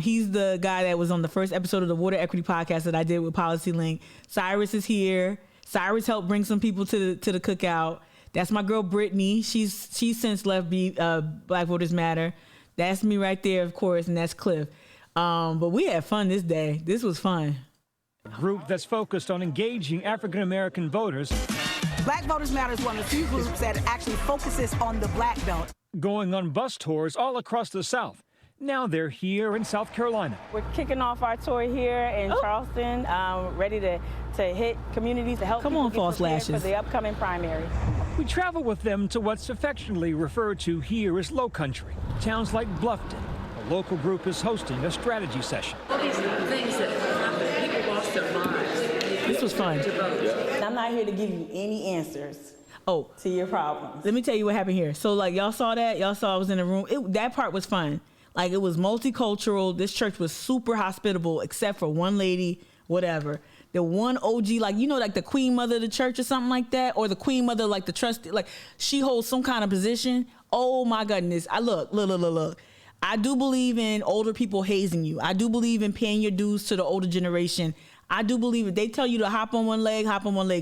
S2: He's the guy that was on the first episode of the Water Equity podcast that I did with Policy Link. Cyrus is here. Cyrus helped bring some people to the cookout. That's my girl, Brittany. She's since left Black Voters Matter. That's me right there, of course, and that's Cliff. But we had fun this day. This was fun.
S1: A group that's focused on engaging African-American voters.
S25: Black Voters Matter is one of the few groups that actually focuses on the black belt.
S1: Going on bus tours all across the South. Now they're here in South Carolina.
S26: We're kicking off our tour here in Charleston, ready to hit communities to help people get prepared for the upcoming primary.
S1: We travel with them to what's affectionately referred to here as Low Country. Towns like Bluffton. A local group is hosting a strategy session.
S27: All these things that happen, people lost their lives.
S2: This was fun.
S26: I'm not here to give you any answers. To your problems.
S2: Let me tell you what happened here. So y'all saw that? Y'all saw I was in the room. That part was fun. It was multicultural. This church was super hospitable, except for one lady, whatever. The one OG, the queen mother of the church or something like that, or the queen mother, the trustee, she holds some kind of position. Oh my goodness. Look. I do believe in older people hazing you. I do believe in paying your dues to the older generation. I do believe if they tell you to hop on one leg,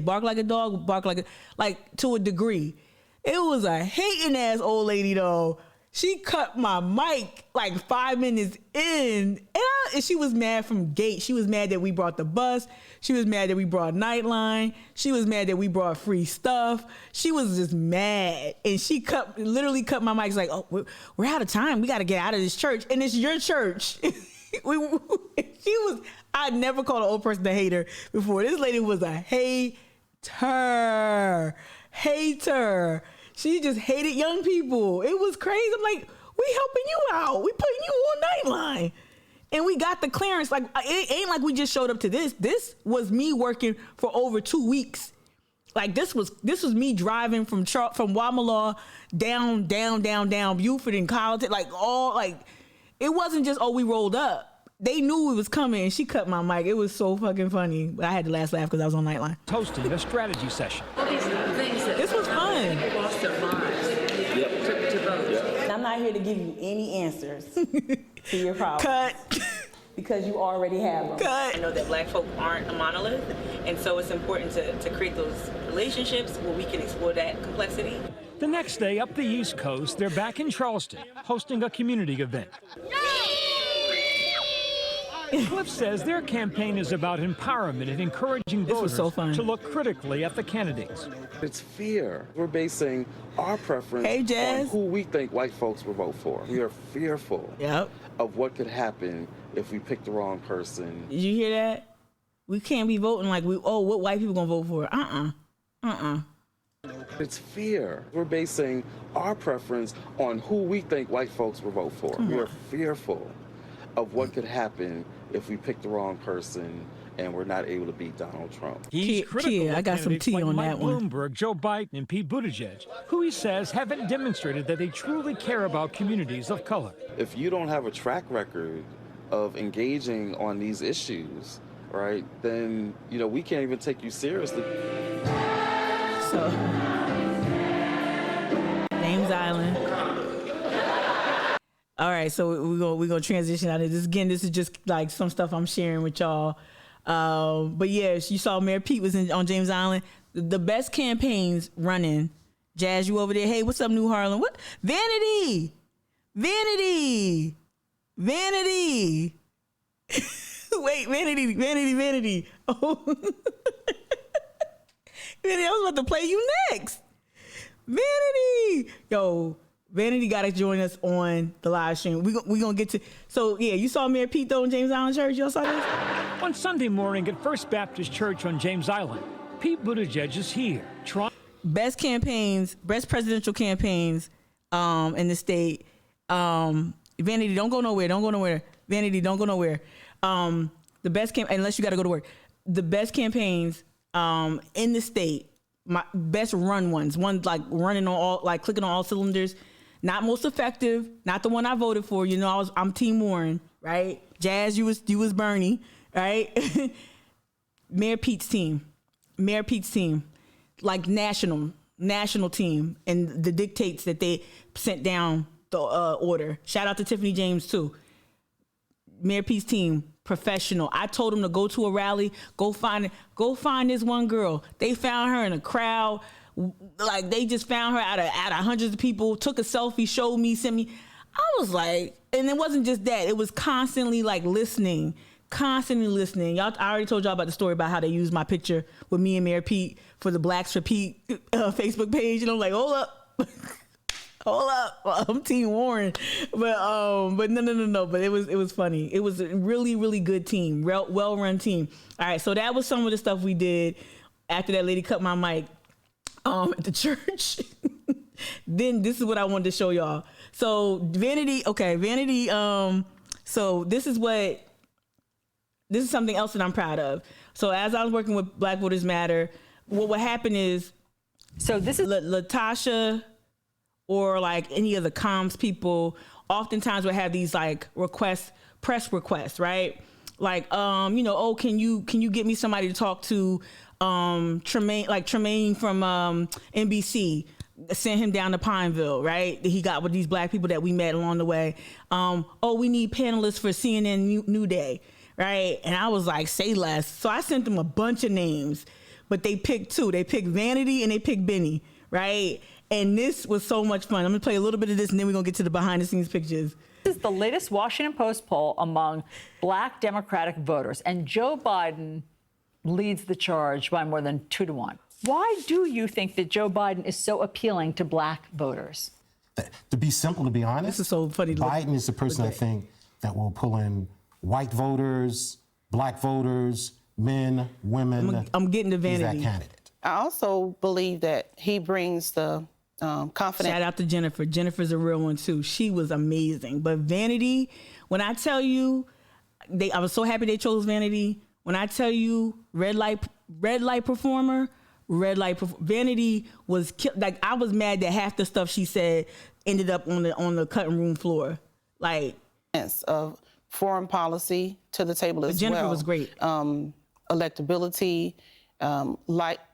S2: bark like a dog, bark to a degree. It was a hating ass old lady though. She cut my mic 5 minutes in, and she was mad from gate. She was mad that we brought the bus. She was mad that we brought Nightline. She was mad that we brought free stuff. She was just mad, and she literally cut my mic. She's like, "Oh, we're out of time. We got to get out of this church, and it's your church." I I never called an old person a hater before. This lady was a hater. She just hated young people. It was crazy. I'm like, we helping you out. We putting you on Nightline. And we got the clearance. Like, it ain't like we just showed up to this. This was me working for over 2 weeks. Like, this was me driving from Wamala down Buford and Carlton. Like, it wasn't just, we rolled up. They knew it was coming, and she cut my mic. It was so fucking funny. I had to laugh because I was on Nightline.
S1: Hosting a strategy session.
S27: All these things that
S2: this was fun.
S27: People lost their lives to vote.
S26: And I'm not here to give you any answers to your problems.
S2: Cut.
S26: Because you already have them.
S2: Cut.
S26: I know that black folk aren't a monolith, and so it's important to create those relationships where we can explore that complexity.
S1: The next day, up the East Coast, they're back in Charleston, hosting a community event. Cliff says their campaign is about empowerment and encouraging voters to look critically at the candidates.
S24: It's fear. We're basing our preference on who we think white folks will vote for. We are fearful of what could happen if we pick the wrong person.
S2: Did you hear that? We can't be voting like what white people gonna vote for?
S24: It's fear. We're basing our preference on who we think white folks will vote for. We are fearful of what could happen if we pick the wrong person and we're not able to beat Donald Trump.
S1: He's critical
S2: I got some tea
S1: like
S2: on
S1: Mike
S2: that one.
S1: Bloomberg, Joe Biden, and Pete Buttigieg, who he says haven't demonstrated that they truly care about communities of color.
S24: If you don't have a track record of engaging on these issues, right, then, we can't even take you seriously.
S2: So, James Island. All right, so we're gonna transition out of this. Again, this is just like some stuff I'm sharing with y'all. But yes, you saw Mayor Pete was on James Island. The best campaigns running. Jazz, you over there? Hey, what's up, New Harlem? What? Vanity. Wait, Vanity. Oh, Vanity, I was about to play you next. Vanity, yo. Vanity got to join us on the live stream. We gonna get to. So yeah, you saw Mayor Pete though in James Island Church. Y'all saw this?
S1: On Sunday morning at First Baptist Church on James Island, Pete Buttigieg is here.
S2: Best presidential campaigns in the state. Vanity, don't go nowhere. Vanity, don't go nowhere. The best unless you got to go to work. The best campaigns in the state. My best run ones like running on all, like clicking on all cylinders. Not most effective, not the one I voted for. I'm Team Warren, right? Jazz, you was Bernie, right? Mayor Pete's team, like national team, and the dictates that they sent down the order. Shout out to Tiffany James too. Mayor Pete's team, professional. I told them to go to a rally, go find this one girl. They found her in a crowd. Like, they just found her out of hundreds of people, took a selfie, showed me, sent me. I was like, and it wasn't just that. It was constantly like listening. Y'all, I already told y'all about the story about how they used my picture with me and Mayor Pete for the Blacks for Pete Facebook page. And I'm like, hold up, I'm Team Warren. But no. But it was funny. It was a really, really good team, well-run team. All right, so that was some of the stuff we did after that lady cut my mic at the church. Then this is what I wanted to show y'all. So Vanity. So this is something else that I'm proud of. So as I was working with Black Voters Matter, what would happen is, so this is Latasha or like any of the comms people oftentimes would have these like press requests, right? Like, can you get me somebody to talk to Tremaine from NBC, send him down to Pineville, right? He got with these Black people that we met along the way. We need panelists for CNN New Day, right? And I was like, say less. So I sent them a bunch of names, but they picked two. They picked Vanity and they picked Benny, right? And this was so much fun. I'm gonna play a little bit of this and then we're gonna get to the behind the scenes pictures.
S3: This is the latest Washington Post poll among Black Democratic voters, and Joe Biden leads the charge by more than 2-1. Why do you think that Joe Biden is so appealing to Black voters?
S7: To be simple, to be honest,
S2: this is so funny.
S7: Biden is the person I think that will pull in white voters, black voters, men, women.
S2: I'm getting to Vanity.
S7: He's that candidate.
S22: I also believe that he brings the confidence.
S2: Shout out to Jennifer. Jennifer's a real one too. She was amazing. But Vanity, when I tell you, I was so happy they chose Vanity. When I tell you, red light performer, Vanity was like, I was mad that half the stuff she said ended up on the cutting room floor. Like,
S22: of foreign policy to the table as
S2: Jennifer
S22: well.
S2: was great.
S22: Electability,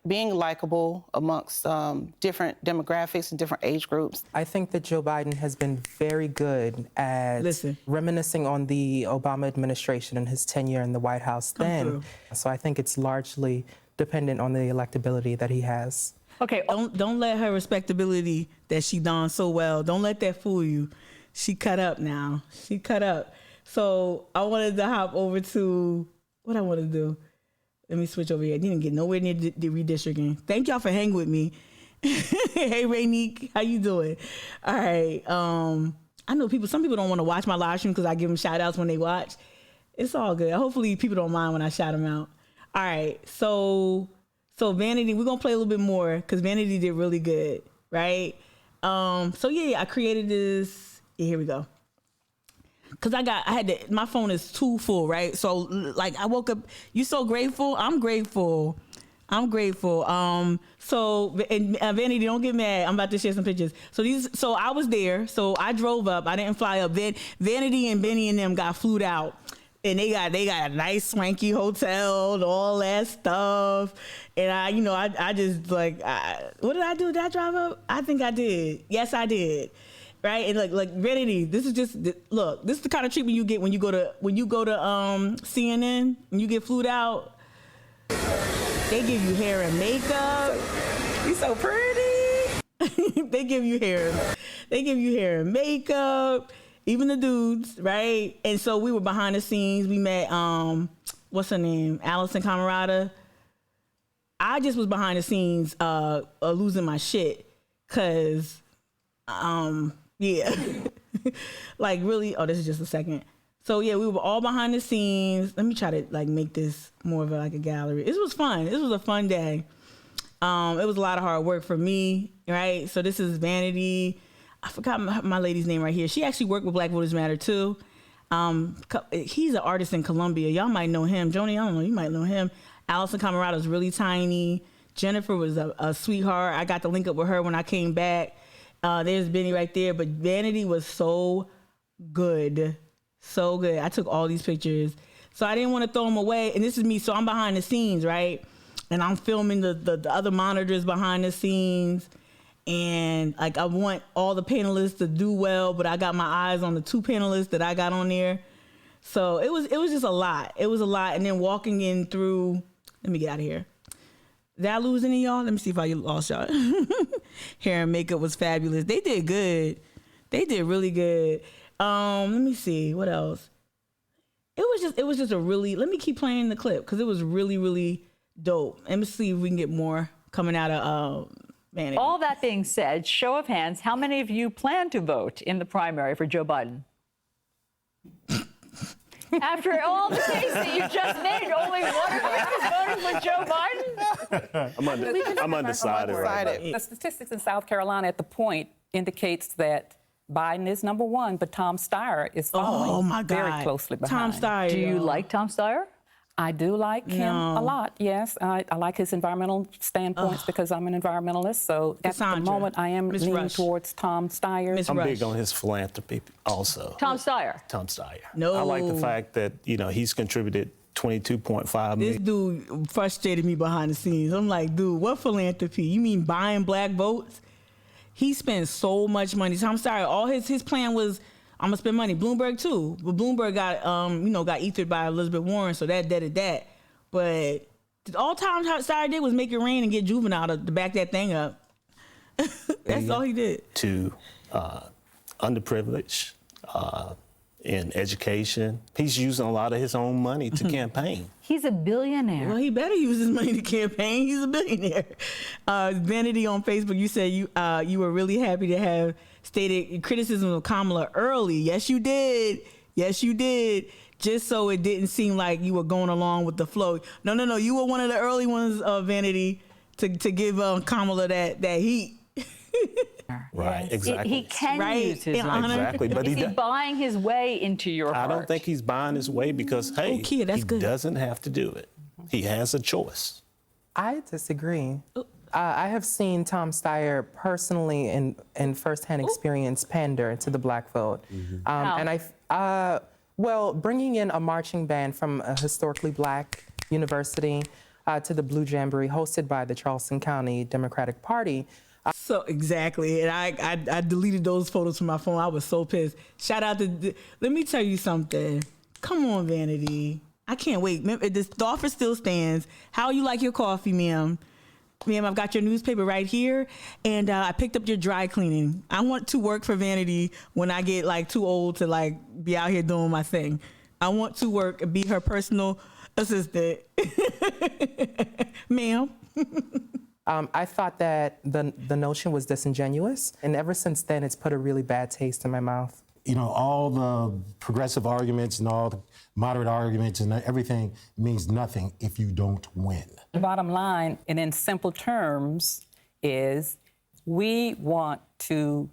S22: being likable amongst different demographics and different age groups.
S9: I think that Joe Biden has been very good at reminiscing on the Obama administration and his tenure in the White House then. So I think it's largely dependent on the electability that he has.
S2: Okay, don't let her respectability that she done so well, don't let that fool you. She cut up now. She cut up. So I wanted to hop over to what I want to do. Let me switch over here. I didn't get nowhere near the redistricting. Thank y'all for hanging with me. Hey, Rainique, how you doing? All right. I know some people don't want to watch my live stream because I give them shout outs when they watch. It's all good. Hopefully people don't mind when I shout them out. All right. So Vanity, we're going to play a little bit more because Vanity did really good, right? So yeah, I created this. Yeah, here we go. Cause my phone is too full, right? So like I woke up, you so grateful? I'm grateful. So Vanity, don't get mad. I'm about to share some pictures. So I was there. So I drove up. I didn't fly up. Vanity and Benny and them got flued out. And they got a nice swanky hotel and all that stuff. And I just like, what did I do? Did I drive up? I think I did. Yes, I did. Right, and like Vanity, this is the kind of treatment you get when you go to CNN and you get flued out. They give you hair and makeup. You so pretty. They give you hair and makeup. Even the dudes, right? And so we were behind the scenes. We met what's her name, Allison Camerata. I just was behind the scenes, losing my shit, cause yeah. Like really, this is just a second. So yeah, we were all behind the scenes. Let me try to like make this more of a gallery. This was fun. This was a fun day. It was a lot of hard work for me, right? So this is Vanity. I forgot my lady's name right here. She actually worked with Black Voters Matter too. He's an artist in Colombia. Y'all might know him. Joni, I don't know, you might know him. Allison Camerata is really tiny. Jennifer was a sweetheart. I got to link up with her when I came back. There's Benny right there, but Vanity was so good. So good. I took all these pictures. So I didn't want to throw them away. And this is me. So I'm behind the scenes, right? And I'm filming the other monitors behind the scenes. And like, I want all the panelists to do well, but I got my eyes on the 2 panelists that I got on there. So it was just a lot. It was a lot. And then walking in through, let me get out of here. Did I lose any of y'all? Let me see if I lost y'all. Hair and makeup was fabulous. They did good. They did really good. Let me see what else. It was just a really. Let me keep playing the clip because it was really, really dope. Let me see if we can get more coming out of Vanity.
S3: All that being said, show of hands, how many of you plan to vote in the primary for Joe Biden? After all the case that you just made, only one of you is voting for Joe Biden?
S10: I'm undecided right now. The statistics in South Carolina at the point indicates that Biden is number 1, but Tom Steyer is following very closely behind.
S2: Tom Steyer.
S3: Do you like Tom Steyer?
S10: I do like him a lot, yes. I like his environmental standpoints because I'm an environmentalist. So at the moment, I am leaning towards Tom Steyer.
S12: I'm big on his philanthropy also.
S3: Tom Steyer.
S12: No. I like the fact that, he's contributed $22.5 million.
S2: This dude frustrated me behind the scenes. I'm like, dude, what philanthropy? You mean buying black votes? He spent so much money. Tom Steyer, all his plan was, I'm gonna spend money. Bloomberg too, but Bloomberg got got ethered by Elizabeth Warren, so that did that. But all Tom Steyer did was make it rain and get Juvenile to back that thing up. That's all he did.
S12: To underprivileged, in education, he's using a lot of his own money to campaign.
S3: He's a billionaire.
S2: Well, he better use his money to campaign. He's a billionaire. Vanity on Facebook, you said you were really happy to have stated criticism of Kamala early. Yes, you did. just so it didn't seem like you were going along with the flow. No. You were one of the early ones, Vanity, to give Kamala that heat.
S12: Right, exactly.
S3: He can use his money.
S12: Exactly, but
S3: is he buying his way into your heart?
S12: I don't think he's buying his way because, hey, he doesn't have to do it. He has a choice.
S9: I disagree. I have seen Tom Steyer personally in firsthand experience pander to the black vote. And well, bringing in a marching band from a historically black university to the Blue Jamboree hosted by the Charleston County Democratic Party.
S2: So exactly, and I deleted those photos from my phone. I was so pissed. Shout out to, let me tell you something. Come on, Vanity. I can't wait. The offer still stands. How you like your coffee, ma'am? Ma'am, I've got your newspaper right here, and I picked up your dry cleaning. I want to work for Vanity when I get like too old to like be out here doing my thing. I want to work and be her personal assistant. Ma'am.
S9: I thought that the notion was disingenuous, and ever since then, it's put a really bad taste in my mouth.
S7: You know, all the progressive arguments and all the moderate arguments and everything means nothing if you don't win.
S10: The bottom line, and in simple terms, is we want to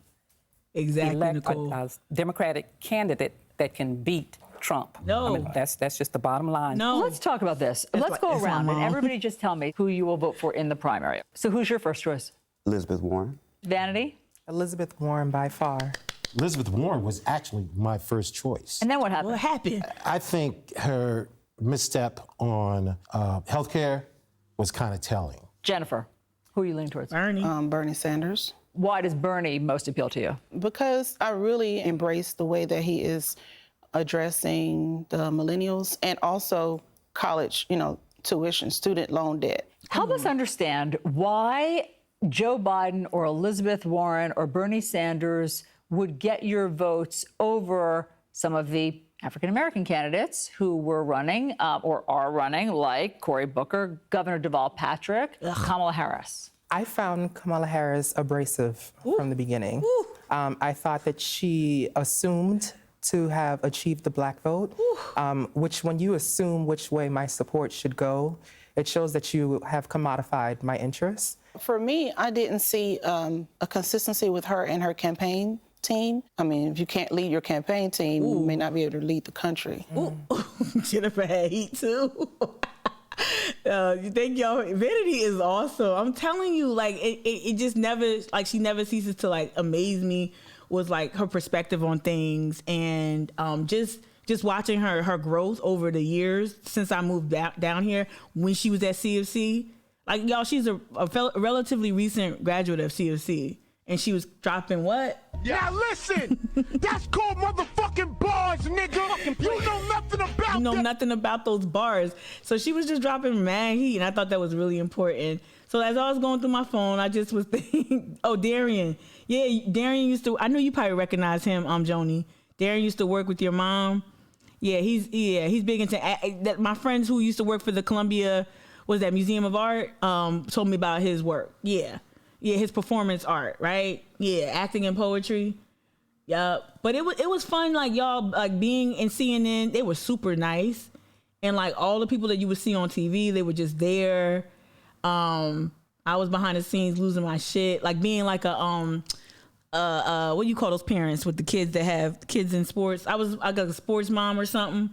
S10: elect a Democratic candidate that can beat Trump.
S2: No.
S10: I mean, that's just the bottom line.
S2: No.
S3: Let's talk about this. Let's go around and everybody just tell me who you will vote for in the primary. So who's your first choice?
S13: Elizabeth Warren.
S3: Vanity?
S9: Elizabeth Warren by far.
S7: Elizabeth Warren was actually my first choice.
S3: And then what happened?
S2: What happened?
S7: I think her misstep on healthcare was kind of telling.
S3: Jennifer, who are you leaning towards?
S2: Bernie.
S22: Bernie Sanders.
S3: Why does Bernie most appeal to you?
S22: Because I really embrace the way that he is addressing the millennials and also college, tuition, student loan debt.
S3: Help us understand why Joe Biden or Elizabeth Warren or Bernie Sanders would get your votes over some of the African-American candidates who were running or are running, like Cory Booker, Governor Deval Patrick, Kamala Harris.
S9: I found Kamala Harris abrasive from the beginning. I thought that she assumed to have achieved the black vote, which when you assume which way my support should go, it shows that you have commodified my interests.
S22: For me, I didn't see a consistency with her and her campaign team. I mean, if you can't lead your campaign team, you may not be able to lead the country.
S2: Jennifer had heat too. Thank y'all. Vanity is awesome. I'm telling you, like it just never, like she never ceases to like amaze me with like her perspective on things, and just watching her growth over the years since I moved down here when she was at CFC. Like y'all, she's a relatively recent graduate of CFC, and she was dropping what?
S20: Now listen, that's called motherfucking bars, nigga. You know nothing about
S2: You know nothing about those bars. So she was just dropping mad heat, and I thought that was really important. So as I was going through my phone, I just was thinking, oh, Darian. Yeah, Darian used to, I know you probably recognize him, Joni. Darian used to work with your mom. Yeah, he's big into, my friends who used to work for the Columbia, Museum of Art, told me about his work. Yeah, his performance art, right? Yeah, acting and poetry. Yup. But it was fun, like y'all, like being in CNN, they were super nice. And like all the people that you would see on TV, they were just there. I was behind the scenes losing my shit, like being like a what do you call those parents with the kids that have kids in sports? I got a sports mom or something.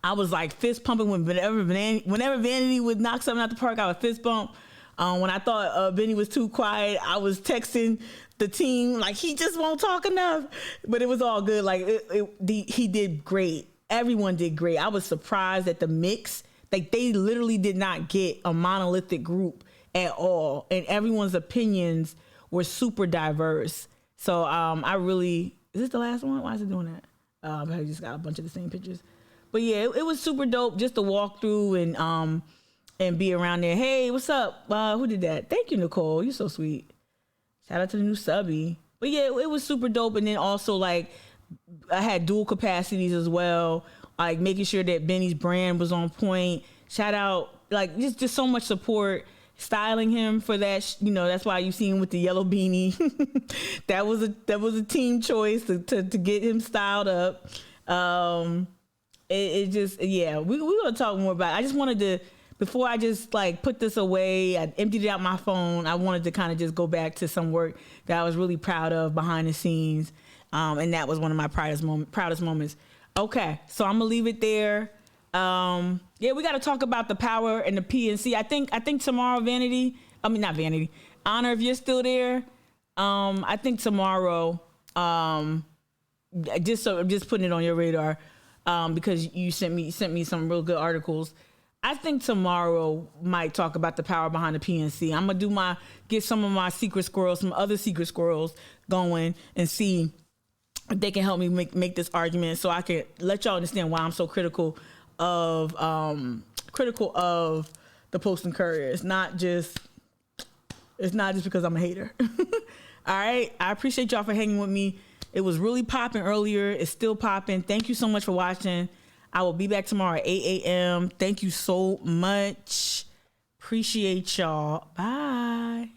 S2: I was like fist pumping whenever Vanity would knock something out the park. I would fist bump. When I thought Benny was too quiet, I was texting the team like he just won't talk enough. But it was all good. Like he did great. Everyone did great. I was surprised at the mix. Like they literally did not get a monolithic group at all, and everyone's opinions were super diverse. So I really, is this the last one? Why is it doing that? I just got a bunch of the same pictures. But yeah, it was super dope just to walk through and be around there. Hey, what's up? Who did that? Thank you, Nicole. You're so sweet. Shout out to the new subby. But yeah, it was super dope. And then also like I had dual capacities as well, like making sure that Benny's brand was on point. Shout out, like just so much support. Styling him for that, that's why you see him with the yellow beanie. that was a team choice to get him styled up. it just, yeah, we're going to talk more about it. I just wanted to, before I just like put this away, I emptied it out my phone. I wanted to kind of just go back to some work that I was really proud of behind the scenes. And that was one of my proudest moments. Okay, so I'm gonna leave it there. Yeah, we got to talk about the power and the PNC. I think tomorrow, Honor, if you're still there, I think tomorrow, just putting it on your radar, because you sent me some real good articles. I think tomorrow might talk about the power behind the PNC. I'm gonna get some of my some other secret squirrels going and see if they can help me make this argument, so I can let y'all understand why I'm so critical of the Post and Courier. It's not just because I'm a hater. All right, I appreciate y'all for hanging with me. It was really popping earlier. It's still popping. Thank you so much for watching. I will be back tomorrow at 8 a.m. Thank you so much. Appreciate y'all. Bye.